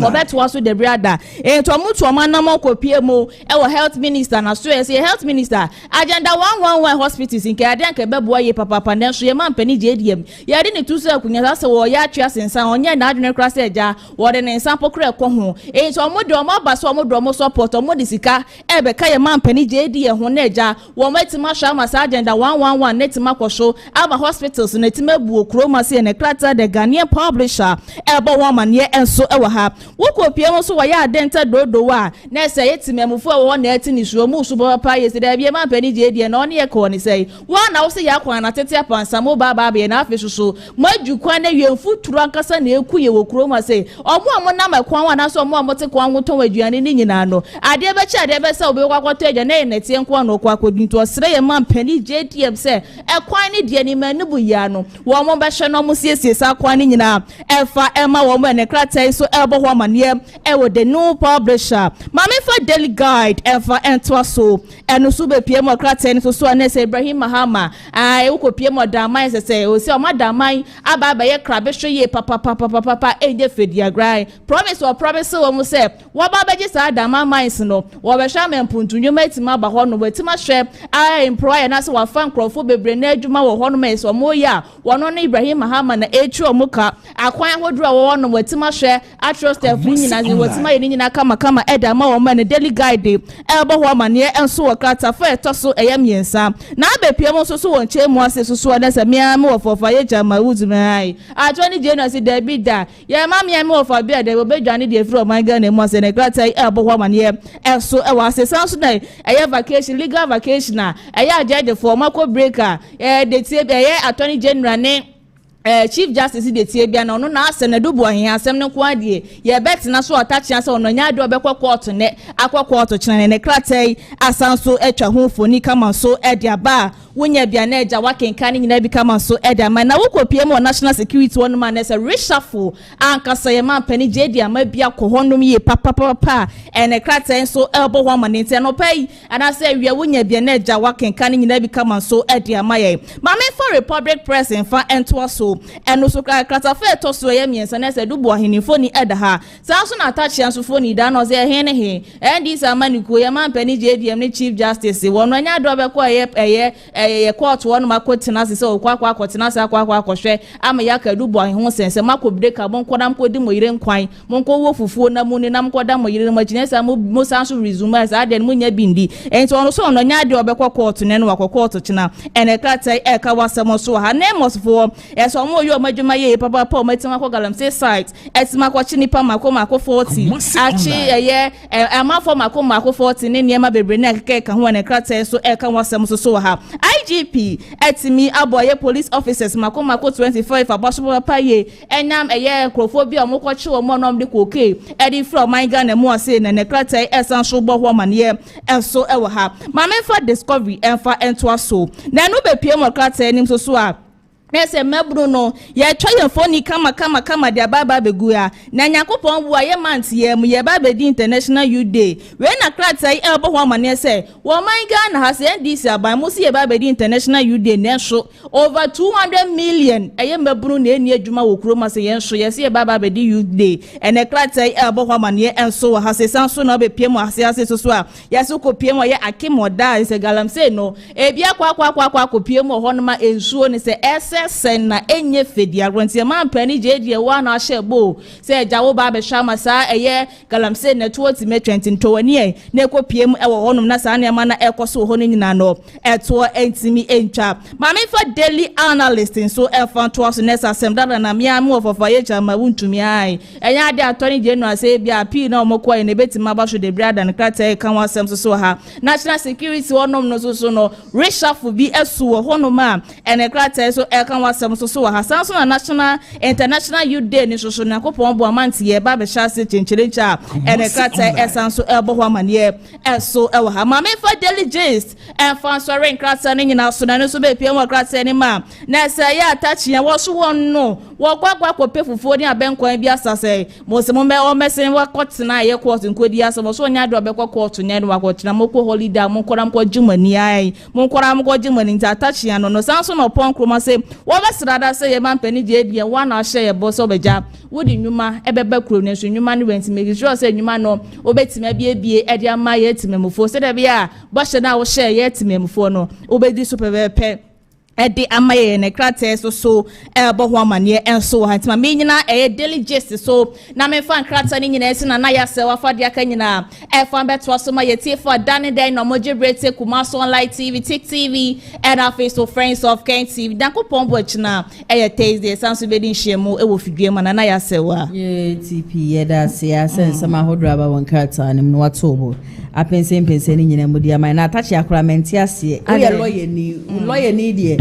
obeto aso de brother to mutu omanam kopiem e wo health minister na so say health minister agenda 111 hospitals in Kenya ke bebo ye papa na so ye man penny JDM ye de ne tuso akunya se wo ya atwa sensan onye na adwene kra se eja wo de ne nsan pokra ko ho to mo de o ma ba so mo do mo support mo de sika e be ka ye man penny JDM ho na eja wo matima sha ma sa agenda 111 netima kwosho ama hospitals netima bu okroma se ne krata de Ghanaian publisher e bo wo man ye enso e wo ha wo kopiem so wo ya adenta dodo wa na se yetimemufo wo na eti ni suo mu so bo pa ye se da bi man penny JDM na oni e ko ni se wo na wo se ya kwa na tete apansa mo ba be na afesu so maju kwan na yemfu turu ankasa na eku ye wo kroma se omo na makwan wa na so omo te kwan wo ton waduane ni nyina no ade be cha ade be se obi kwakwato eja na ne tie nko na okwa kodinto sere ye man penny JDM se e kwan ni de ni manibu ya no wo mo be hwe no mo siesie sa kwan ni nyina e fa e ma wo mo ne krata so e bo ho amane e wo the new publisher mama for daily guide e fa ento so eno so be pie mo krata ni so na se Ibrahim Mahama ai wo ko pie mo daman se o se o ma daman aba ye krabe hwe ye papa e de fediagrai promise wo mo se wo ba be je sa daman mines no wo be hwa mempuntunyo matima ba ho no wetima hwe ai employer na se wa fan crofo bebre na adwuma wo ho no me so mo ya wono na Ibrahim Mahama na echu omuka akwan hodura wo no wetima hwe atro staff ni nyina ze wetima ye nyina kama edama wo ma ne daily guide e bo ho amane enso wo krata fa etoso miensa na abepie mo so won chemu ase so na se mia me wo fofa ye jama Wontumi ai a 20 January se da bi da ye ma mia me wo fa bi da be dwane de fro man ga na mu ase ne krata e bo ho amane enso e wo ase san so na e vacation legal vacation na e ya judge for mako breaker de tie ye 20 January ne Chief Justice de tie bia na ono na ase na dubu ahen asem ne ko ade ye bet na so otachia se ono nya de obekwa court ne akwa court chine ne kratai asanso etwa ho foni kama so ediaba wonya bia na eja wakenka ne nyina bi kama so ediama na wokopie mo national security one man na se reshuffle ankasa ye man pani JD ama bia ko honom ye papa ene kratai so elbo ho man nte no pai ana se wi wonya bia na eja wakenka ne nyina bi kama so ediama ye mama for Republic Press en fa ento so eno so krata fa to so ye miensa na se dubu ahenifo ni eda ha sa so na attach anso fo ni da no ze he ne he ndis amaniko ye man pani JDM ne Chief Justice wono anya do be ko ye court wono makotena se okwa akotena se akwa akohwe ama ya ka dubu ahen ho sense makobde ka bon kodam kodi moyire nkwan monko wo fufuo na mu ni nam kodam moyire magine sa mo sanso resume as aden mu nya bindi enti wono so no nya de obekwa court ne no wakwa court china ene krata e ka wasemo so ha ne mosfo so mo yo madwuma ye papa pa matima ko galamsey site etima ko chini pa mako 40 achi ye amafo mako 40 ne niema bebre na keka ho ne krata so e ka wasem so ha IGP etimi aboye police officers mako 25 abaso pa ye enam ye crofobia mo ko chi wo mo nom de koke edi from my Ghana mo ase ne krata esan so bo ho man ye enso e wo ha mama for discovery enfa ento so na no be pie mo krata enim so a nese mebru no ye twa ye foni kama de baba begua na nyakopon bua ye mant ye mu ye baba di International Youth Day we na krata e bo ho amane se wo man Ghana ha se ndisi aban mo se ye baba di International Youth Day na so over 200 million ye mebru na eni adwuma wo kuro ma se ye so ye se ye baba di Youth Day ene krata e bo ho amane enso ha se sanso na be pie mo ase so a ye so ko pie mo ye akemo da se galamsey no e bia kwa ko pie mo ho no ma ensuo ni se ese sen na enye fedi agronti man pani je wa na hye bo say jawo ba be hwa masa eye galamse na 2020 ntowani e na ekopiem e wo honum na sa na ma na ekoso ho nyina no eto entimi entwa ma me for daily analyst so e fan to so next asem da na me am of Agyapong Wontumi ai enya ade atoni je no ase bia p na omokọ e na betima ba so de brada na krata e kan wasem so ha national security honum no so no reshuffle bi esu wo honum a ene krata so e kan wasem so ha san so na national international youth day ni so na kopon bo amanti ye ba be shase chencherecha ene krata e san so e bo ho amane e so e wo ha ma me for diligence e fan so ren krata ni nyina so na so be piem wo krata ni ma na se ya atachi ya wo so won no wo gwagwa ko pefufuo ni abenkwan bi asase mo se mo me o mesen wo kotena ye court nkodi aso so nya do abekwa court nya do wakotena mo ko holiday mo koram ko jumani ai mo koram ko jumani nta atachi ya no san so no pon kroma se wo be srada se ye man pani die die wa na hye ye bo so beja wo di nwuma ebeba kro ne so nwuma ni went make sure se nwuma no obetima bie e dia ma ye timemufo se de bia bo hye na wo hye ye timemufo no obedi so pepe edi amaye ne krate so ebo ho amane enso hantima me nyina daily gist so na me fan krate ni nyina esi na ya se wafade aka nyina e fan beto so ma yeti for dane den no moje brete Kumaso online TV Tik TV and our face of friends of Ken TV dankopon bo achina Thursday sanso be din hyiemu e wo fidue ma na ya se wa TP ye da se asen sama hodra ba won krate anim no watobo apense ni nyina mudi ama na atachi akora menti ase o ye lawyer ni die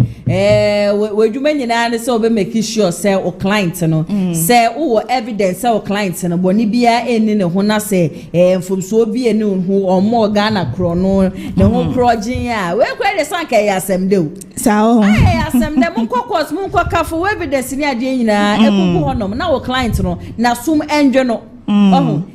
wedwuma nyina ne se obe make sure say o client no say o evidence say o client no boni bia eni ne ho na say mfomso bi eni ho omo Ghana kro no ne ho projin a we kwa de sanka ya asem de o sa o asem de mon kokos mon kokafo evidence ni ade nyina ekuku honom na o client no na sum enjo no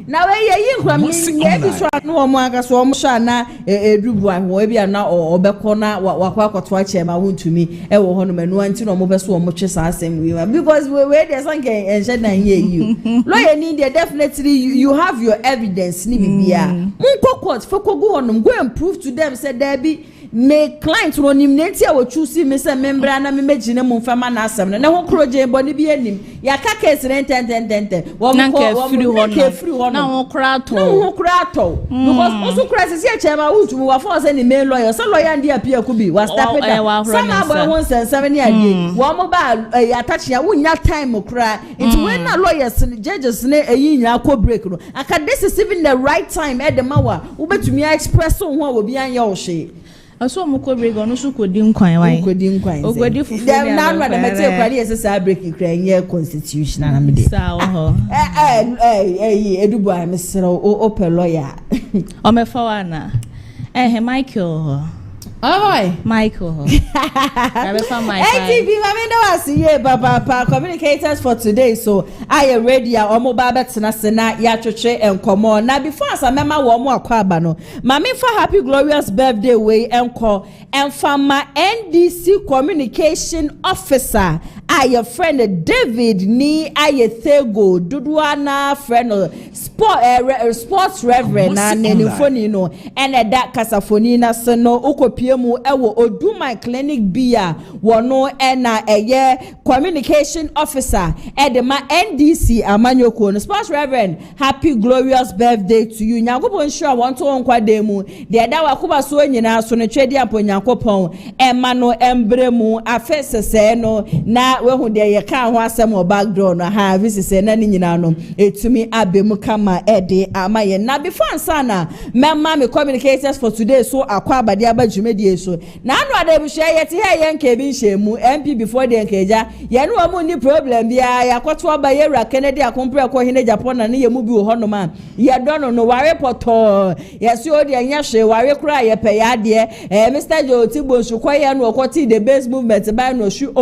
na we ye yinkura mi ye bi so no omo aga so omo sha na edubu ahwo e bia na obekọ na wakwa akoto Agyapong Wontumi e wo hono manu anti no omo be so omo twe sa asem wi because we dey sanke enje na ye you lawyer need definitely you have your evidence ni bibia mun court for kogu hono go and prove to them say there be me client no nim neti a wo choose me say membra na me megine mu fama na asem na ho kroje boni bi anim ya ka case ten wo mo ko na ho krato because also crisis here Agyapong Wontumi wa for say ni main lawyer so lawyer ndi apia kubi wa step it down some boy won say 7 year dey wo mo ba attach ya wunya time kra into when na lawyers judges ne yin ko break no aka this is even the right time e de mawa wo betumi express ho a obi anya wo hye aso mo ko break ono so kodi nkwan wai okodi fufu na na da mete kwari ese break kra nye constitutional na mede sa ho edubu a mesero o pe lawyer o me fa wana Michael Michael. ATV Mamendo was here, Papa communicators for today. So I am ready. Omo baba tena ya choche and come on. Now before I remember one more kwabano. Mami for happy glorious birthday way and call and from my NDC communication officer. Your friend David ni Ayethego Duduana friend sports reverend na nenifoni no and that kasafoni na seno ukopiemu ewo Oduma clinic bia wono ena eye communication officer edema NDC amanyoko no sports reverend happy glorious birthday to you nyankopon sure want to nkwade mu de da wakuba so nyina so no twedi apo nyankopon ema no embremu afesese no na wehu de ye kan ho asem o background ha visise na ni nyina no etumi abemu kama ede amaye na before sana memma me communicators for today so akwa abade abadwumedie so na anu ade bu hye yete he ye nka bi hyemu MP before de nkaja ye no amu ni problem bia yakoto aba ye ra KennedyAgyapong ko KennedyAgyapong na ye mu bi ho no ma ye do no ware poto ye se o de anya hwe ware kura ye pe ya de Mr. Jotibo nsu kwaye no okoti the base movement by no shu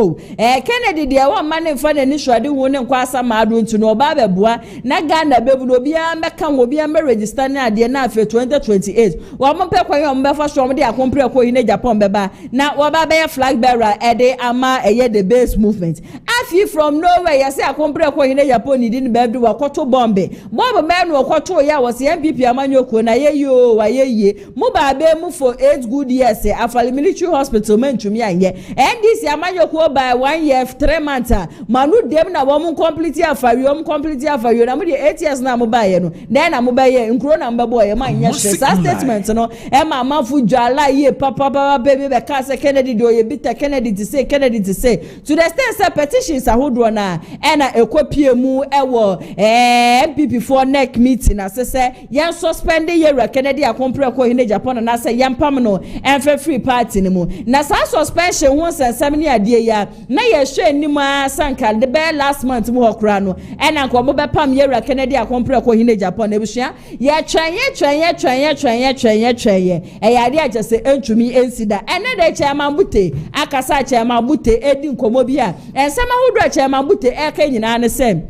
Kennedy de wa mane fa na ni hwade hu ne nkwa asa ma ado ntu no oba bebua na Ghana bebu no bia meka wo bia me register na ade na afi 2028 wa mo pe kwaye o mbe fa so mo de Agyapong ko KennedyAgyapong beba na wa ba be flag bearer ede ama eye the base movement fi from nowhere ya say akompre ko KennedyAgyapong ni din be do wakoto bombe man wakoto ya was MPP amanyoko na ye yo wa ye mu ba be mu for 8 good years afali military hospital mentumi anye NDC amanyoko by 1 year 3 months manu dem na wo mu complete afario na mu de 8 years na mu ba ye no na mu ba ye nkro na mbebo ye man nya statement no e ma mafu jala ye papa baby be ka say Kennedy do ye bita Kennedy to say to the extent say petitions ahodo na e na ekopie mu e wo MPP for neck meeting asese yan suspend ye KennedyAgyapong ko KennedyAgyapong na say yan pam no enfe free party ni mu na sa suspension won sensam ni ade ya na ye hwe ni ma sanka the be last month mu hokra no e na nko mo be pam ye KennedyAgyapong ko KennedyAgyapong na busua ye twen e ya de agese entumi ensida ene de chairman bute akasa chairman bute edi nkomo bi a ensema hodo chairman bute e ka nyina ne sem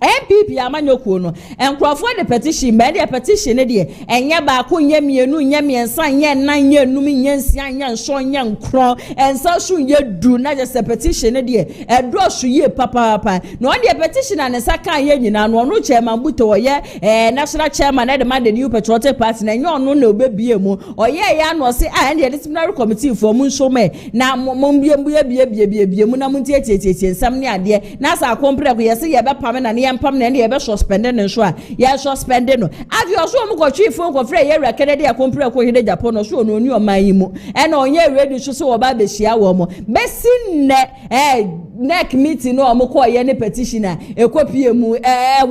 MPP amanyoko no enkrofo de petition be de petition ne de enye ba ko nye mienu nye miensa nye nan nye num nye nsia nye nso nye nkro ensa su ye du na je petition ne de edo su ye papa no de petition na ne saka ye nyina no no chairman buto oye national chairman na de man the new patriotic party na nye ono na obebie mu oye ya no se the disciplinary committee for mu nso me na mombie mu na mu tietie nsam ne ade na sa akompre ko ye se ye be pam na ne pam na ye be suspended no so a ye suspended no avio so mu ko chief ko frɛ ye KennedyAgyapong ko KennedyAgyapong no so no ni o man yi mu e na onye ready so wo ba be hia wo mo besin ne neck meeting no mo ko ye ne petitioner ekopie mu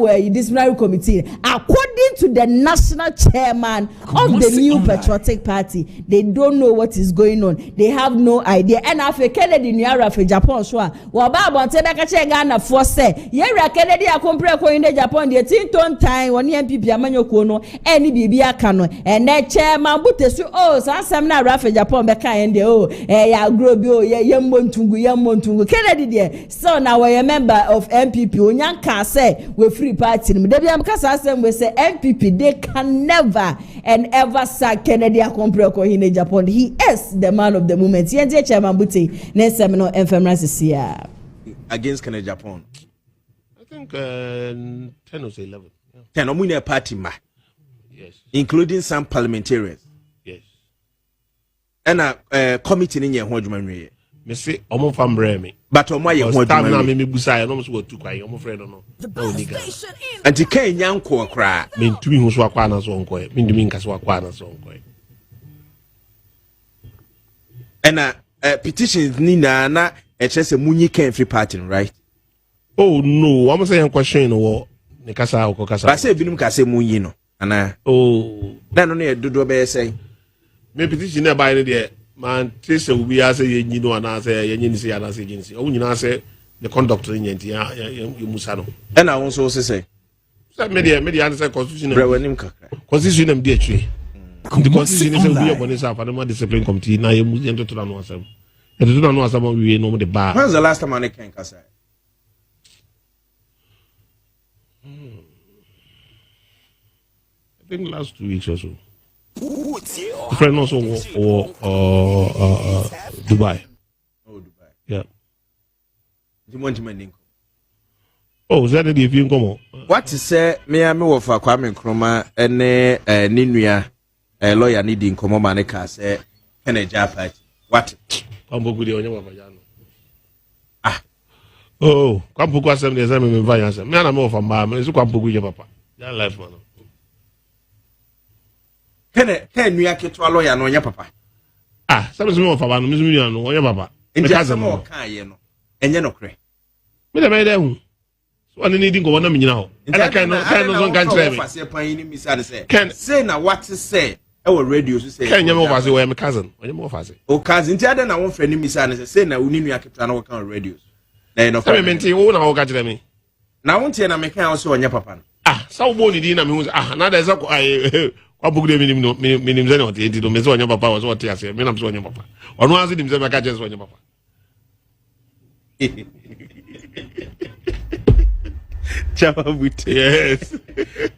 we disciplinary committee according to the national chairman of the new patriotic party. They don't know what is going on, they have no idea. And afi KennedyAgyapong so a wo ba bonte be ka che Ghana for say ye KennedyAgyapong ko KennedyAgyapong de tinton time woni MPP amanyoko no eni bibi aka no ene chairman butesu sansam na Agyapong be ka ende ya grobi ye montungu Kennedy there so now we a member of MPP onyanka say we free party no dey am kasa asem we say MPP they can never and ever sack KennedyAgyapong ko KennedyAgyapong. He is the man of the moment. Yende chairman buti ne sem no enfemrasia against KennedyAgyapong. I think 10 or 11. Yeah. 10 omuni party ma. Yes. Including some parliamentarians. Yes. And a committee in your home. Me say omo fam breme. But omo ye ho adwuma na me busa ya no mo so watu kwai omo friend no. Anti kan yanko kra. Me ntumi hu so akwa na so onko e. Me ndumi nkase akwa na so onko e. And petitions ni na e chese munyi kan free party right? Oh no, I'm saying question no ne kasa o kasa. Ba say binum kase munyi no. Ana. Oh. Na no na dodo be say. Me petition na buy no there. Man, this will be as a you know, and as a Yenisi and as a agency. Oh, you know, say the conductor in Yentia, you Musano. And I also say, media answer constitution, constitution of dear tree. The constitution is a real one is up and a discipline committee. Now you must enter to know some. And to know some we know the bar. When's the last time I can cast? I think last 2 weeks or so. Friend also or Dubai. Oh, Dubai. Yeah. You want to make oh, is that the if you come? What is say me am wo fa Kwame Nkrumah ene ninua lawyer ni di nkomo mane ka say KennedyAgyapong. What? Kampoku de onye baba jano. Ah. Oh, Kampoku asem de asem me va asem. Me na me wo fa ma, me so Kampoku je papa. That life man. Ken nua keto lawyer no nya papa. Ah, sabe me ofa ba no, me nua no, onya papa. Me kaza mo kan ye no. Enye no kre. Me da me da hu. So ani need go na me nyina ho. Ela kan no so kan try me. Fa pan ni mi say. Ken say na what say e wo radio so say. Ken nya me ofa say we me cousin. Onya me ofa say. O cousin ti ada na won fra ni mi say na uni nua keto na wo kan radio. Na no fa. Me menti wo na wo ka kire me. Na won tie na me kan so onya papa no. Ah, sa wo bo ni di na me hu na da say Kwabuku de minim zeni wati enti do mezo wanya papa wazo wati ase mina mso wanya papa wanu anzi di mzema kaje wanya papa chama buti yes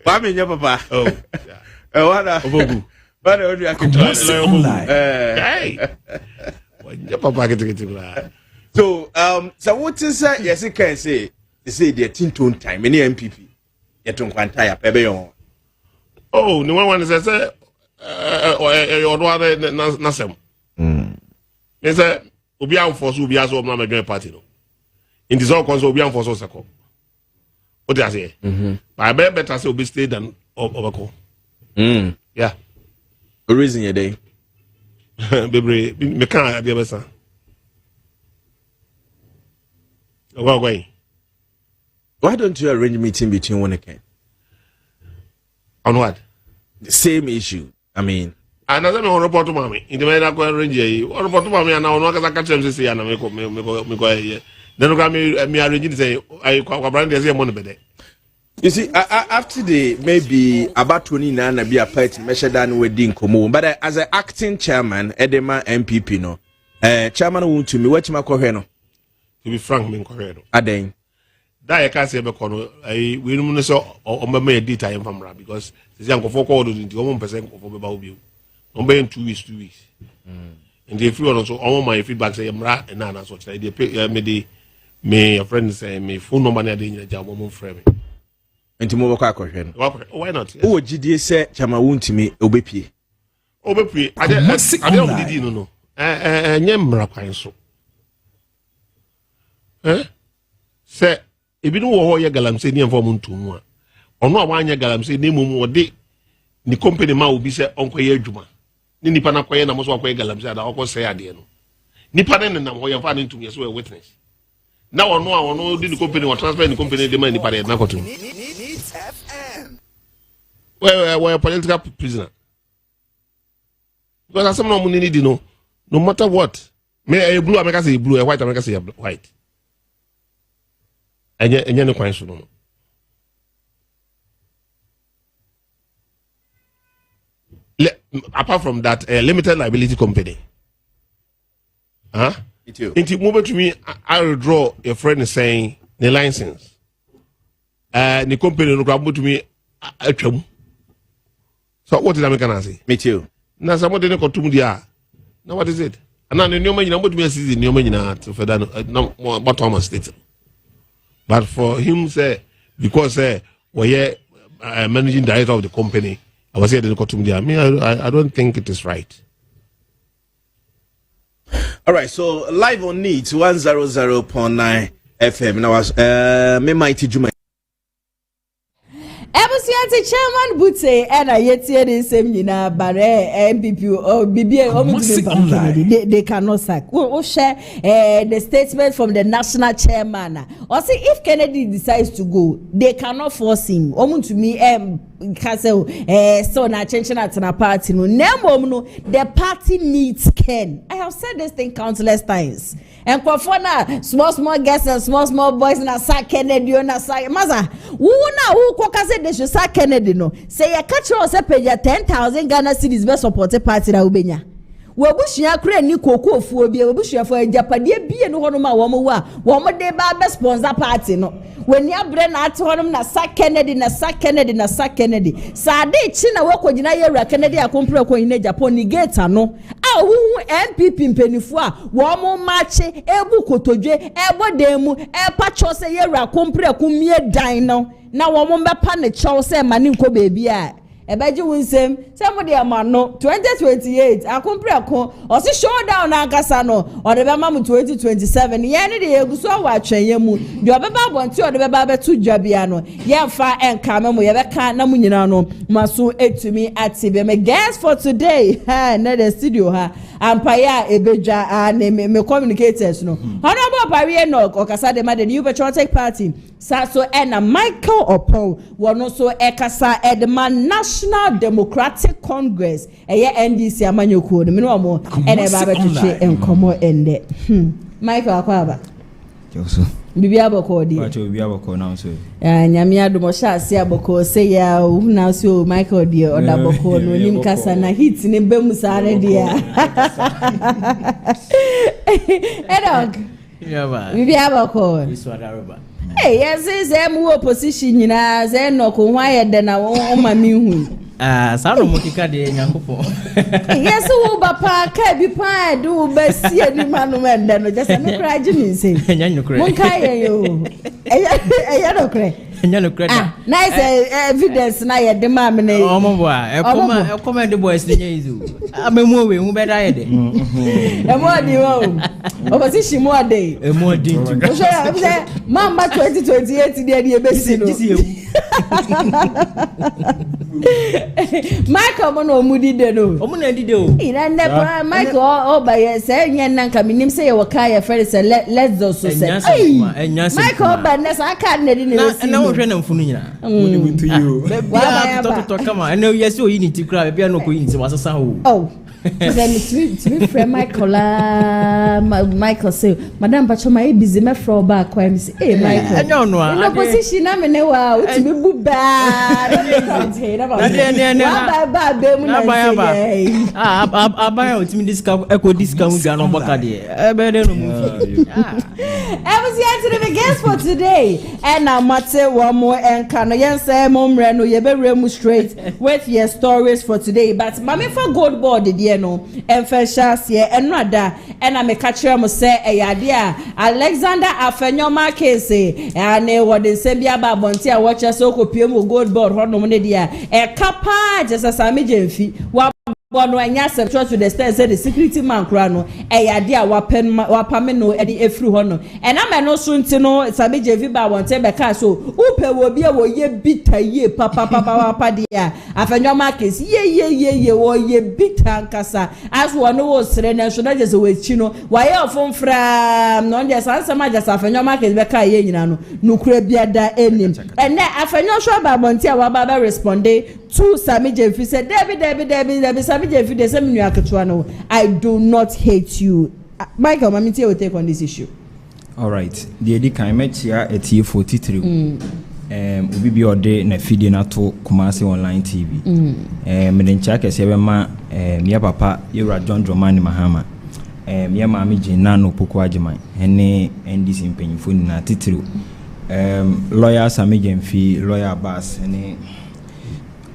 wame nya papa oh wana obogu wana odi akitwa hey wanya papa kiti bla So what is yes you can say the tintone time any MPP yeton kwanta ya pebe yon. Oh, no one is say nasem. They say obi am force obi aso na me join party no. In this all cause obi am force second. What do I say? But I better say obi stay than overcome. Yeah. The reason you day. Baby, me can't be better. Why don't you arrange a meeting between one and on what? The same issue. I mean, another no report to mommy. In the way I go arrange you, or report to mommy, and now I catch them to see and me go here. Then look at me arranging to say, I brand there's a money better. You see, after the maybe about 29 and be a party measure than wedding come but as an acting chairman, Edema MPP no, chairman Wontumi, what you call no. To be frank, me correct. Aden. That I can't say because I we don't know or me data in family because the young for called into 1% of Bawumias. I'm paying 2 weeks. And if you also all my feedback say I'm right and now so they pay me a friend say me phone number na dey Agyapong frame. Enti mo boko akohwe no. Why not? Wo gidie se chama Wontumi obepie. Obepie. Ade o didi no. Enye mmra kwan so. Say ebi no wo ho ye galamse ni enfo ntumu a. Ono a wanya galamse ni mum wo de ni company ma obi se onkoye adwuma. Ni nipa na koye na mo so akoye galamse ada okose ade no. Nipa ne nam ho ye fa ne ntumu ye so a witness. Now ono did the company or transfer the company the money para na kotu. Where political prisoner. Because as some no money need no matter what. Me a blue America say blue, a white America say white. Enye no kwan so no. Apart from that, a limited liability company. Into move to me, I will draw a friend saying the license. The company no grab to me. So what did I say? Me too. Now somebody no come dia. Now what is it? And now the new man you know to me see the new man na to for that no what Thomas state. But for him say because we managing director of the company, I was saying they come to me. I don't think it is right. All right, so live on Needs 100.9 FM. Now, me mighty Juma. Ebusiante chairman Bute and I yet hear the same bare MPP or BBA they cannot sack. We'll share the statement from the national chairman. Or say if Kennedy decides to go, they cannot force him. To me Castle so na change at a party no the party needs Ken. I have said this thing countless times. And Kwafona small guests and small boys na sack Kennedy na sack maza who say they should sack Kennedy no say ya catch us pay 10,000 Ghana cedis best support party na ubenya Wabushia kure ni koko ofuo bia wabushia for Japade bia no hono ma wo mo de ba be sponsor party no when ya bre na ate hono na sack Kennedy sa de chi na wakogina yewra KennedyAgyapong ko ina Agyapong ni gate no a hu MPP mpenifu a wo mo mache ebu kotodwe ebo demu pacho se yewra Agyapong mie dan no na wo mo bepa ne chow se mani nko beebi a ebeji wunsem somebody amano 2028 Agyapong o si showdown na akasa no o de be ma mu 2027 ye ne de eguso wa atwenye mu de obeba bonti o de be ba betu dwabia no ye fa enka me mu ye be ka na mu nyina no maso etumi atibe me guest for today na the studio ampaya ebeja me communicators no honorable Pariye no okasa de ma the new patriotic party saso na Michael Opon wono so ekasa edma National Democratic Congress NDC amanyoko no me no mo ene ba betwe enkomo ende Michael akwaba Joso bibi aboko di wacho bibi aboko na so nyame adomo sha se aboko se ya na so Michael di odaboko no nim kasa na hit ne bemu sare dia edok bibi aboko iswadaroba yes mu opposition nyina ze no ko hwa ye de na o ma mi hu Sano mukika de nyankopon. Yes, wo bapa ka bi pa do be sie ni manu menda no just no cry me say. Enya no cry. Mon kai yo. Eya no cry. Enya no cry. Nice evidence na ye de ma me na. Omo bo a e come the boys de nyizu. Amemu we hu be da ye de. E mo di wo. Opposition mo dey. E mo di ntu. O say mamba 2028 dey e be si no. Michael mo no mudi de no. Omo na di de o. Ina ne Michael o ba ye say nya nanka minim say ye waka ye fere say let's do so say. Michael ba ne sa ka ne di ne si. Na wo hwe na mfunu nyina. Mo ni mutu yo. Bia to kama. Ene yes o yini ti kra bia no ko yini ti wasasa ho. Oh. Then to friend Michael say madam pacho my busy me fro back kwa me say hey Michael enyo no a no position na me ne wa o ti me bu ba ba be mu na say abaya o ti me discount eco discount ga no boka de e be de no mu I was here to the guest for today and now mate one more and can yen say mom re no ye be remu straight with your stories for today but mama for gold board de no enfeshas ye enrada and I make catch am say eyade Alexander Afenyo case and what dey say bia ba bonti a watch so kopie mo gold board hono ne dia e kapa just as Sami Jemfi wa no anya accept to the stand say the security man kra no eyade a wapame no e di efru hono and am no so nti no Sami Jemfi ba wonte be ka so upe wo bia wo ye bitter ye papa dia Afenyo case ye wo ye bitter kasa as one no sere na so na just we chi no wa ye ofon fra no just answer ma just Afenyo case be ka ye nyina no nukura bia da enim and Afenyo so ba bonti a wa ba responde to Sami Jemfi said Debbie Sami Jemfi de same nua ketua no I do not hate you. Michael mamiti will take on this issue. All right, the edi kan mechia etie 43 obi bi ode na feed na to Kumasi online TV me den cha kese be ma me papa Yura John Dramani Mahama me ma mi jina no poko agiman ene NDC mpanyifo ni na titiri lawyer Sami Jemfi lawyer Abbas ene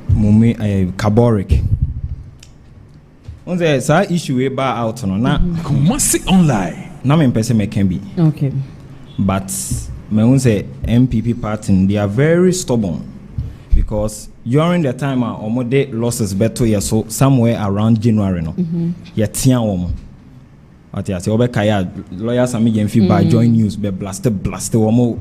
Mumi Kaboric. On the side issue we bar out on na Kumasi online. Na me person me can be. Okay. But me won say MPP party they are very stubborn because during the time omode losses beto ye so somewhere around January no. Ye tia wo. Ati ati obeka ya lawyer Sami Jemfi by join news be blast wo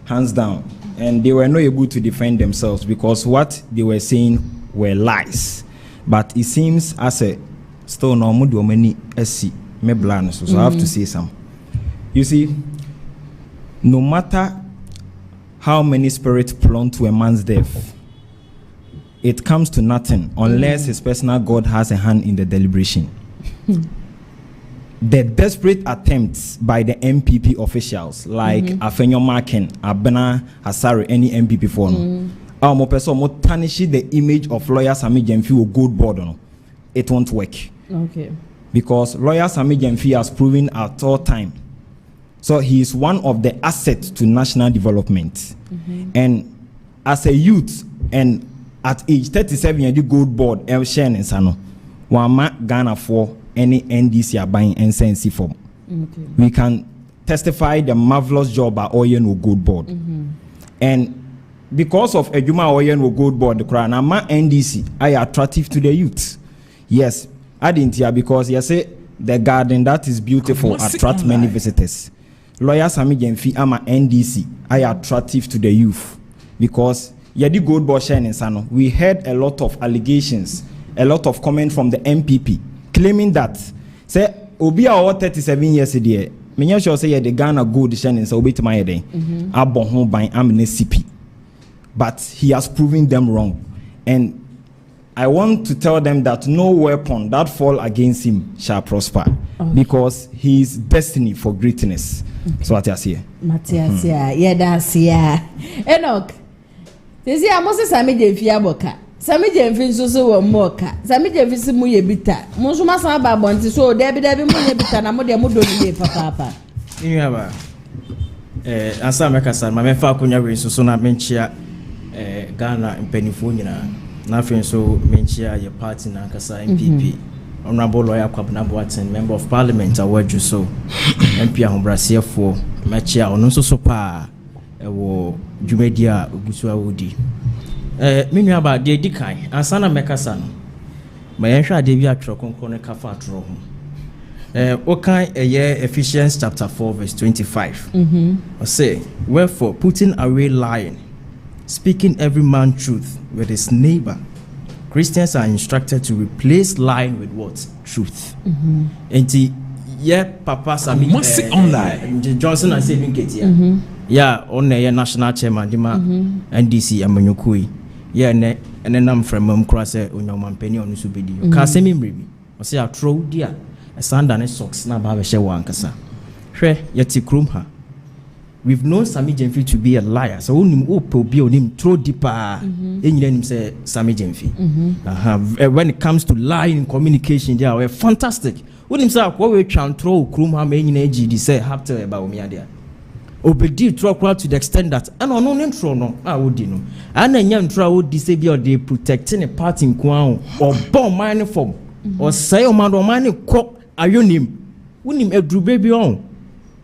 hands down. And they were not able to defend themselves because what they were saying were lies. But it seems as a still no more do many SC me bland so I have to say some. You see, no matter how many spirits plumb to a man's death, it comes to nothing unless his personal God has a hand in the deliberation. The desperate attempts by the MPP officials like Afenyo Marken, Abena Hasari, any MPP for no, our person more tarnish the image of lawyer Sami Jemfi with gold board on it won't work. Okay. Because lawyer Sami Jemfi has proven at all time. So he is one of the assets to national development. And as a youth and at age 37 years, the gold board El Shen and Sano, Wama Ghana for any NDC are buying NCNC for. We can testify the marvelous job by Oyen with Gold Board. And because of Ejuma Oyen with Gold Board, the crown, ama NDC are attractive to the youth. Yes, I didn't hear because you say the garden that is beautiful attract many visitors. Lawyer Sami Jemfi ama NDC are attractive to the youth because Yadi Gold Board shining Sano. We heard a lot of allegations, a lot of comment from the MPP claiming that say obi a 37 years there me sure say the Ghana gold shining so obi to my day abon ho ban amne CP, but he has proven them wrong. And I want to tell them that no weapon that fall against him shall prosper because he is destined for greatness. So what you say Matthias yeah that's yeah Enoch this year Moses Sami Jemfi aboka Sami Jemfi so wo moka Sami Jemfi si mu ye bita mo so ma san ba bonti so debi mu ye bita na mo de mo do ni papa inwa ba asa meka san ma me fa akonya we so na menchia Ghana mpanifo nyina Nothing so mention your party na kasa MPP. Honorable Lawyer Kwabena Boateng, Member of Parliament, award you so. MP Ahombrasia for Machia or no so pa wo Jumedia Gusua Wudi. Minu about de dikai, and Sana Mekasan. My answer Davia Trokon Kafa Tro. Okay, a year Ephesians chapter 4, verse 25. I say, wherefore, putting away lying, speaking every man truth with his neighbor. Christians are instructed to replace lying with what? Truth. And Papa Sami Johnson and Saving Katie. On the national chairman, Dima NDC Amanyukui. And then I'm from Cross on Penny on Subidi. Kasemi Mribi. I say, I throw dear a sand and a socks, now have a shower and Kasa. Shre, yeti krumha. We've known Sammy Jenfi to be a liar, so only be on him throw deeper. And him say Sammy Jenfi. When it comes to lying in communication, they are fantastic. When him say what we can throw Krumha main GD say have to Bawumias there. Obedi throw crowd to the extent that and no intro no I would know. And then young throw would disable they protecting a part in Kwan or bomb mining form or say man or mining cock ayonim. When him a drew baby on.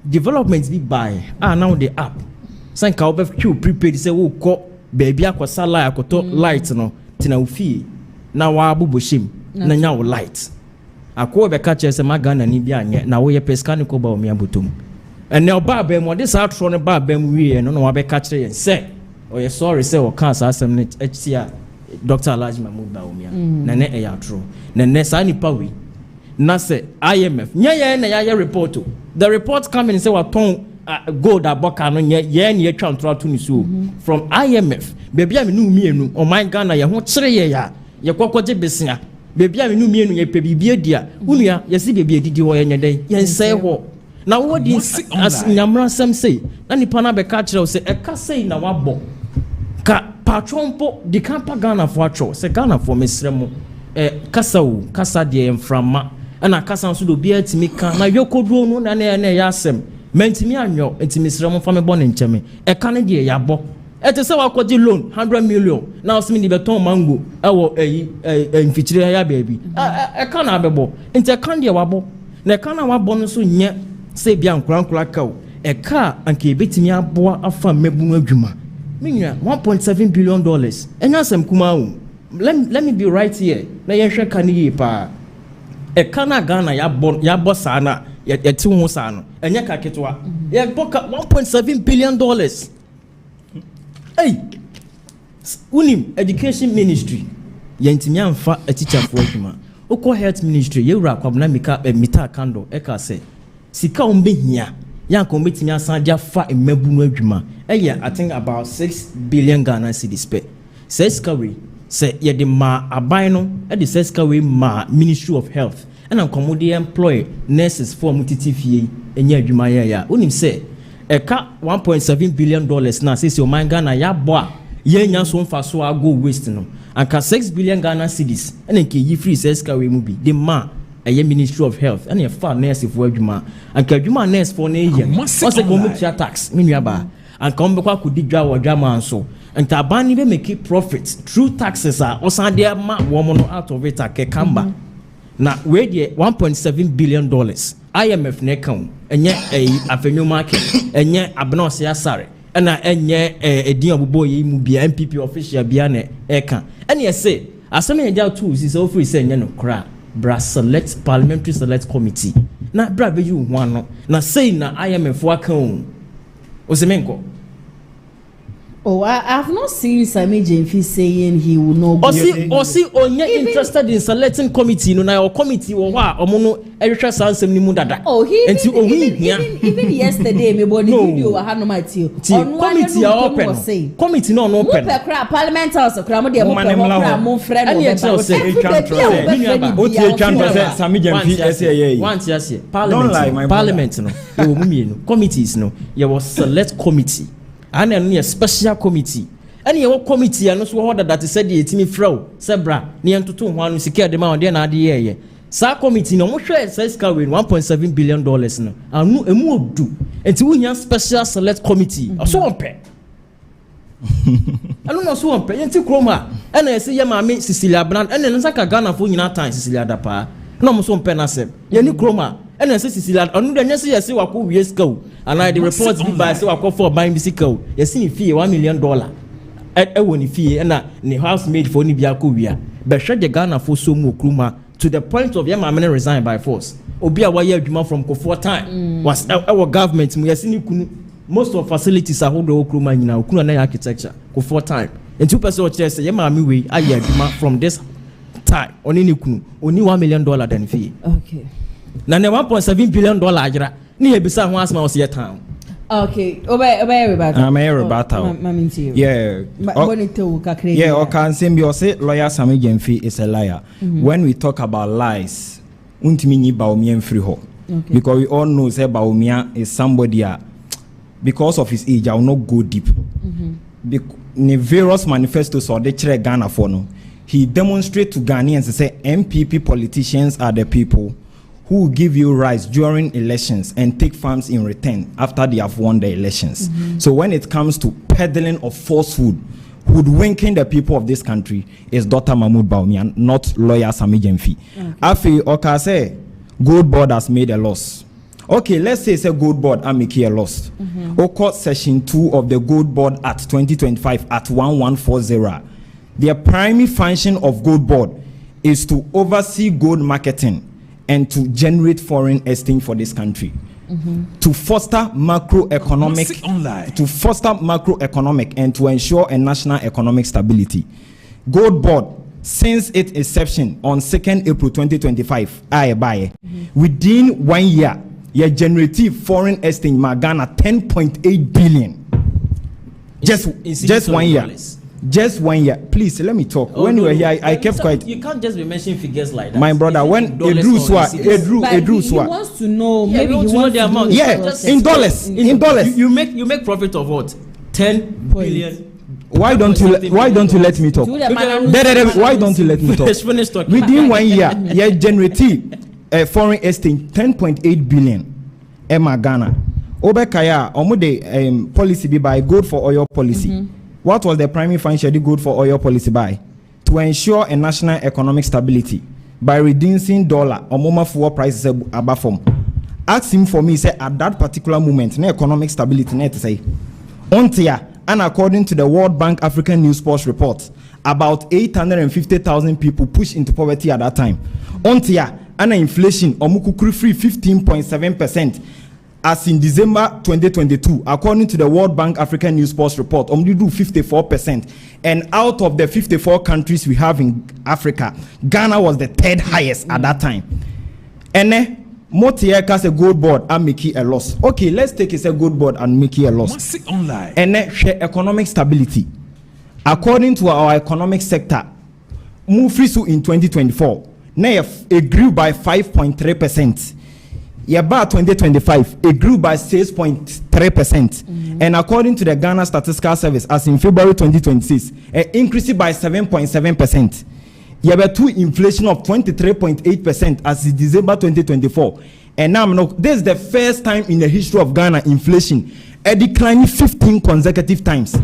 Developments be by now the app sanka obe few prepaid say wo ko baby akwasa light akoto light no tina ufi na wa abuboshim na nya wo light akwo be ka che say magana ni bi anye na wo ye pescani ko Bawumias botom ene oba ba mo this outro no ba ba mu wie no na wa be ka che yen say o ye sorry say o cancer asem ne hia Dr. Alhaji Mahmoud Bawumias na ne e outro na ne sa ni pa we na say IMF nya na ya report. The reports coming and say what ton gold aboka no ye na twa ntro to ni so from IMF baby am nu mienu o man Ghana ye ho kire ye ya ye kokoje besia baby am nu mienu ye pe bibie dia unua ye si baby edidi wo ye nyeden ye nsai ho na wo di as nyamra sam say na nipa na be ka kire say e ka say na wabo ka patronpo di kampa Ghana for atro say Ghana for mesremo kasa de emframa ana kasa nso do bia timi kan na yokoduo no na ya asem mentimi anyo entimi sremo fa me bone ncheme e kan de ya bo ete se wakoji loan 100 million na osimi ni beton mango ewo mfichire ya baby e kan abebo ente kan de wabo na kan na wabo no so nye se bia nkurankura ka o e ka anka ebetimi aboa afa mabun adwuma minua 1.7 billion dollars enya sem kuma o let me be right here na ye hwe kan yi pa e kana Ghana ya bo sana ya ti ho sana enye ka ketwa ya boka 1.7 billion dollars. Hey, unim education ministry yentimi amfa a teacher for adwuma oko health ministry ye wura kwabna mita kando e ka se sika ombe hia ya ko metimi asan dia fa emabunu adwuma eye I think about 6 billion Ghana cedis pe says kawe say ye de ma aban no e de says kawe ma Ministry of Health and accommodating employ nurses for mutitifie enya adwuma ya unim say e ka 1.7 billion dollars na say o man Ghana ya bo a ye nya so mfa so ago waste no anka 6 billion Ghana cedis and nke yi free says kawe mu bi de ma eye Ministry of Health and ye fa nurse for adwuma anka adwuma nurse for na ye o say go mutia tax menua ba anka ombe kwa kudigwa wodwama anso and abani be make profit through taxes are osan there ma woman out of it akekamba na we dey 1.7 billion dollars IMF na account enye Afenyo market enye abna ose asare na enye edin obobo yi mu bia MPP official bia na eka ene ye say asem ye dia tools is offer say enye no kra bra select parliamentary select committee na bra be you ho ano na say na IMF account osemenko. Oh, I've not seen Sammy Jenfi saying he will not go. Onye interested in selecting committee no na your committee wo wa omo no ehwehwe sansem ni mu dada. Oh, even yesterday me body video wa ha no matio. Committee are open. Committee no open. No pe parliament house kra mo de mo kra mo friend no be ba. O say Sammy Jenfi say want yes parliament no. E wo mu mienu. Committees no. Ye was select committee. And then a special committee. And your committee and also order that said the Timmy Fro, Sebra, near to 2 secure the mountain and the year. Sa committee no more says carrying $1.7 billion no. And no a move do. And to win special select committee. So on pay. I don't know so on pay chroma and I say Yamami Cecilia Brand and then Saka Ghana for you time Cecilia Dapa. No so penasep. Yanni chroma and I say Cecilia on the next year say Waku years go and I the reports by so I call for buying bicycle. You see fee $1 million. At a one fee and a house made for Nibia Kubia. But shut the Ghana for so mu kruma to the point of Yamamene resigned by force. Obia why you from Kofor time was our government. We are seeing most of facilities are hold the kruma in our Kuna architecture. Kofor time. And 2% chess Yamami way I from this time only $1 million than fee. Okay. Now $1.7 billion near beside one small year town. Okay, obey everybody. I'm a rebuttal. Yeah. Yeah, or can say lawyer Sami Gemfi is a liar. When we talk about lies, Wontumi Bawumia free ho. Because we all know say Bawumia is somebody because of his age, I will not go deep. The various manifestos or the chere Ghana for no. He demonstrate to Ghanaians and say MPP politicians are the people who will give you rights during elections and take farms in return after they have won the elections. So when it comes to peddling of falsehood, hoodwinking the people of this country, is Dr. Mahmoud Bawumia, not lawyer Sami Gemfi. Afi Oka say Gold Board has made a loss. Okay, let's say it's a Gold Board and make a loss. Oko Session 2 of the Gold Board at 2025 at 1140. The primary function of Gold Board is to oversee gold marketing and to generate foreign exchange for this country, to foster macroeconomic and to ensure a national economic stability. Gold Board, since its inception on 2nd April 2025, within 1 year, you generated foreign exchange Ghana 10.8 billion. Just 1 year. Just 1 year. Please let me talk. When you were here, I kept quiet. You can't just be mentioning figures like that. My brother, when Edru he wants to know. Maybe he wants the amount. Yeah, in dollars. In dollars. You make profit of what? 10 billion. Why don't you let me talk? Why don't you let me talk? Within 1 year, you generated a foreign exchange 10.8 billion. Emma Ghana. Obekaya, omude policy be by gold for oil policy. What was the primary function of gold for oil policy by? To ensure a national economic stability by reducing dollar or moma fuel prices above form. Ask him for me, say at that particular moment, no economic stability, net say. Ontia, and according to the World Bank African News Post report, about 850,000 people pushed into poverty at that time. Ontia, and inflation, omukukuri free 15.7%. As in December 2022, according to the World Bank African News Post report, do 54%. And out of the 54 countries we have in Africa, Ghana was the third highest at that time. And then, Motieka a Gold Board and make a loss. Okay, let's take it a Gold Board and make a loss. And then, share economic stability. According to our economic sector, Mufrisu in 2024, it grew by 5.3%. By 2025, it grew by 6.3%. And according to the Ghana Statistical Service, as in February 2026, it increased by 7.7%. Two inflation of 23.8% as in December 2024. And now, this is the first time in the history of Ghana inflation, a declining 15 consecutive times.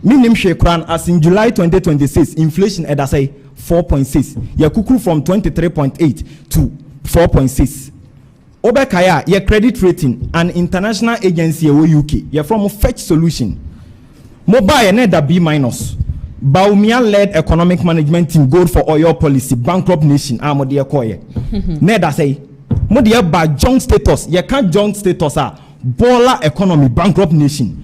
Minim Shekran, as in July 2026, inflation at 4.6. Yakuku from 23.8 to 4.6. Obekaya, your credit rating, an international agency in UK, you're from Fetch Solution. Mobile another B-. Bawumia led economic management team gold for oil policy, bankrupt nation, Amodia Koye. Neda say, Modia by joint status, you can't joint status, baller economy, bankrupt nation.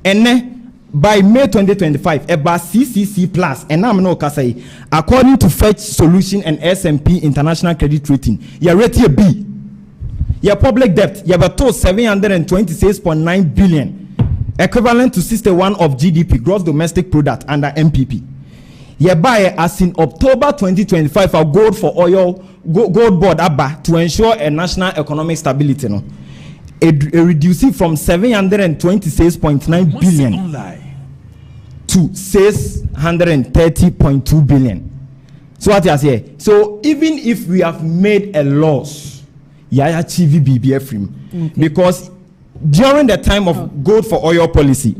And then by May 2025, about CCC plus, and I'm no say, according to Fetch Solution and S&P International Credit Rating, you're rated a B. Your public debt, you have a total 726.9 billion, equivalent to 61 of GDP, gross domestic product, under MPP. You buy as in October 2025 a gold for oil, gold board ABBA to ensure a national economic stability. No, it reducing from 726.9 billion to 630.2 billion. So what you say? So even if we have made a loss, you achieve BBF because during the time of gold for oil policy,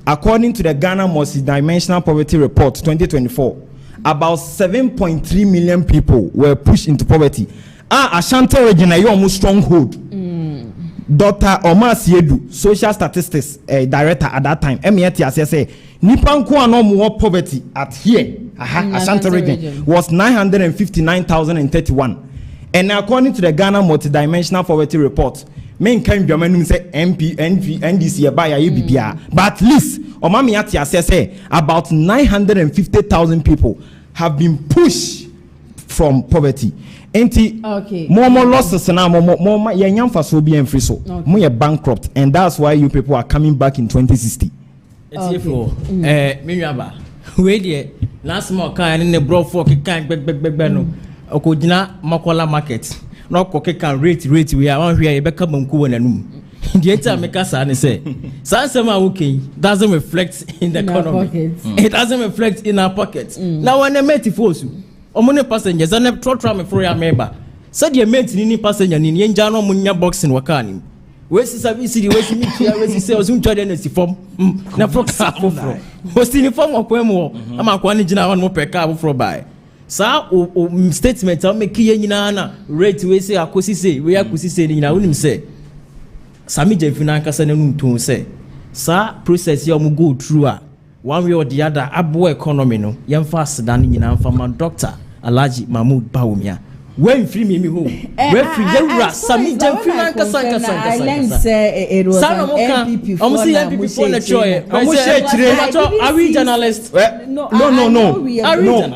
according to the Ghana Multidimensional Poverty Report 2024, about 7.3 million people were pushed into poverty. Ashanti region is almost stronghold. Dr. Omar Siedu, social statistics director at that time, METS say Nipanko no more poverty at here. Ashanti region was 959,031. And according to the Ghana Multidimensional Poverty Report, main kind of say NDC by ABPR, but at least Omamiati say about 950,000 people have been pushed from poverty. Okay. More losses now, more young for be and free so more bankrupt, and that's why you people are coming back in 2060. Miriaba, wait there. Last month, kind in the bro for kind back no. Okojina Makola market. No coke can rate we are on here. Becca Bunku and Num. The entire Mekasa say, Sansama okay doesn't reflect in the economy. It doesn't reflect in our pockets. Now when I met Fosu. Omone passengers and have trot me for your member. Said your mate in passenger in Yanjano Munya box in Wakani. Where's the service? Where's me here? Where's the sales? Who tried any form? Na fox was in the form of Quemo. I'm a quantina on more per car for buy. Sa statement I'll make Kiana rate we say Akosi say we are Kusi saying in our say. Sami Jefinanka Sanum to say. Sa process you go through. One way or the other, abo economy no. Yam fast than in my doctor, Alaji Mahmoud Bawumias. When free me home. When free you Sami Jefinanka I learned say it was an MPP for the choice. Are we journalists? No.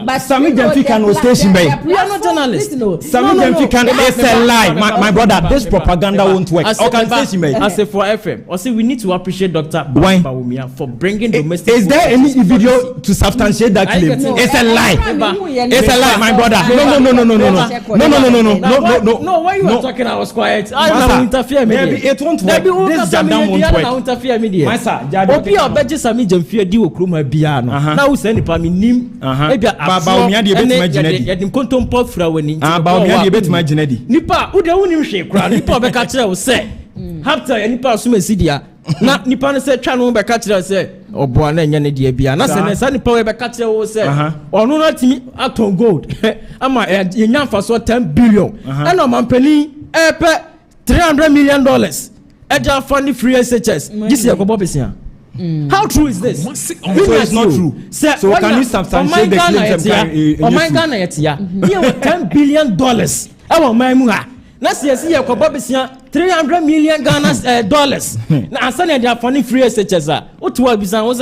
But Sami Jefinanka no station by. We are not journalists. Sami Jefinanka is a lie, my brother. This propaganda won't work. Organization by. I say for FM. I say we need to appreciate Dr. Bawumias for bringing domestic. Is there any video to substantiate that claim? It's a lie. It's a lie, my brother. No. No, why you were talking? I was quiet. I don't interfere. Maybe it won't work. This Jadam won't work. Interfere media. Opi obeji Sami Jemfie di okruma bia no. Na wo send pa me nim. Ebia Bawumias de betima ginedi. Yedim kontompo fra wani. Bawumias de betima ginedi. Nipa wo de wonim hwe kra. Nipa obeka kire wo se. Hapta nipa so mesidia. Na nipa no se twa no obeka kire se. Oboa na nya ne de bia. Na se ne sa nipa obeka kire wo se. Onu na timi aton gold. Ama enya fa so 10 billion. And no mampani epe $300 million. Eja fund free SHS. This is Yakobo Besia. How true is this? So it's not true. So can you substantiate the claims? Oh my Ghana yetia. Here $10 billion. Ewo maimuha. Na see Yakobo Besia $300 million dollars. Na answer they are funding free SHS. What was bisa was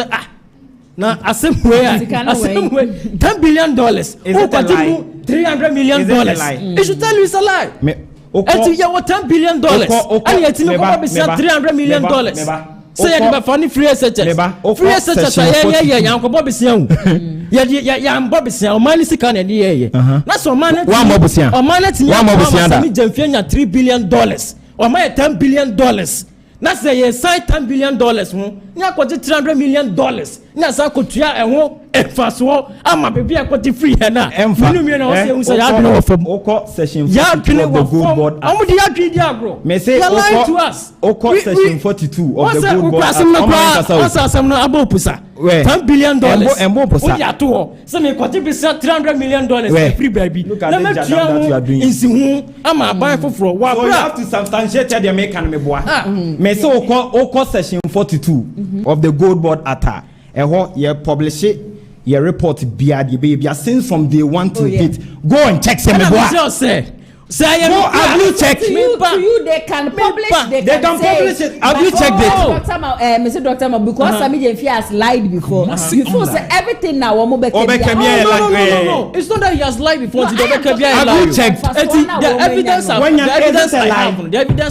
na $10 billion. Is it a lie? $300 million. It should tell you it's a lie. And you want $10 billion. And yet you know $300 million. Say you have funny free SHS. Free SHS. Yeah. You have Bobby Sian. Yeah. Bobby Sian. Money si can yeah. That's what man. One Bobby Sian. Or man let me. $3 billion. Or my $10 billion. Na say you sign $10 billion. Nya kwoti $300 million. Na sa kotua eho efaso ama baby akwoti free na. Minu mi na o say unsa ya dwene ofam. Oko section 42 of the Gold Board. Omo di adwene di agro. Me say oko section 42 of the Gold Board. Asa asem no abopusa. $10 billion. Embo posa. O ya to ho. Say me kwoti be $300 million free baby. Na me that you are doing. Insi hu ama aban foforo wa. So you have to substantiate the American me boa. Me say oko section 42 of the Gold Board atta. You publish it, you report baby. Since from day 1 to 8, go and check some. Go have you checked? To you, they can publish. They can publish it. Have you checked it? Mr. Dr. because Sami Jemfie has lied before. Before say everything now. No. It's not that he has lied before. Have you checked? The evidence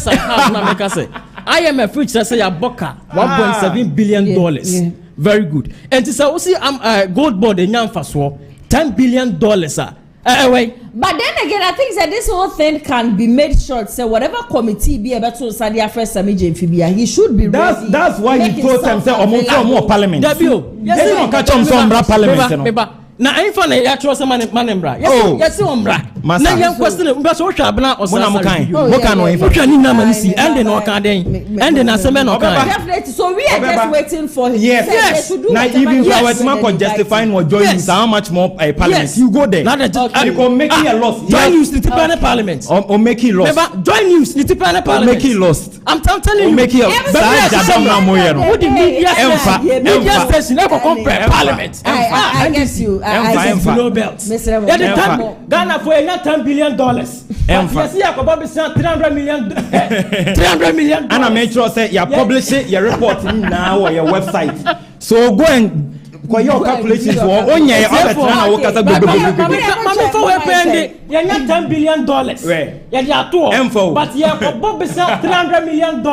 I have now make us say IMF which say ya boka $1.7 billion. Very good. And to say we see Gold Board in Yamfaso $10 billion. Wait. But then again, I think that this whole thing can be made short. So whatever committee be able to study after Sami Jemfie, he should be ready. That's why he told them say more parliament. Yes, catch on some parliament. Na ain't funny actual some manembra. Yes, umbra. na yan question mba so hwa abna osana mo kan no info hwa ni na mani si ende na oka den ende na seme na oka definitely so we are just waiting for him. Yes. Now even if I was not justifying or joining how much more parliament you go there you can make it a loss. Join news in the parliament or make it lost. Never join news in the parliament. Make it lost. I'm telling you. Make it who the media station never compare parliament. I guess you. I guess no belts. Ghana for $10 billion. Yes, you are about $300 million. $300 million. And I make sure say you publish it, you report now on your website. So go and your calculations for on your $10 billion. But you are about $300 million.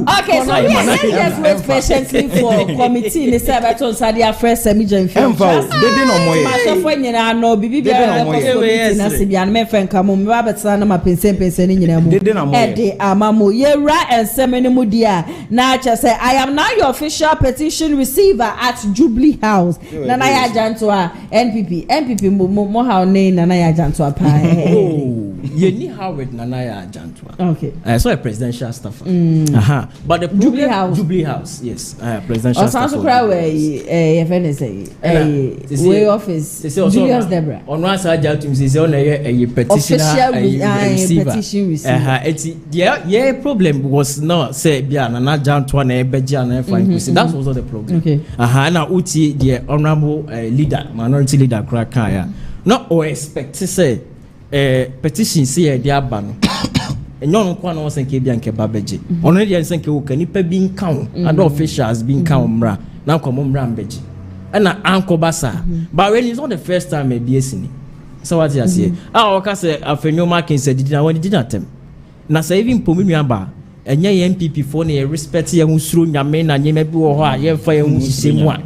Okay, so we just wait patiently for committee. They say about on Sadia first semi-joint. They didn't know more. So when you know, Bibi, me friend come on, Robert Sanama Pensen in your mood. Eddie Amamu, Yera and Semini Mudia. Nacha say, I am now your official petition receiver at Jubilee House. Nanaya Jantua, NPP, Mohau name Nanaya Jantua. Oh, you need how with Nanaya Jantua. Okay. I saw a presidential staffer. But the Jubilee House, yes, presidential staffer. Also, cry where way office. Julius Debra. On one side, Jatum is on a petition receiver. Yeah, problem was not say, Biana, Jantua, Bejan, that was all the problem. Okay. Now, Uti, the honorable leader, minority leader, Krakaya, not or expect to say petition see a diabano. And no one was in Kabian Kebabeji. Only I think you can being count and officials being count now come on Rambeji. And Uncle Bassa. But when it's not the first time maybe so what I say? I say Afenyo Markin said did not did not them. Now say even Pomiamba. And ye MPP for ne respect ye unsuru nyame na nyeme bi wo ho a ye fa ye husemu a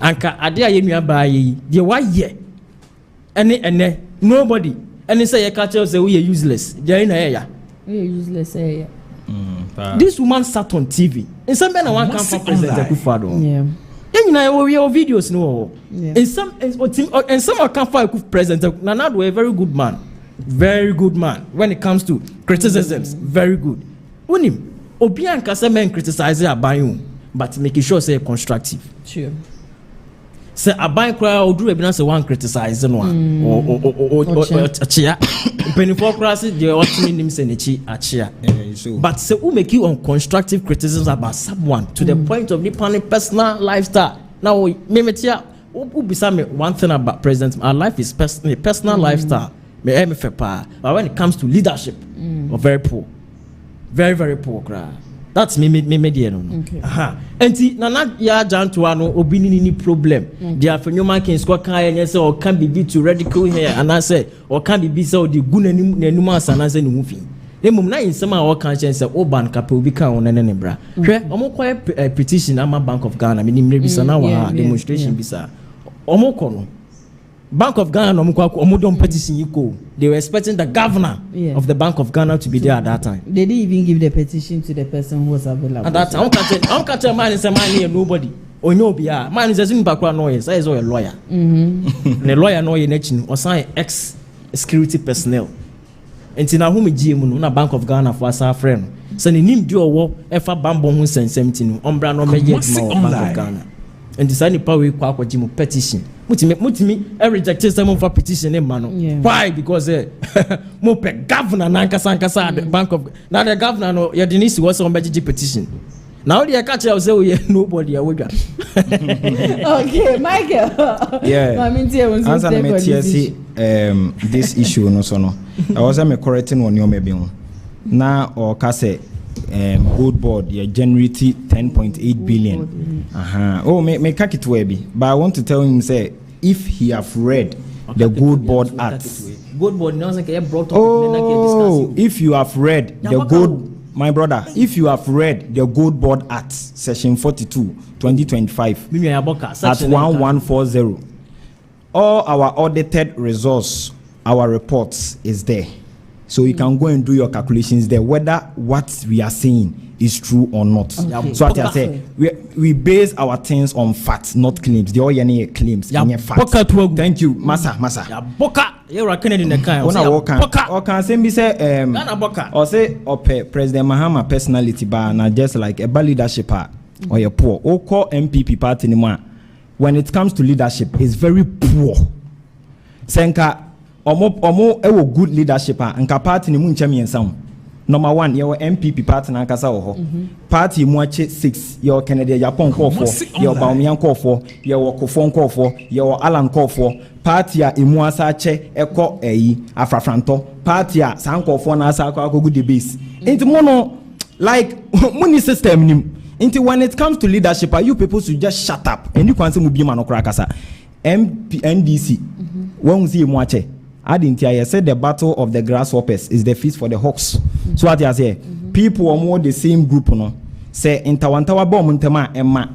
anka ade a ye nua ba ye de wa ye ene nobody ene say ye catch say we useless there na ya we useless yeah. This woman sat on TV in some na one come for President Akufo-Addo yeah na we videos no in some come for President Nana a very good man when it comes to criticisms very good. Unim obian kase men criticize aban but making sure say constructive. Sure. Say aban kra odu ebi na say one criticize no or achia. Penifo kra say the otimi nim say nechi achia. But say who make you on constructive criticisms about someone to the point of the personal lifestyle. Now me metia who be say one thing about president our life is personal lifestyle. Me but when it comes to leadership we're very poor. Very, very poor cry. That's me media no. Okay. Enti nana ya Jantua no obi ni problem. The Afenyo Markin squad can say or can be to radical here and I say or can be so the good nenuma and say no fi. The mum na in some our conscience say Oban Kape obi kan on nene bra. Hwe omo kwa petition ama Bank of Ghana me nim bisa na wa demonstration bisa. Omo kono Bank of Ghana no petition equal. They were expecting the governor of the Bank of Ghana to be there at that time. They didn't even give the petition to the person who was available. At that time, I'm catching man is a man here nobody. Or no be a man is a background noise. I is a lawyer. And a lawyer no in action or sign ex security personnel. And tina whom GM na Bank of Ghana for our friend. So ni nim do wo efa bambo hu sen 17 ombra no meje Bank of Ghana. And design power kwa jimu petition. Mutimi reject some for petition in mano. Why? Because mo pe governor nankasa the Bank of now the governor no ya Denise was on beji petition. Now the catch say we nobody awega. Okay, Michael. Yeah. Answer me TSC this issue no so no. I was correcting on your maybe now or kase gold board generate 10.8 billion. Oh, me kak it webi. But I want to tell him say if he have read the gold board act. Gold board no say brought up. Oh, if you have read the gold, my brother, if you have read the gold board act section 42 2025 at 1140, all our audited results, our reports is there. So you can go and do your calculations there whether what we are saying is true or not. Okay. So what I say, we base our things on facts, not claims. The all any claims, any facts. Thank you, Masa. Ya boka. You are Kennedy in the car. Or can say me say or say President Mahama personality bar na just like a bad leadership or your poor. Or call MPP party anymore. When it comes to leadership, it's very poor. Senka omo ewo good leadership nka party ni mu nchemi ensam. Number 1, your MPP party na kasa oho. Party mu ache 6, your KennedyAgyapong call for, your Bawumias call for, your Kofon call for, your Alan call for. Party a imu asa che eko afrafranto. Party a san call for na asa ko good base. Into mono like money system nim. Into when it comes to leadership, you people should just shut up. And you can say mubi mano krakasa. NDC. When we see imu ache. I didn't hear. I said the battle of the grasshoppers is the feast for the hawks. So what I say, people are more the same group, no. Say intawantawa bomb ntema emma.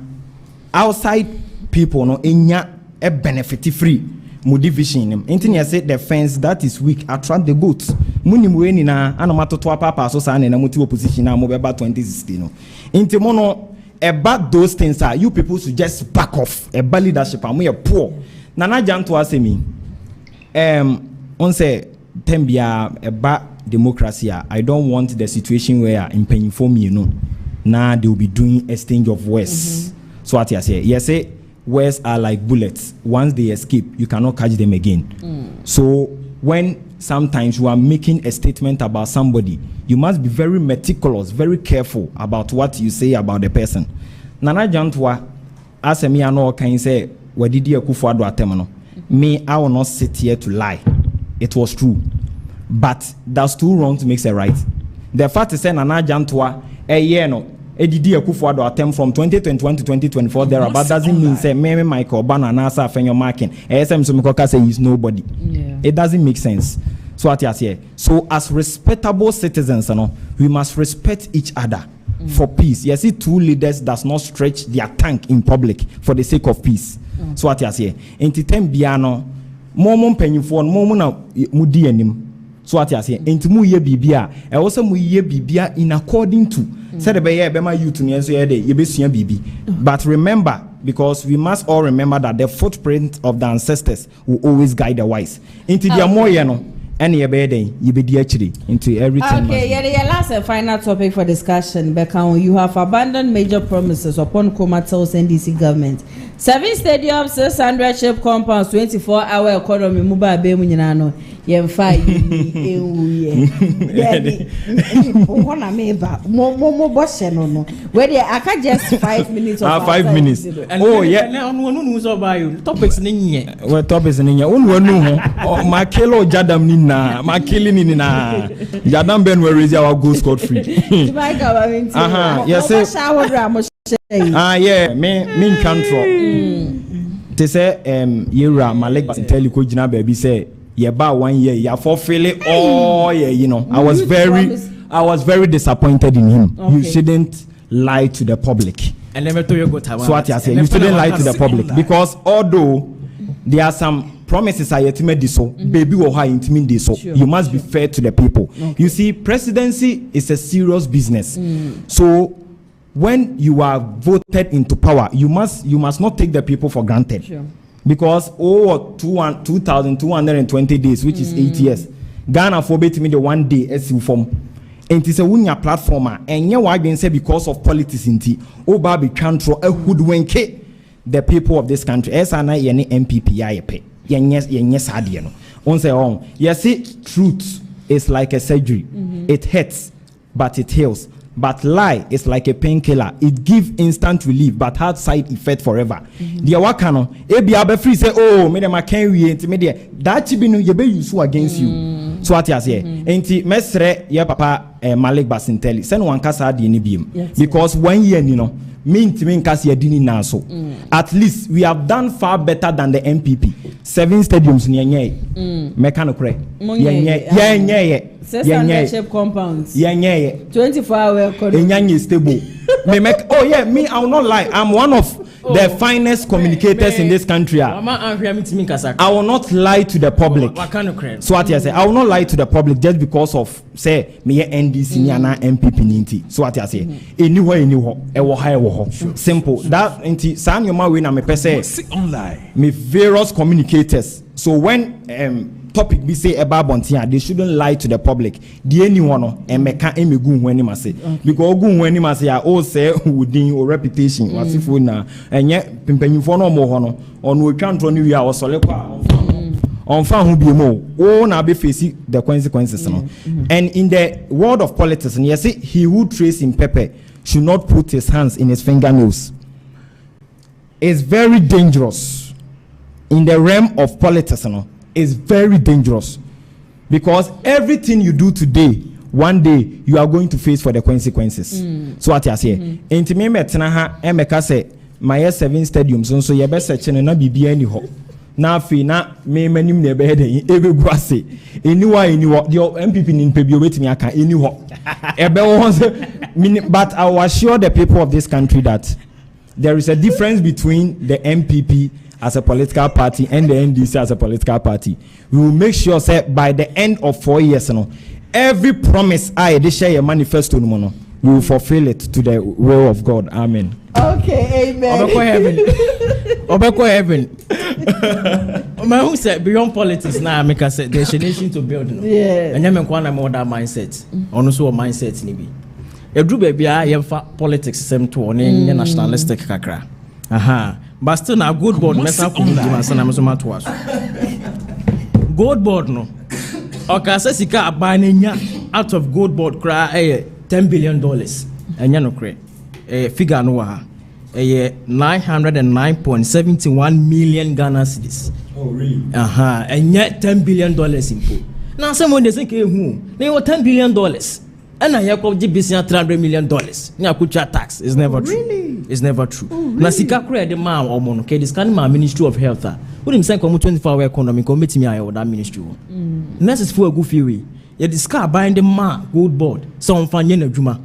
Outside people, no, enya a benefit free. Mu division him. Inti I said the fence that is weak attract the goats. Muni mueni na anomato to papa so sa na muti opposition na mo beba 2016 no. Inti mono about those things are you people should just back off. A bad leadership am we poor. Nana Janto asemi. On say tembia about democracy. I don't want the situation where in paying for me, now they will be doing exchange of words. So what you say? Yes, say words are like bullets. Once they escape, you cannot catch them again. So when sometimes you are making a statement about somebody, you must be very meticulous, very careful about what you say about the person. Nana Jantwa, as a me ano can say, what did you kufu ado atemano? Me, I will not sit here to lie. It was true, but that's too wrong to make it right. The fact is, Nana Jantwa, a year no, Edidi Akufo-Addo attempt from 2021 to 2024 there, but doesn't mean say me Michael Obama nasa Afenyo marking. ASM Sumikoka say he's nobody. Yeah. It doesn't make sense. So what you say? So as respectable citizens, we must respect each other for peace. You see, two leaders does not stretch their tank in public for the sake of peace. So what you say? Enti tembiano. Momon penyufo momo na mudi anim. So what you say? Enti mu ye bibia e wo se mu ye bibia in according to said the be ma youth ni enso ye de ye besua bibi. But remember, because we must all remember that the footprint of the ancestors will always guide the wise. Enti dia mo ye no ene ye be den ye be di akiri into everything. Okay, yeah, last and final topic for discussion. Beckham, you have abandoned major promises upon Komatau's NDC government. 7 stadiums, 600 ship compounds, 24-hour economy. Muba bemu nyinano. Yemfa ye. Ona meba. Mo boshe no. Where I can just 5 minutes. 5 minutes. Oh yeah. No so ba you. Topics ni nye. Well, topics ni nye. Onu ho. Makelo jadam ni na. Makeli ni na. Jadam ben we raise our go scot free. Yes. Yeah, me control. They say Yera Malik tell you Kojina baby say about 1 year you fulfill all year, you know. I was very disappointed in him. Okay. You shouldn't lie to the public. And never to you go to so what you say, you shouldn't lie to the public because although there are some promises I yet made this so baby or high intimate this so you must be fair to the people. Okay. You see, presidency is a serious business. So when you are voted into power, you must not take the people for granted. Sure. Because 2,220 days, which is 8 years, Ghana forbade me the 1 day as you form. And it's a wunya platform, and you are being said because of politics in tea. Oba be control a hoodwinke the people of this country. As I any MPP IAP. Yes, adiano. On say on. Yes, truth is like a surgery. It hurts, but it heals. But lie is like a painkiller. It gives instant relief, but has side effect forever. The wakano, ebi abe free say, oh, me dem can we intimidate. That chibinu yebe use against you. So what you say? Enti mesre ye papa Malik Basinteli. Send one kasa di ni biem. Because 1 year you know, me kasi ya dini na so. At least we have done far better than the MPP. 7 stadiums ni nye. Mekano kre. Nye. Censorship compounds. 24-hour. Enyanye stable. Me, I will not lie. I'm one of the finest communicators in this country. I will not lie to the public. So what I say, I will not lie to the public just because of say me NDC na MPP ninti. So what I say, anywhere, simple. That inti san yoma we na me pese online. Me various communicators. So when topic be say about Bontia, they shouldn't lie to the public. The anyone and meka emegu when him say because gu when him say all say within or reputation wasifo na enye pimpanyifo no mo ho no onu otwanto no wi a osole kwa on fa hu bi mo o na be face the consequences no. And in the world of politics, and yes, he who trace in pepper should not put his hands in his fingernails. It's very dangerous in the realm of politics, no. Is very dangerous because everything you do today, one day you are going to face for the consequences. So what I say, enti me metena ha emeka say my 7 stadiums so ye be search na bibia ni ho na afi na me manim na be he ebegu ase eniwa the MPP ni mpebio betimi aka eni ho ebe wo say but I will assure the people of this country that there is a difference between the MPP as a political party and the NDC as a political party. We will make sure that by the end of 4 years, every promise they share a manifesto, we will fulfill it to the will of God. Amen. Okay, amen. Obeko heaven. Who said beyond politics now? Make us say there's a nation to build. Yeah. And you want more that mindset. Also a mindset nibi. A group baby, I have politics same to one nationalistic kakra. Aha. But still now good board gold board no okay say sika abanenya out of gold board cry $10 billion enya no cre figure no ha 909.71 million Ghana cedis. Oh really? Enya $10 billion impo now someone dey say who they want $10 billion and I have got business $300 million. Nya kucha tax is never true. Really? It's never true. Oh, really? Na sika kure de ma omo no ke this kind of Ministry of Health. Who dem say come 24-hour economy come meet me ayo that ministry. Next is for a go fiwe. You discuss buying the ma gold board. So on fanye na djuma.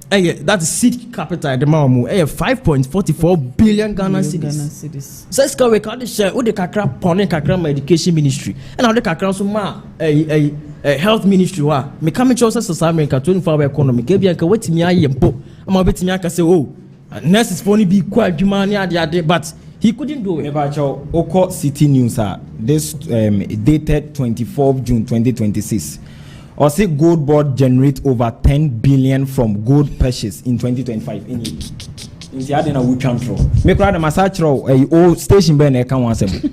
That is seed capital the ma omo 5.44 billion Ghana cedis. So sika we can share who the kakra pone kakra my education ministry. And how the kakra so ma health ministry wa me come to South America 24-hour economy ke bia ka wetimi ayempo ama betimi aka say oh nurses for ni bi kwa adwuma ni ade but he couldn't do it. Oko City News this dated 24th June 2026 or say gold board generate over 10 billion from gold purchase in 2025 in the adena we control me crowd massage o station be na kan wan sebo.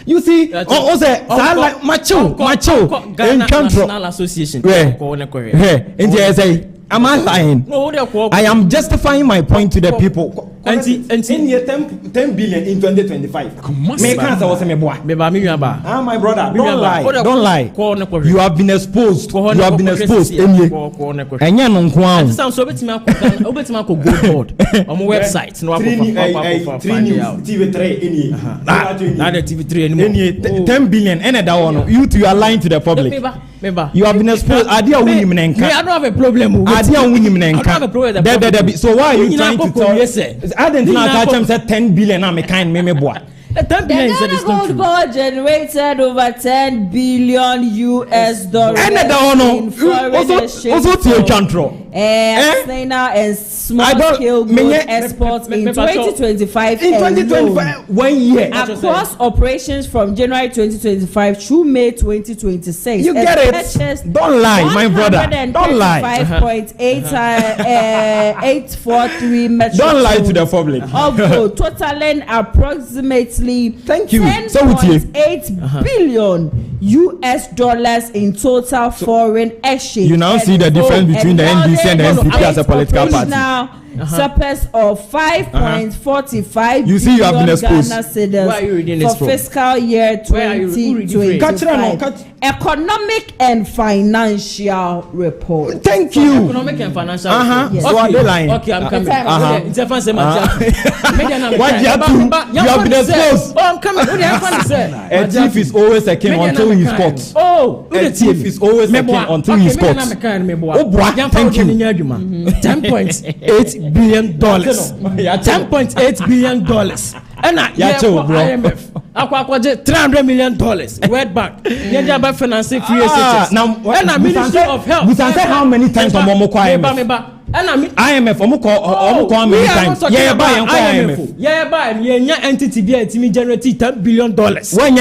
You see, say like macho in National Association. In the say, am I lying? No, I am justifying my point to the people. And in year 10 billion in 2025. Me can't say me boy. My brother, don't lie. You have been exposed. And you no kwao. So betima ko go board on my website. No TV3 any. Na the TV3 anymore. 10 billion and that one. You are lying to the public. You have been exposed. I don't have a problem with so why are you trying to tell I didn't catch him said 10 billion I'm a kind meme boy. 10 billion is this country. Gold generated over $10 billion US. And also to your control. And small scale gold exports in 2025. In 2025, 1 year across operations from January 2025 through May 2026. You get it? Don't lie, my brother. Don't lie. 5.843 metric. Don't lie to the public. Of gold, totaling approximately $10.8 billion US in total foreign exchange. You now see the difference between the NDC and the NPP as a political party. Now, surplus of 5.45 you see, you have been exposed. Ghana cedis for fiscal year 2025. Economic and financial report. Thank you. Economic and financial report. Yes. So Okay, line. okay, I'm coming. It's a fancy What you have been exposed. Oh, I'm coming. What do you say? A thief is always a king until he's caught. Oh, a thief is always a king until he's caught. Thank you. $10.8 billion. $10.8 billion. And IMF. $300 million. World Bank. Financing free SHS. Now, Ministry of Health. We can say how many times on IMF? IMF, how many times? Yeah, entity be generate $10 billion. When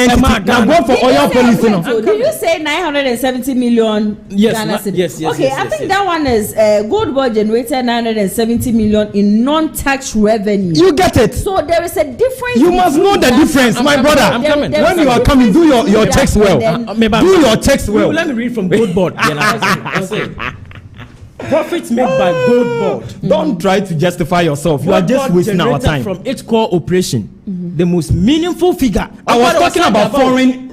now go for oil policy. Did you say 970 million? Yes. Okay, I think that one is Gold Board generated 970 million in non-tax revenue. You get it. So there is a difference. You must know the difference, my brother. I'm coming. When you are coming, do your text well. Do your text well. Let me read from Gold Board. Profits made by Gold Board. Don't try to justify yourself. You are just wasting our time. From its core operation, the most meaningful figure. I was talking about foreign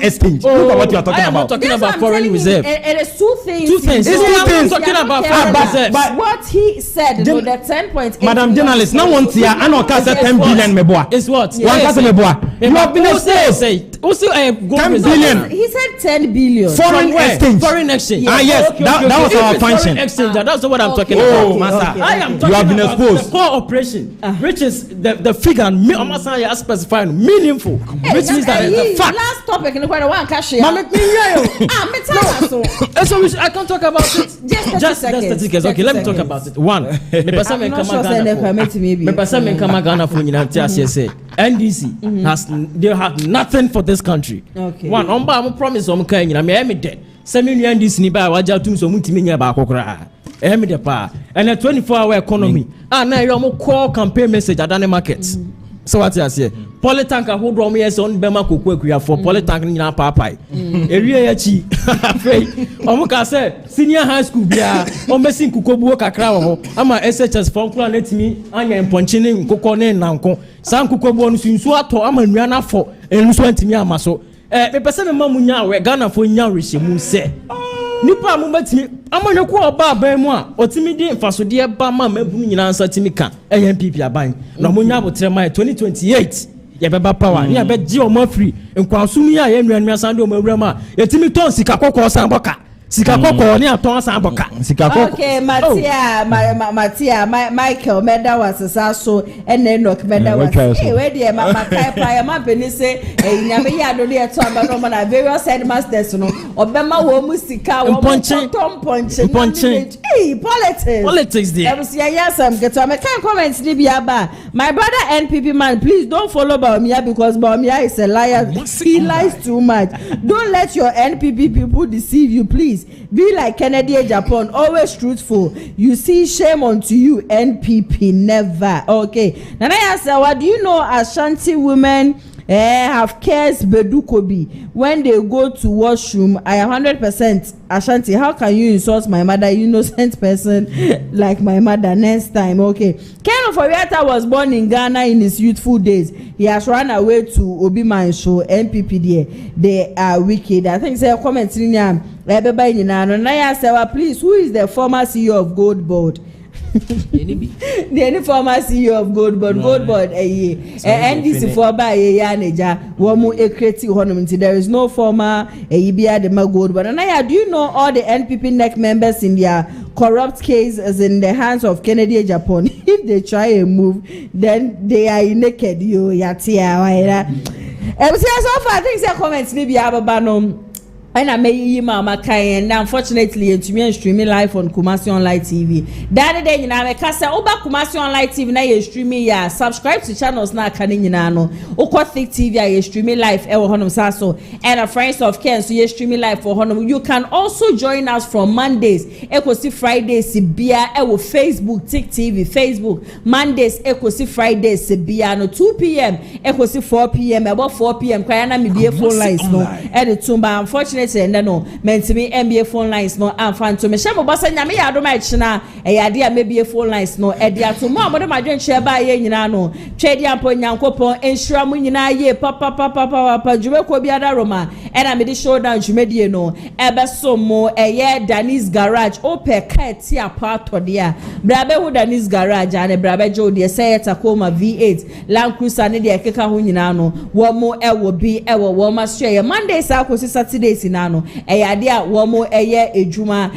exchange. Look at what you are talking about. I'm talking about foreign reserve. It is two things. It's two things. I'm talking about foreign reserve. But what he said, the 10.8. Madam journalist, now want to I know 10 billion meboa. It's what? You have been exposed. 10 billion. He said 10 billion. Foreign exchange. Foreign exchange. Yes, that was our function. Exchange. That's what I'm talking about. I am talking about the core operation, which is the figure. I'm specifying meaningful, which means that the fact. Last topic in the one cash. So I can't talk about it. Just 30 seconds. Okay, let me talk about it. One, NDC they have nothing for this country. Okay. One, I'm promise I'm kind. I'm dead. Semi NDC ni ba waja tum so mutimi nya ba kokora. De pa. And a 24-hour economy. Now you core campaign message at the markets. So what you say? Polytank a hold on yes on Bema Kukwekuya for Polytank in Papai. Area chi. Omuka say senior high school bia o mesin kukobu kakra ho. Ama SHS phone kula netimi anya mponchine nkoko ne nanko. San kukobu onu sunsu ato ama nua na fo enso antimi amaso. Me pese me mamunya we Ghana fo nya rehemu se. Nipa mo betimi amanyo ko oba aban mu a otimi di mfasode ba ma mabunu nyina ansa timi ka NPP aban na mo nya abotre mai 2028 ye beba power ni abeji o ma free nkwansum ya ye nnuanu asan de o mawura ma yetimi ton sika kokko san boka sika kokko ni aton san boka sika kokko. Okay, Matia Michael Meda was so and Enoch Meda was where the ma beni say nyame ya do de to aba no na various headmasters no obema wo mu sika wo ponche politics there. Yes, get to make comments ni bia ba. My brother NPP man, please don't follow Bawumia because Bawumia is a liar. He lies too much. Don't let your NPP people deceive you, please. Be like KennedyAgyapong, always truthful. You see, shame unto you, NPP, never. Okay. Now I ask, what do you know Ashanti women have cares Badu Kobi when they go to washroom? I 100% Ashanti. How can you insult my mother, innocent person like my mother? Next time, okay. Ken Oforiatta was born in Ghana in his youthful days. He has run away to Obiman show NPP there. They are wicked. I think say comment in here. Everybody please, who is the former CEO of Gold Board? The former CEO of Gold Board. Gold Board NDC for by Yaneja Womu Ekreti Honumti. There is no former Ibia de Gold Board. And do you know all the NPP NEC members in their corrupt case is in the hands of KennedyAgyapong? If they try a move, then they are naked. You yatia. So far, I think say comments maybe Ababanom. And I may mama kai and unfortunately to me streaming live on Kumasi Online TV. That day you know I can say oba Kumasi Online TV na you streaming ya subscribe to channels na kanin na no. Oko Thick TV ya streaming live e wo honom saso and a friends of Ken so you streaming live for honom. You can also join us from Mondays ekosi Fridays bia e wo Facebook Thick TV Facebook Mondays ekosi Fridays bia no 2 p.m. ekosi 4 p.m. about 4 p.m. kwaya na me be phone lines no. E de tumba unfortunately minutes no mentimi NBA phone lines no amfa to me shemo bosa nyame ya adoma echina eyade a maybe phone lines no ediato mo amode madwenche ba ye nyina no KennedyAgyapong nyankopon enhira mu nyina ye papa jume ko biada roma ena me di showdown jumedie no ebeso mo eye Danis garage ope kati apato dia brabe hu Danis garage ane brabe jo de say Tacoma V8 Land Cruiser ne de keka ho nyina no wo mo ewo bi ewo wo ma share Monday sa ko Saturdays na no eyade a wo mo eye ejuma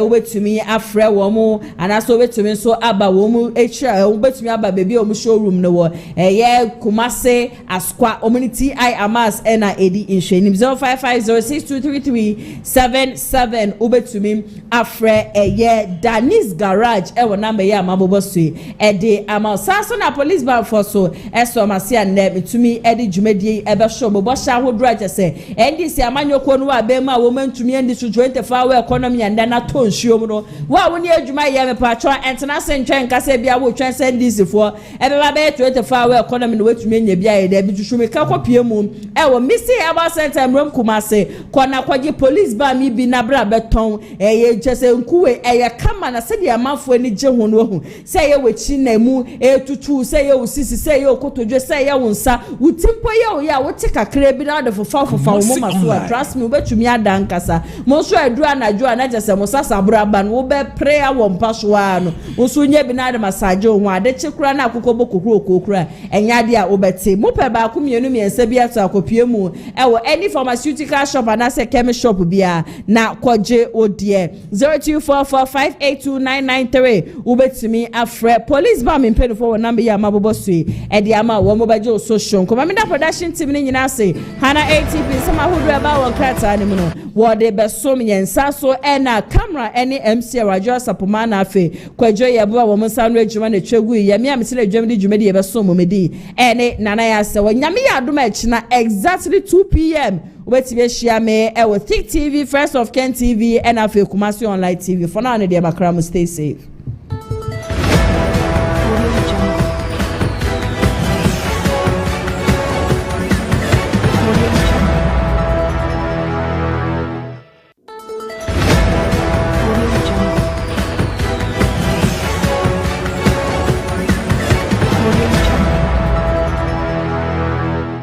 obetumi afre wo mo anaso obetumi so aba wo mo echira obetumi aba baby o mo showroom no wo eye Kumase Askwa Community Amas ena edi inhwenim 0550623377 obetumi afre eye Danis garage ewo number ya mabobosue ede amasaso na police bar for so eso masia ne betumi edi dwumedie ebe show bobo sha hodro ajese ndc amanyoko no abema wo mantumi ndi so 24 hour economy and na to nsuom no wa woni adwuma ye me patro international ntwen kase bia wo twen se ndc fo ebe ba be 24 hour economy no wetumi nya bia ye de bi twume ka kopie mu ewo misi aba center mrom Kumase kona kwaje police bar mi bi na bra beton ye jese nkuwe eye kama na se dia manfo ani je ho no hu se ye wechi na mu etutu se ye usisi se ye okotodwe se ye wonsa utimpo ye ya wote kakra bi na de fofa wo ma so trust me obetumi adankasa mo so aduru anajo anajese mo sasa braba no be prayer wo mpaso ano wo so nya bi na de massage ho ade chekura na akokọ okokura enya de a obete mo pe ba akumienu miensa bi ato akopie mu ewo any pharmaceutical shop and as a chemist shop bia na kwaje odie 0244582993 ubetumi afre police bar me pay for number ya mabobosui e de ama wo mobaje social ko mamida production team ni nyina say hana ATP sama hodo eba won krata ni mu no wo de besom yensa so e na camera any MC radio sapoma na afe kwajo ye bo wo msanu adwuma na twegu ye me amsele adwuma di dwuma di ye besom medi ene nana ya se wo nyame ya adoma echina exactly 2 p.m. Ubetime share me with Thick TV, First of Ken TV, and Afenyo Kumasi Online TV. For now, I need to stay safe.